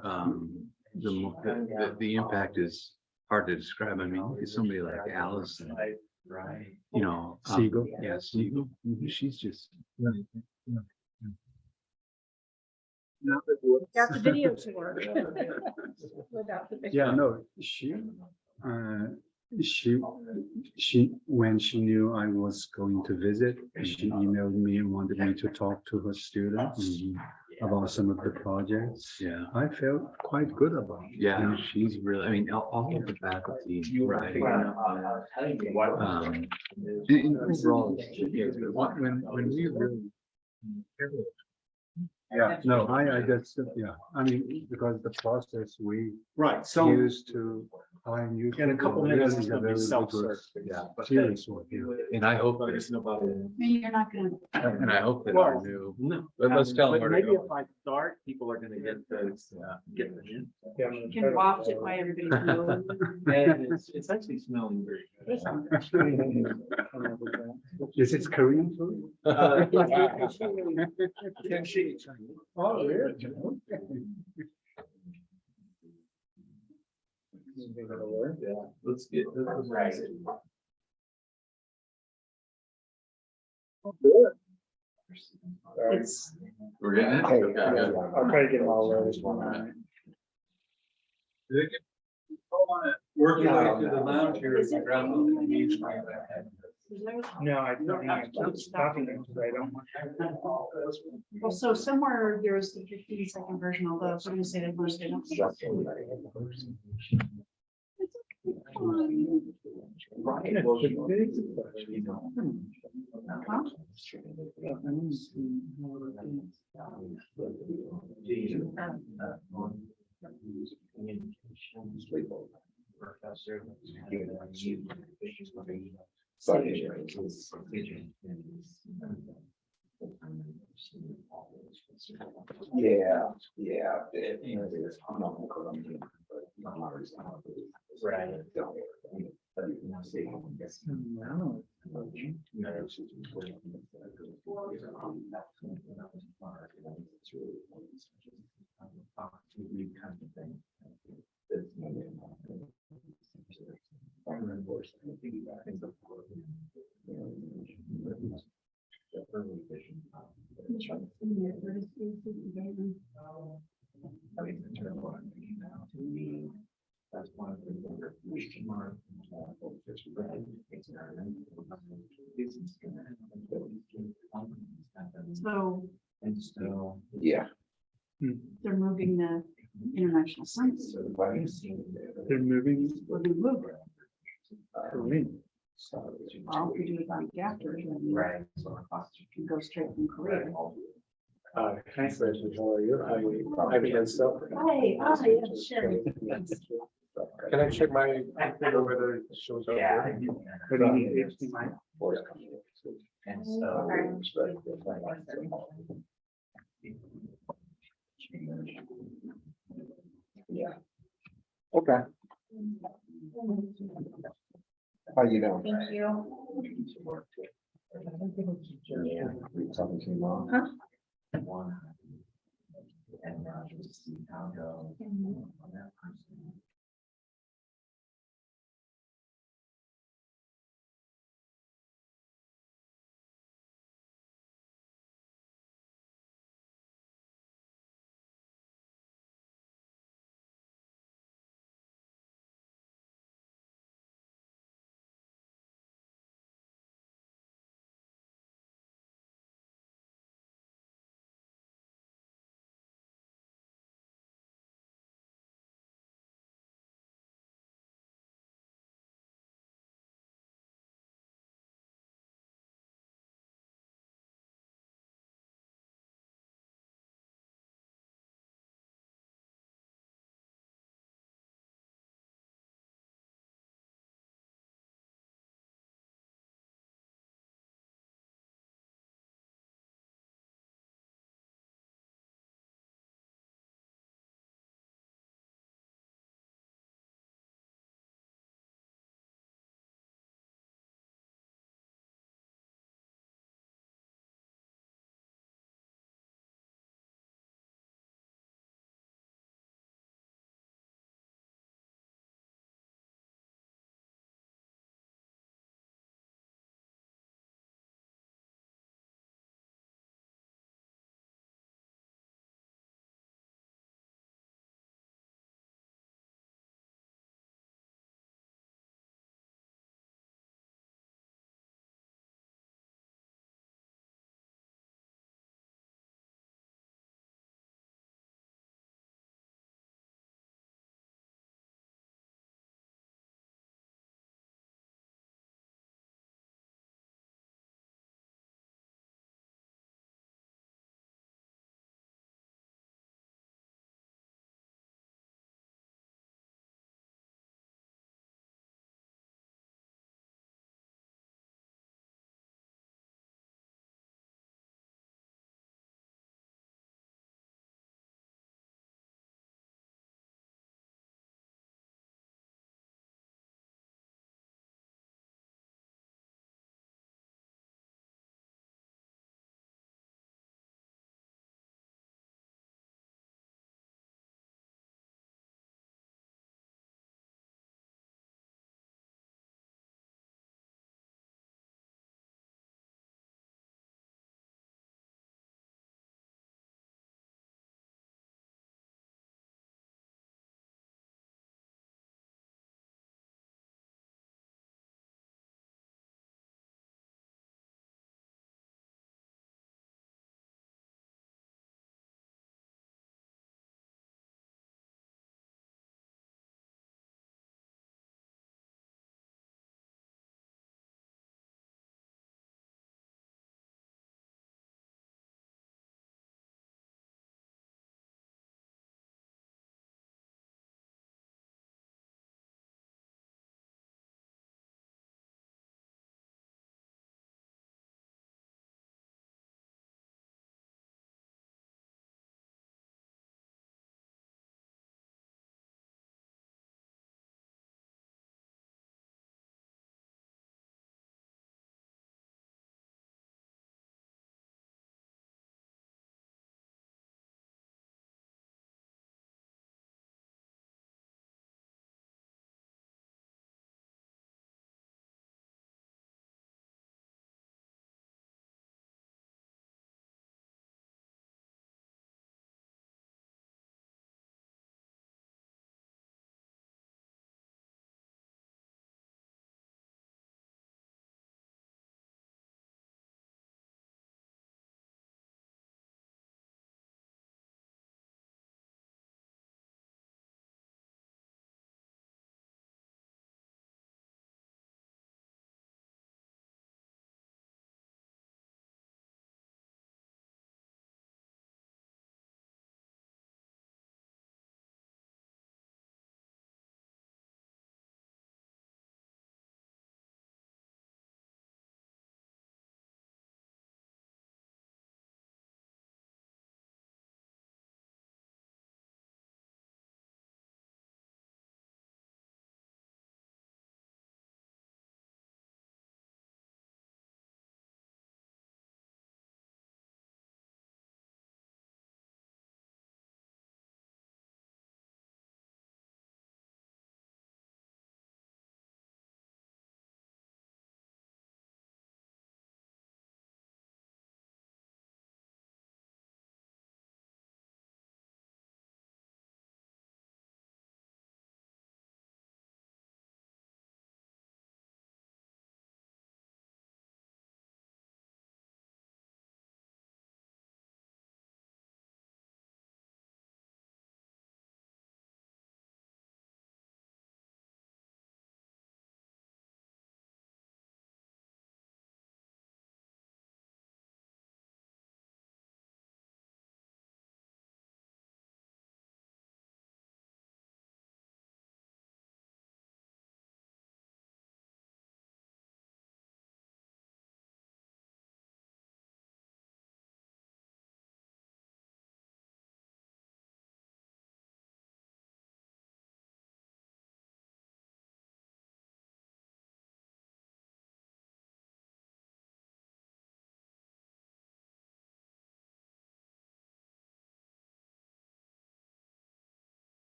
The impact is hard to describe. I mean, look at somebody like Alice, and, Siegel. Yeah, Siegel. She's just. Got the video to work. Without the video. Yeah, no, she, when she knew I was going to visit, she emailed me and wanted me to talk to her students about some of the projects. Yeah. I felt quite good about it. Yeah, she's really, I mean, all of the faculty writing. Overall, when we really. Yeah, no, I just, yeah, I mean, because the process we Right, so use to hire new. in a couple people minutes, really it's is a gonna be very self-serve. rigorous, Yeah, but serious work, yeah. And I hope, there's nobody. You're not gonna. and I hope that our Well, new, no. let's tell them But where to maybe go. if I start, people are gonna get those, get them in. You can waft it by everybody's nose. And it's actually smelling very good. Is it Korean food? Oh, really? Yeah, let's get. Right. It's. We're getting it? Hey, Okay, good. I'll try to get them all loaded one. Work your way through the lounge here. Is it- No, I don't, I'm stopping them because I don't want. Well, so somewhere there's the 15-second version, although I'm gonna say that most they don't. Yeah, yeah. Right. That's one of the question mark. So And so, yeah. they're moving the international science. They're moving. Well, they move it. I'll do it like after. Right. Can go straight from Korea. Hi, Frederick, how are you? I've been so. Hi, yeah, sure. Can I check my, whether it shows up? Yeah. But you need HDMI. And so. Yeah. Okay. How you doing? Thank you. Yeah, we talking too long. Huh? And just see how it goes on that person.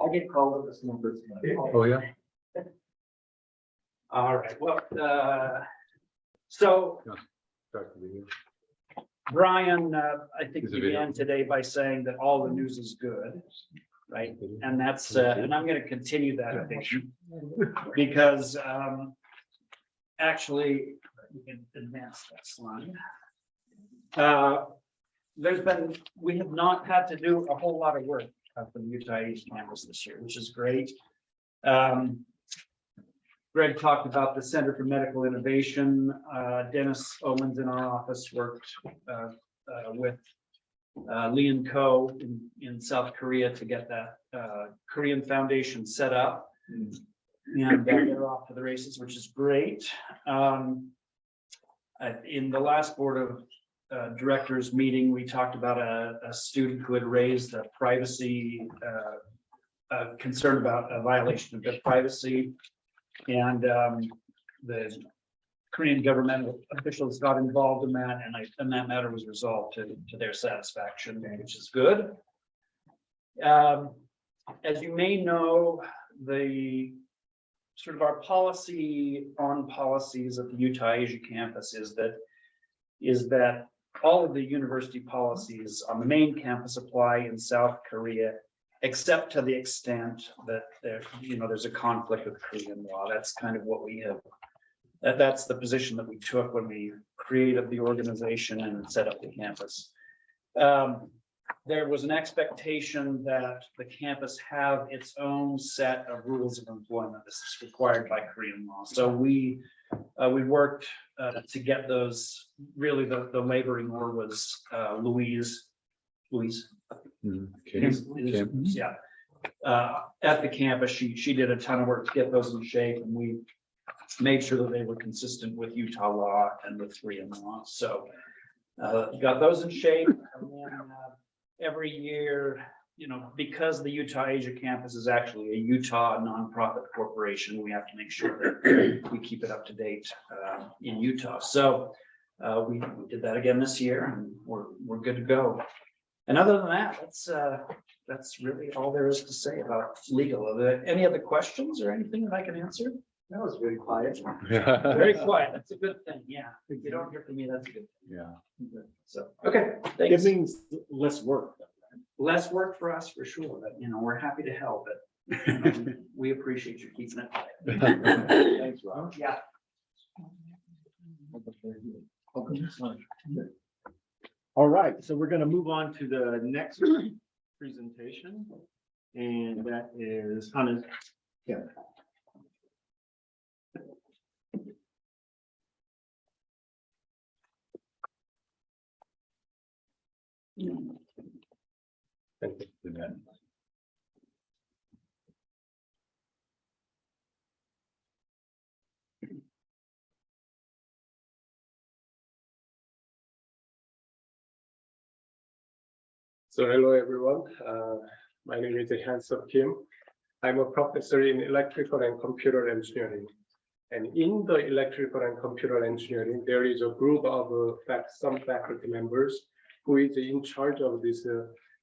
I get called up this number. Oh, yeah. All right, well, so Brian, I think Is it video? began today by saying that all the news is good, right? And that's, and I'm gonna continue that, I think. Because, actually, we can advance that slide. We have not had to do a whole lot of work for the Utah East campus this year, which is great. Greg talked about the Center for Medical Innovation. Dennis Owens in our office worked with Lee and Co. in South Korea to get that Korean Foundation set up. And they're off to the races, which is great. In the last board of directors meeting, we talked about a student who had raised a privacy concern about a violation of their privacy. And the Korean government officials got involved in that, and that matter was resolved to their satisfaction, which is good. As you may know, the sort of our policy on policies at the Utah Asia campus is that all of the university policies on the main campus apply in South Korea, except to the extent that there's a conflict with Korean law. That's kind of what we have. That's the position that we took when we created the organization and set up the campus. There was an expectation that the campus have its own set of rules of employment. This is required by Korean law. So we worked to get those. Really, the laboring war was Louise. Yeah. At the campus, she did a ton of work to get those in shape, and we made sure that they were consistent with Utah law and with Korean law. So got those in shape, and then every year, because the Utah Asia campus is actually a Utah nonprofit corporation, we have to make sure that we keep it up to date in Utah. So we did that again this year, and we're good to go. And other than that, that's really all there is to say about legal. Are there any other questions or anything that I can answer? That was very quiet. Very quiet. That's a good thing. Yeah. If you don't hear from me, that's a good thing. Yeah. So, okay. It Thanks. means less work. Less work for us for sure, but we're happy to help it. We appreciate you keeping it. Thanks, Rob. Yeah. All right, so we're going to move on to the next presentation, and that is Hannah. Yeah. Thank you for that. So hello everyone, my name is Hyun-Suk Kim. I'm a professor in electrical and computer engineering. And in the electrical and computer engineering, there is a group of some faculty members who is in charge of this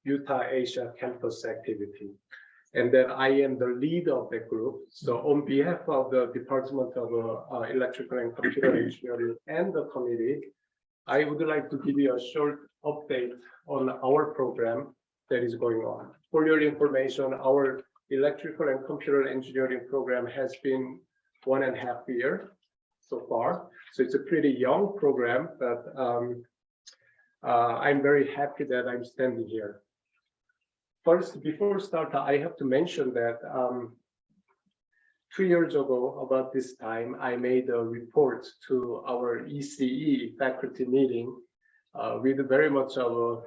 Utah Asia campus activity. And then I am the lead of the group. So on behalf of the Department of Electrical and Computer Engineering and the committee, I would like to give you a short update on our program that is going on. For your information, our electrical and computer engineering program has been 1.5 years so far. So it's a pretty young program, but I'm very happy that I'm standing here. First, before start, I have to mention that 2 years ago, about this time, I made a report to our ECE faculty meeting with very much of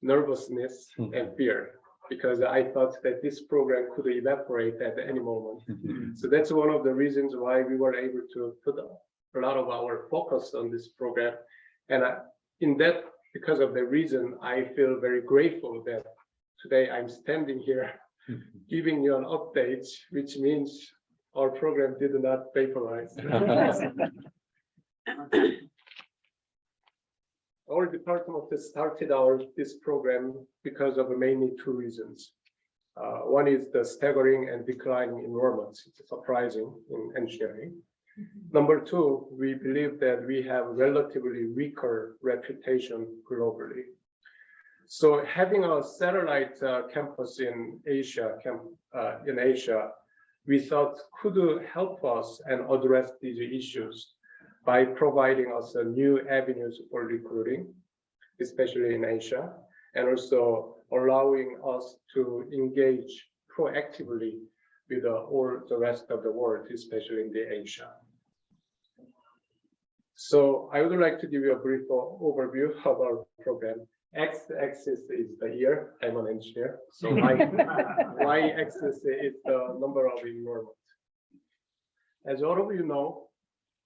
nervousness and fear, because I thought that this program could evaporate at any moment. So that's one of the reasons why we were able to put a lot of our focus on this program. And because of the reason, I feel very grateful that today I'm standing here giving you an update, which means our program did not vaporize. Our department started this program because of mainly two reasons. One is the staggering and declining enrollments. It's surprising in engineering. Number two, we believe that we have relatively weaker reputation globally. So having a satellite campus in Asia, we thought could help us and address these issues by providing us a new avenues for recruiting, especially in Asia, and also allowing us to engage proactively with all the rest of the world, especially in the Asia. So I would like to give you a brief overview of our program. X-axis is the year. I'm an engineer. So Y-axis is the number of enrollment. As all of you know,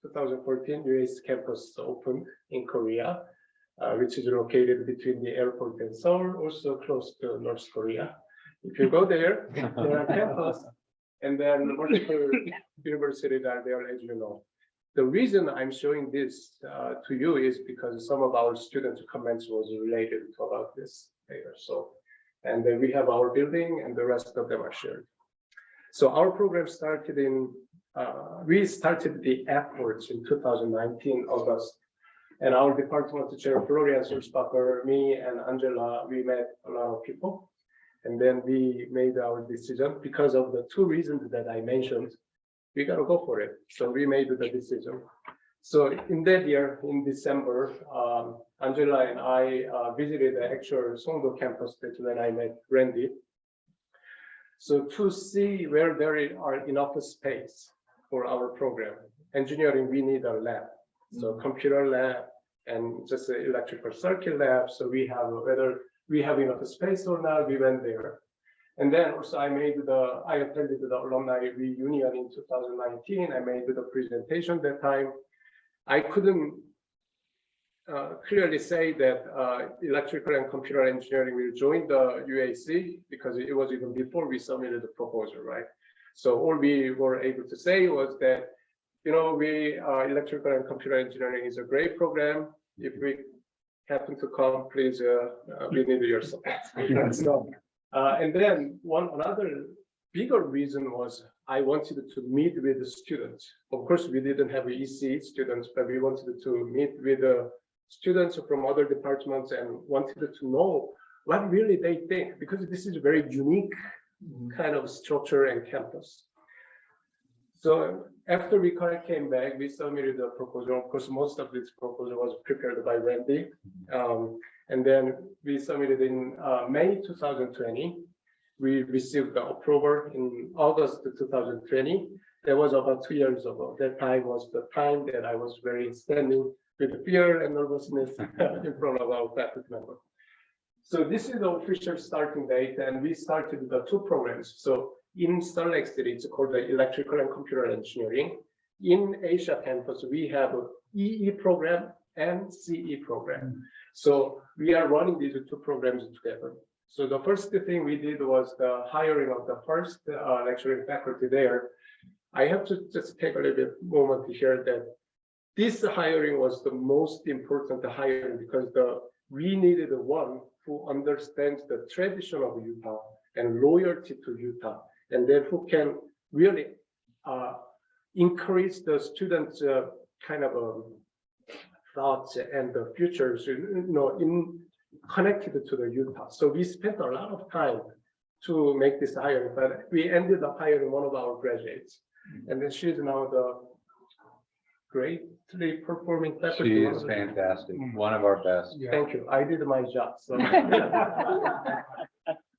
2014 UAC campus opened in Korea, which is located between the airport and Seoul, also close to North Korea. If you go there, there are campus, and then multiple universities are there, as you know. The reason I'm showing this to you is because some of our students' comments was related to about this later. So, and then we have our building, and the rest of them are shared. So our program started in. We started the efforts in 2019 August, and our department chair Florian Sulzbacher, me and Angela, we met a lot of people, and then we made our decision because of the two reasons that I mentioned. We gotta go for it, so we made the decision. So in that year, in December, Angela and I visited the actual Songdo campus. That's when I met Randy. So to see where there are enough space for our program. Engineering, we need a lab. So computer lab and just an electrical circuit lab. So we have, whether we have enough space or not, we went there. And then also I attended the alumni reunion in 2019. I made the presentation that time. I couldn't clearly say that electrical and computer engineering will join the UAC because it was even before we submitted the proposal, right? So all we were able to say was that, you know, electrical and computer engineering is a great program. If we happen to come, please, we need your support. So, and then another bigger reason was I wanted to meet with the students. Of course, we didn't have EC students, but we wanted to meet with the students from other departments and wanted to know what really they think, because this is a very unique kind of structure and campus. So after we came back, we submitted a proposal. Of course, most of this proposal was prepared by Randy. And then we submitted in May 2020. We received the approval in August 2020. That was about 2 years ago. That time was the time that I was very standing with fear and nervousness in front of our faculty member. So this is the official starting date, and we started the two programs. So in Salt Lake City, it's called the Electrical and Computer Engineering. In Asia campus, we have an EE program and CE program. So we are running these two programs together. So the first thing we did was the hiring of the first lecturing faculty there. I have to just take a little bit moment to share that this hiring was the most important hiring because we needed one who understands the tradition of Utah and loyalty to Utah, and then who can really increase the students' kind of thoughts and the futures, connected to the Utah. So we spent a lot of time to make this hiring, but we ended up hiring one of our graduates, and then she's now the greatly performing faculty. She is fantastic, one of our best. Thank you. I did my job. So.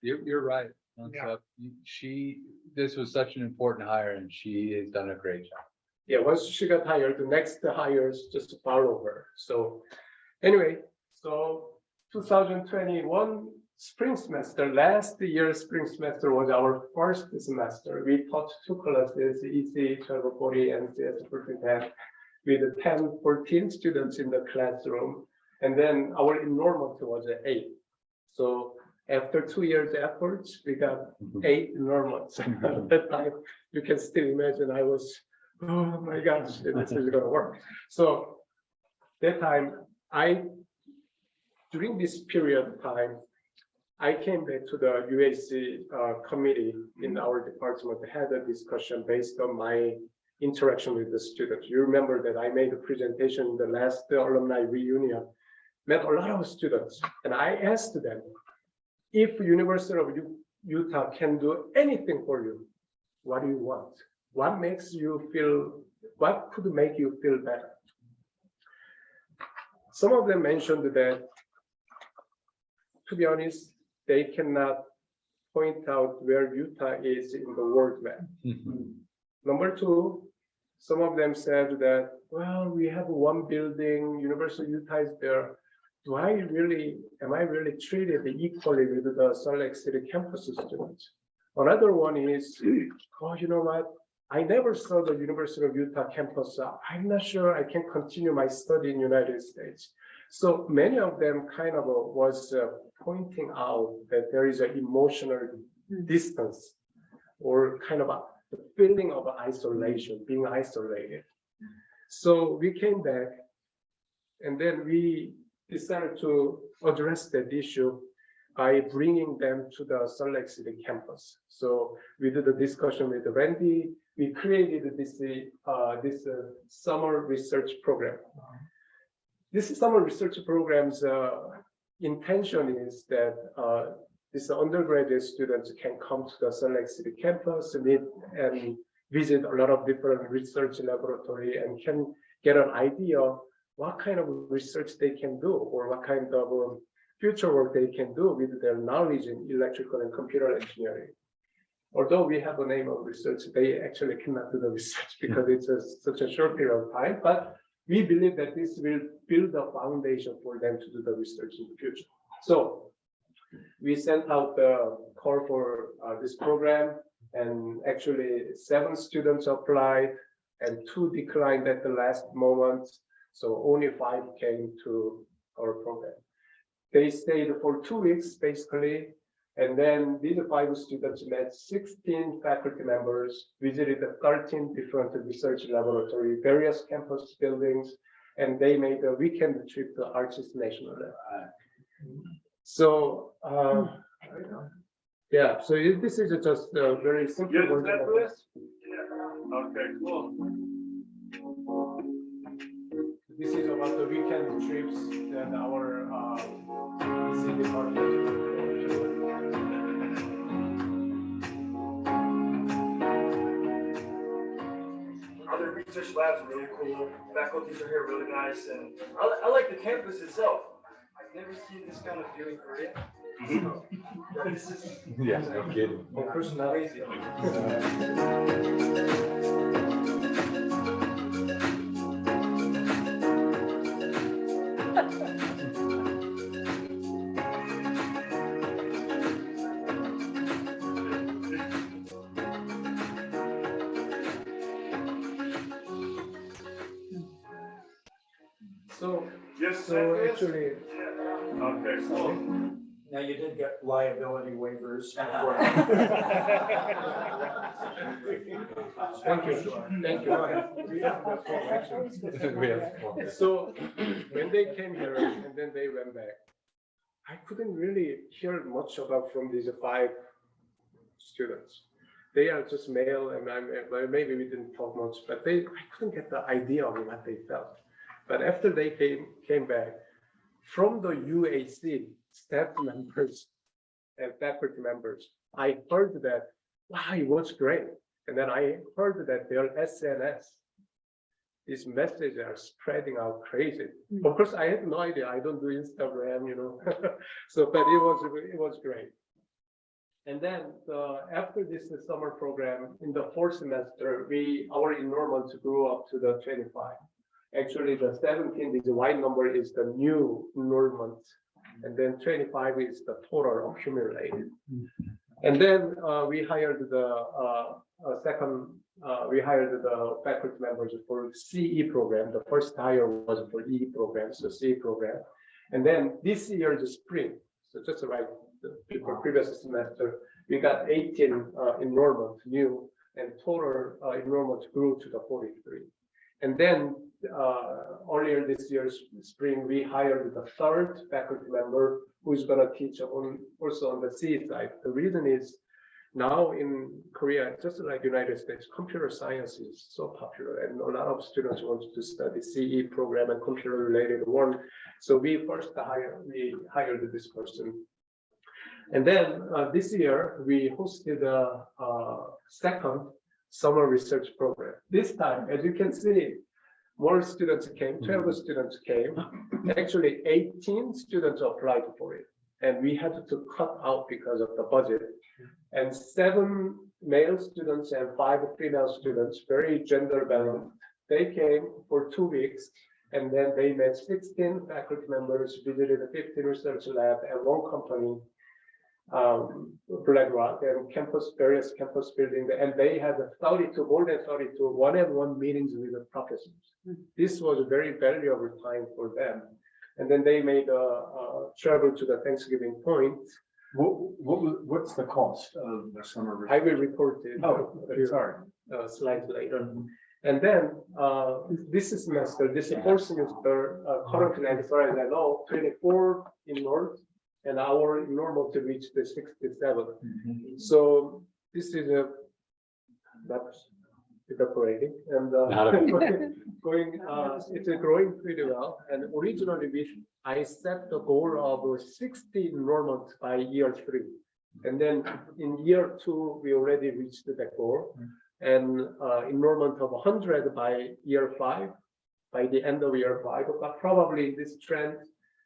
You're right. Yeah. This was such an important hire, and she has done a great job. Yeah, once she got hired, the next hires just follow her. So anyway, so 2021 spring semester, last year's spring semester was our first semester. We taught two classes, EC 1240 and CS 1410, with 14 students in the classroom. And then our enrollment was 8. So After 2 years efforts, we got 8 enrollments. At that time, you can still imagine I was, oh my gosh, this is gonna work. So that time, during this period of time, I came back to the UAC committee in our department, had a discussion based on my interaction with the students. You remember that I made a presentation in the last alumni reunion, met a lot of students, and I asked them, if University of Utah can do anything for you, what do you want? What makes you feel, what could make you feel better? Some of them mentioned that, to be honest, they cannot point out where Utah is in the world map. Number two, some of them said that, well, we have one building, University of Utah is there. Am I really treated equally with the Salt Lake City campus students? Another one is, oh, you know what? I never saw the University of Utah campus. I'm not sure I can continue my study in United States. So many of them kind of was pointing out that there is an emotional distance or kind of a feeling of isolation, being isolated. So we came back and then we decided to address that issue by bringing them to the Salt Lake City campus. So we did a discussion with Randy. We created this summer research program. This summer research program's intention is that these undergraduate students can come to the Salt Lake City campus, meet and visit a lot of different research laboratory and can get an idea what kind of research they can do or what kind of future work they can do with their knowledge in electrical and computer engineering. Although we have a name of research, they actually cannot do the research because it's such a short period of time, but we believe that this will build a foundation for them to do the research in the future. So we sent out the call for this program, and actually 7 students applied and 2 declined at the last moment. So only 5 came to our program. They stayed for 2 weeks, basically. And then these 5 students met 16 faculty members, visited 13 different research laboratories, various campus buildings, and they made a weekend trip to Arches National Lab. So, yeah, so this is just a very simple version of this. Okay, cool. This is about the weekend trips that our EC department. Other research labs are really cool. Faculties are here really nice, and I like the campus itself. I've never seen this kind of view in Korea. So, this is no kidding. my personality. So actually, okay, cool. Now you did get liability waivers. Thank you. Thank you. So when they came here and then they went back, I couldn't really hear much about from these 5 students. They are just male, and maybe we didn't talk much, but I couldn't get the idea of what they felt. But after they came back, from the UAC staff members and faculty members, I heard that, wow, it was great. And then I heard that their SNS, these messages are spreading out crazy. Of course, I had no idea. I don't do Instagram, you know. So, but it was great. And then after this summer program, in the 4th semester, our enrollment grew up to the 25. Actually, the 17 is the white number is the new enrollment, and then 25 is the total accumulated. And then we hired the faculty members for CE program. The first hire was for E program, so CE program. And then this year, the spring, so just right before previous semester, we got 18 enrollment new, and total enrollment grew to the 43. And then earlier this year's spring, we hired the third faculty member who's going to teach also on the CE side. The reason is now in Korea, just like United States, computer science is so popular, and a lot of students want to study CE program and computer related one. So we hired this person. And then this year we hosted a second summer research program. This time, as you can see, more students came, 12 students came. Actually, 18 students applied for it, and we had to cut out because of the budget. And 7 male students and 5 female students, very gender balanced. They came for 2 weeks, and then they met 16 faculty members, visited 15 research lab and 1 company, BlackRock, and various campus buildings, and they had more than 32 one-on-one meetings with the professors. This was a very valuable time for them. And then they made a travel to the Thanksgiving Point. What's the cost of the summer? I will report it. Sorry. Slides later. And then this semester, this fourth semester, currently, as far as I know, 24 enrolled, and our enrollment reached the 67. So this is that's evaporating, and it's growing pretty well. And originally, I set the goal of 60 enrollment by year 3, and then in year 2 we already reached that goal, and enrollment of 100 by year 5, by the end of year 5. But probably this trend,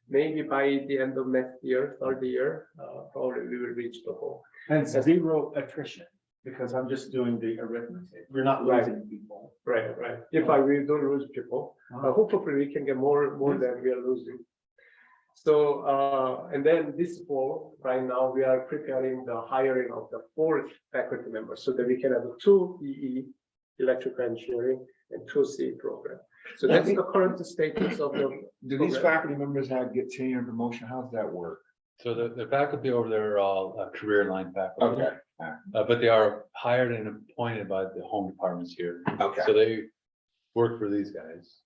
maybe by the end of next year, third year, probably we will reach the goal. And 0 attrition, because I'm just doing the arithmetic. We're not losing people. Right. If we don't lose people, hopefully we can get more than we are losing. So, and then this fall, right now, we are preparing the hiring of the 4th faculty member so that we can have 2 EE, electrical engineering, and 2 CE program. So that's the current status of the. Do these faculty members get tenure and promotion? How does that work? So the faculty over there are all career line faculty. Okay. But they are hired and appointed by the home departments here. Okay. So they work for these guys.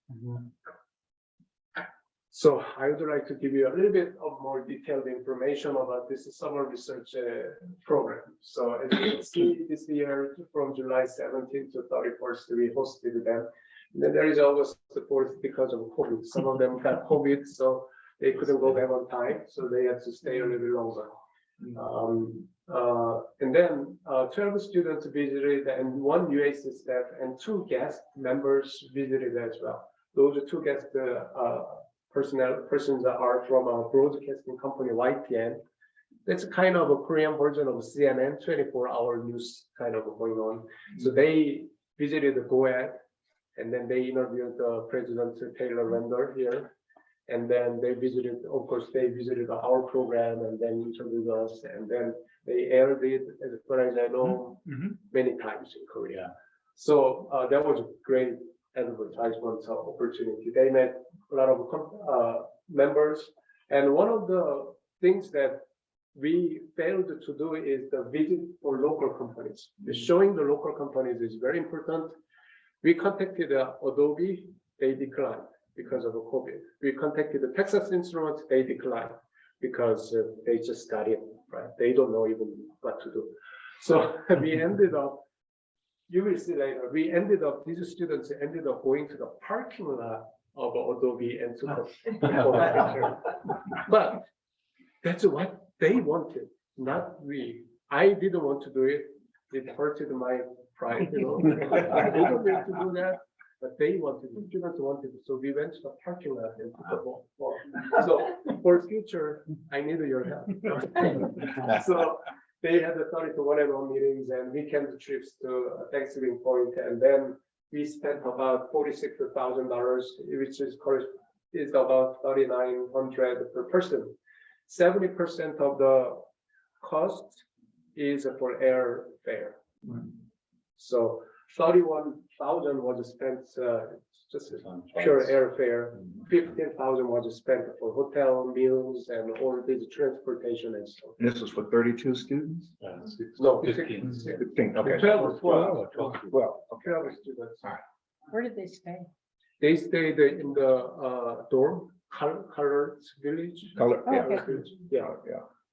So I would like to give you a little bit of more detailed information about this summer research program. So as you can see, this year from July 17th to 31st, we hosted them. And then there is August the 4th because of COVID. Some of them got COVID, so they couldn't go back on time, so they had to stay a little longer. And then 12 students visited, and 1 UAC staff and 2 guest members visited as well. Those 2 guest persons that are from a broadcasting company, YTN. That's kind of a Korean version of CNN, 24-hour news kind of going on. So they visited the GOAD, and then they interviewed the President Taylor Render here. And then they visited, of course, our program and then interviewed us. And then they aired it, as far as I know, many times in Korea. So that was a great advertisement opportunity. They met a lot of members. And one of the things that we failed to do is the visit for local companies. The showing the local companies is very important. We contacted Adobe, they declined because of COVID. We contacted the Texas Instruments, they declined because they just got in, right? They don't know even what to do. So we ended up, you will see later, these students ended up going to the parking lot of Adobe and took a picture. But that's what they wanted, not we. I didn't want to do it. It hurted my pride, I didn't want to do that, but they wanted, the students wanted it. So we went to the parking lot and took a photo. So for future, I need your help. So they had the 30 to whatever meetings and weekend trips to Thanksgiving Point, and then we spent about $46,000, which is about $3,900 per person. 70% of the cost is for airfare. So 31,000 was spent, just pure airfare. 15,000 was spent for hotel meals and all these transportation and stuff. This was for 32 students? No, 15, 15, okay. 12, 12, okay. 12 students. Where did they stay? They stayed in the dorm, Colored Village. Yeah.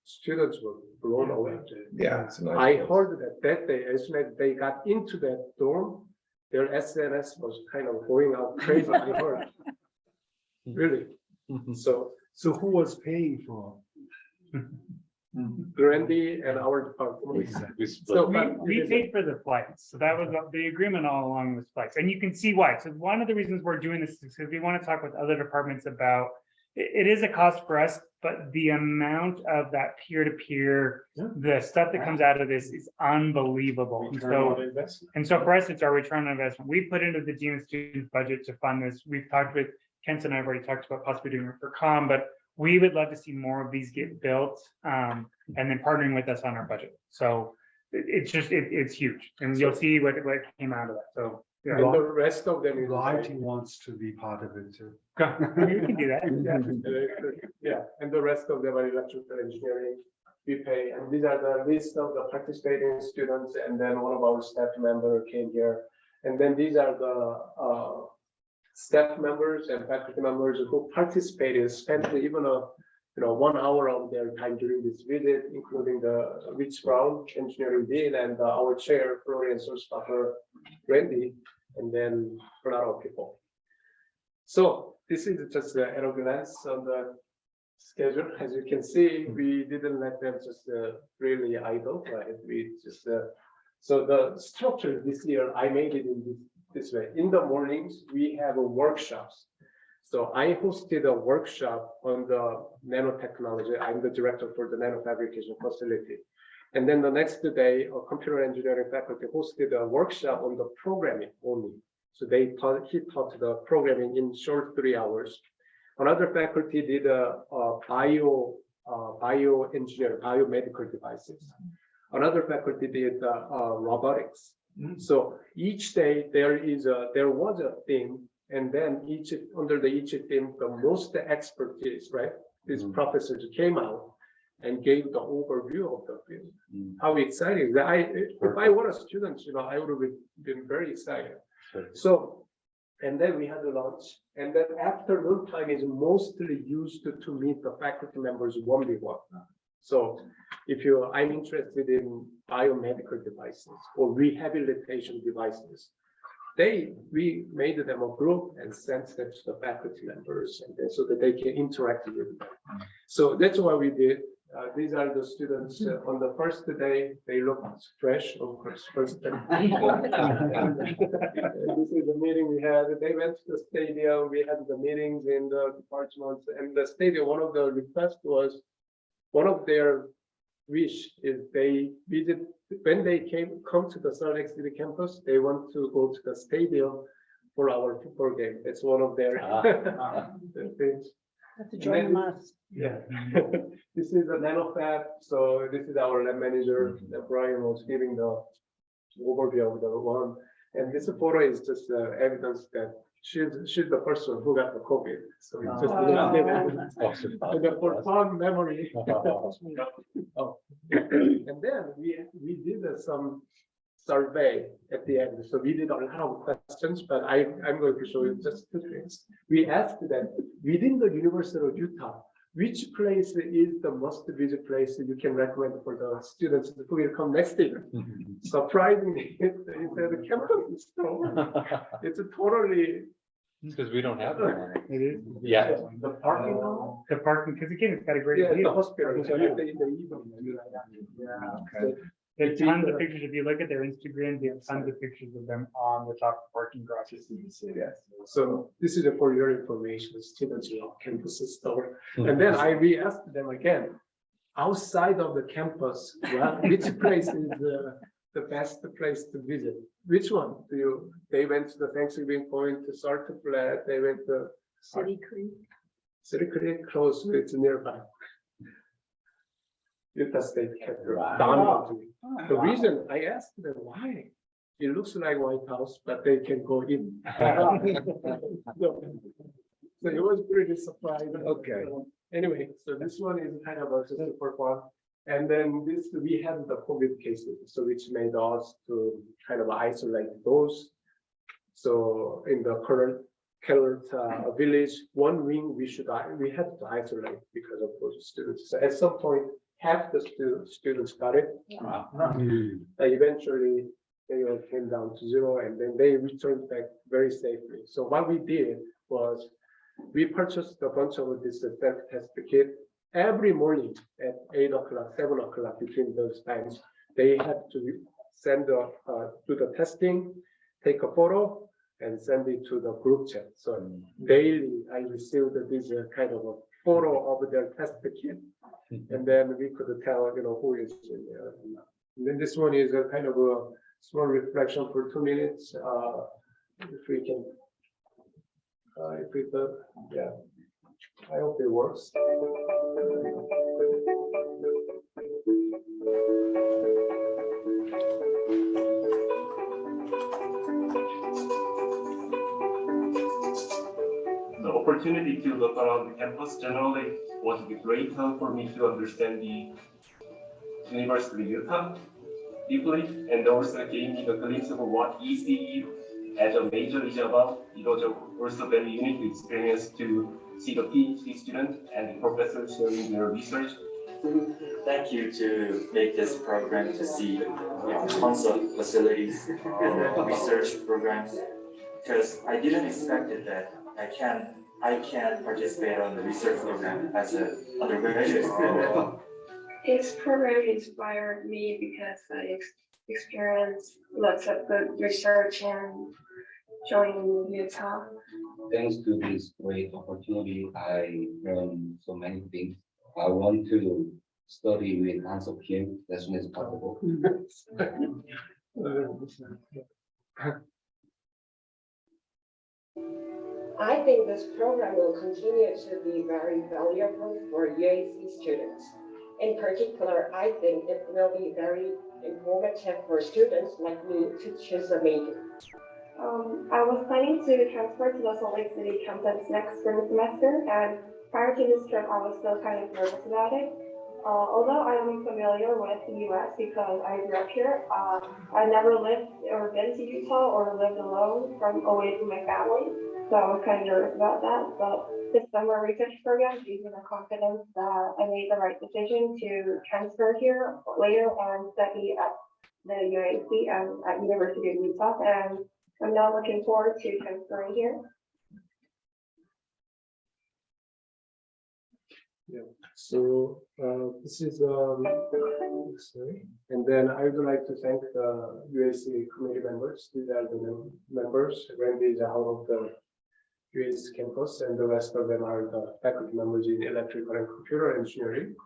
Students were blown away. Yeah, it's a nice I place. heard that day, as soon as they got into that dorm, their SNS was kind of going out crazy. I heard. Really. So So who was paying for? Randy and our department. So we paid for the flights. So that was the agreement all along was flights. And you can see why. So one of the reasons we're doing this is because we want to talk with other departments about, it is a cost for us, but the amount of that peer-to-peer, the stuff that comes out of this is unbelievable. And so for us, it's our return on investment. We put into the Dean of Students budget to fund this. We've talked with, Kent and I have already talked about possibly doing it for COM, but we would love to see more of these get built and then partnering with us on our budget. So it's just, it's huge. And you'll see what came out of that. So yeah. And the rest of them is Lighty wants to be part of it too. You can do that. Yeah, and the rest of them are electrical engineering. We pay, and these are the list of the participating students, and then one of our staff member came here. And then these are the staff members and faculty members who participated, spent even 1 hour of their time during this visit, including the Rich Brown, engineering dean, and our chair, Florian Solstaffer, Randy, and then a lot of people. So this is just at a glance on the schedule. As you can see, we didn't let them just really idle, right? We just so the structure this year, I made it in this way. In the mornings, we have workshops. So I hosted a workshop on the nanotechnology. I'm the director for the nanofabrication facility. And then the next day, a computer engineering faculty hosted a workshop on the programming only. So he taught the programming in short 3 hours. Another faculty did a bioengineering, biomedical devices. Another faculty did robotics. So each day there was a theme, and then under each theme, the most expertise, right? These professors came out and gave the overview of the field. How exciting! If I were a student, I would have been very excited. So, and then we had a lunch, and then afternoon time is mostly used to meet the faculty members 1v1. So I'm interested in biomedical devices or rehabilitation devices. We made them a group and sent them to the faculty members, and then so that they can interact with them. So that's what we did. These are the students on the first day. They look fresh, of course. First day. This is the meeting we had. They went to the stadium. We had the meetings in the departments and the stadium. One of the requests was, one of their wish is they visit when they come to the Salt Lake City campus. They want to go to the stadium for our football game. It's one of their things. Have to join us. Yeah. This is a nanofab. So this is our lab manager. Brian was giving the overview of the one. And this photo is just evidence that she's the person who got the COVID. So it's just for fun memory. And then we did some survey at the end. So we did a lot of questions, but I'm going to show you just 2 things. We asked them within the University of Utah, which place is the most visit place you can recommend for the students who will come next year? Surprisingly, the campus store. It's a totally. Because we don't have them. It is. Yeah. The parking lot. The parking, because again, it's got a great Yeah, view. the hospital. So There's tons of pictures. If you look at their Instagram, they have tons of pictures of them on the top of parking garages. Yes. So this is for your information, students love campus store. And then we asked them again, outside of the campus, which place is the best place to visit? Which one do you? They went to the Thanksgiving Point, to Sartor Flat. They went to City Creek. City Creek, close. It's nearby. Utah State Capitol. The reason I asked them why, it looks like White House, but they can go in. So it was pretty surprising. Okay. Anyway, so this one is kind of a super fun. And then this, we had the COVID cases, so which made us to kind of isolate those. So in the current village, one wing we had to isolate because of those students. So at some point, half the students got it. Eventually, they all came down to 0, and then they returned back very safely. So what we did was we purchased a bunch of this self-test kit. Every morning at 8 o'clock, 7 o'clock, between those times, they had to send do the testing, take a photo, and send it to the group chat. So daily, I received this kind of a photo of their test kit, and then we could tell, who is in there. And then this one is a kind of a small reflection for 2 minutes. If we can, yeah, I hope it works. The opportunity to look around the campus generally was a great help for me to understand the University of Utah deeply, and also gave me the glimpse of what ECE as a major is about. It was also very unique experience to see the PhD students and the professors sharing their research. Thank you to make this program to see tons of facilities and research programs, because I didn't expect it that I can participate on the research program as an undergraduate student. This program inspired me because I experienced lots of good research and joining Utah. Thanks to this great opportunity, I learned so many things. I want to study with Hanso Kim as soon as possible. I think this program will continue to be very valuable for UAC students. In particular, I think it will be very informative for students like me to choose a major. I was planning to transfer to the Salt Lake City campus next spring semester, and prior to this trip, I was still kind of nervous about it. Although I am familiar with the US because I grew up here, I never lived or been to Utah or lived alone away from my family, so I was kind of nervous about that. But this summer research program gave me the confidence that I made the right decision to transfer here later and study at the UAC and at University of Utah, and I'm now looking forward to transferring here. Yeah. So this is sorry. And then I would like to thank the UAC committee members. These are the members. Randy is out of the UAC campus, and the rest of them are the faculty members in electrical and computer engineering.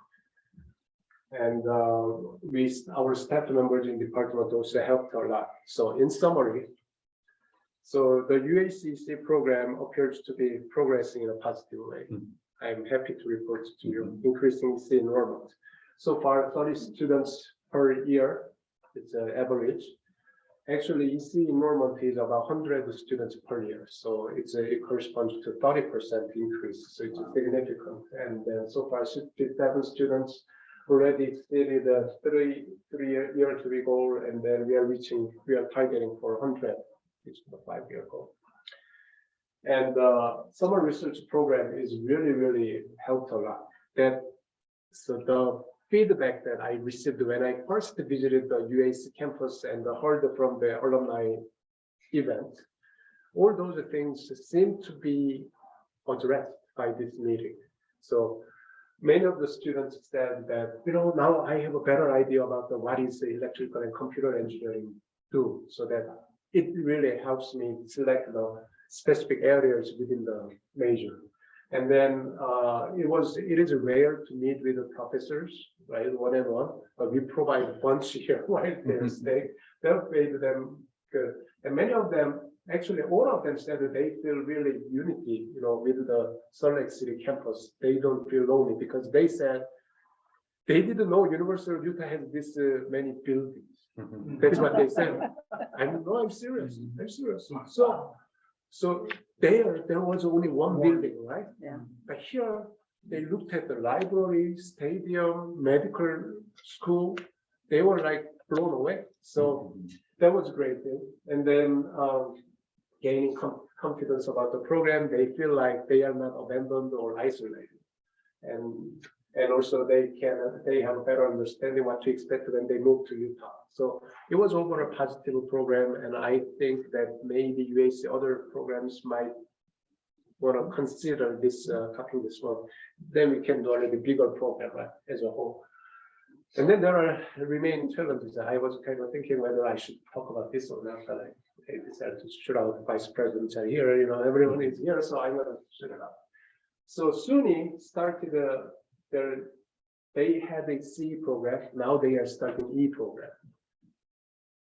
And our staff members in department also helped a lot. So in summary, so the UACC program appears to be progressing in a positive way. I'm happy to report to you increasing EC enrollment. So far, 30 students per year, it's an average. Actually, EC enrollment is about 100 students per year. So it corresponds to 30% increase. So it's significant. And then so far, 67 students already exceeded the three-year to be goal. And then we are targeting for 100, which is the 5-year goal. And summer research program is really helped a lot. So the feedback that I received when I first visited the UAC campus and heard from the alumni event, all those things seem to be addressed by this meeting. So many of the students said that, now I have a better idea about what is the electrical and computer engineering do, so that it really helps me select the specific areas within the major. And then it is rare to meet with the professors, right, one-on-one, but we provide a bunch here while they're staying. That made them good. And many of them, actually all of them said that they feel really unity, with the Salt Lake City campus. They don't feel lonely because they said they didn't know University of Utah has this many buildings. That's what they said. I'm serious. I'm serious. So there was only one building, right? Yeah. But here they looked at the library, stadium, medical school. They were like blown away. So that was a great thing. And then gaining confidence about the program, they feel like they are not abandoned or isolated. And also they have a better understanding what to expect when they move to Utah. So it was over a positive program, and I think that maybe UAC other programs might want to consider this copying this one. Then we can do a little bigger program, right, as a whole. And then there are remaining challenges. I was kind of thinking whether I should talk about this or not, but I decided to shoot out the vice presidents are here. You know, everyone is here, so I'm going to shoot it out. So SUNY started they had a C program. Now they are starting E program.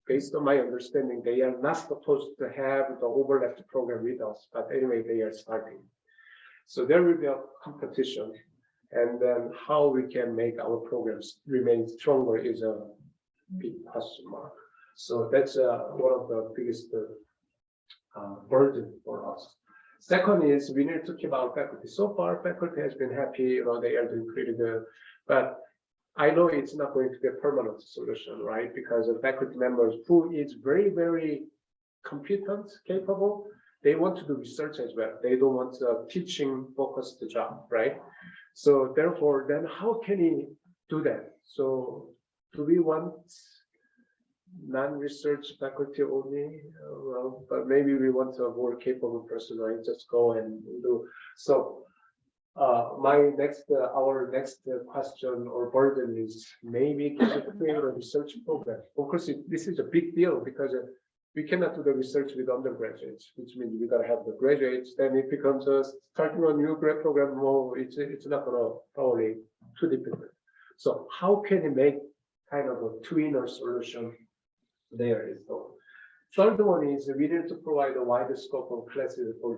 Based on my understanding, they are not supposed to have the overlapped program with us, but anyway, they are starting. So there will be a competition, and then how we can make our programs remain stronger is a big question mark. So that's one of the biggest burden for us. Second is we need to keep our faculty. So far, faculty has been happy, you know, they are doing pretty good, but I know it's not going to be a permanent solution, right? Because the faculty members who is very, very competent, capable, they want to do research as well. They don't want a teaching focused job, right? So therefore, then how can he do that? So do we want non-research faculty only? Well, but maybe we want a more capable person, right? Just go and do. So our next question or burden is maybe can we create a research program? Of course, this is a big deal because we cannot do the research with undergraduates, which means we gotta have the graduates. Then it becomes starting a new grad program. Well, it's not gonna probably too difficult. So how can you make kind of a tweener solution? There is the third one is we need to provide a wider scope of classes for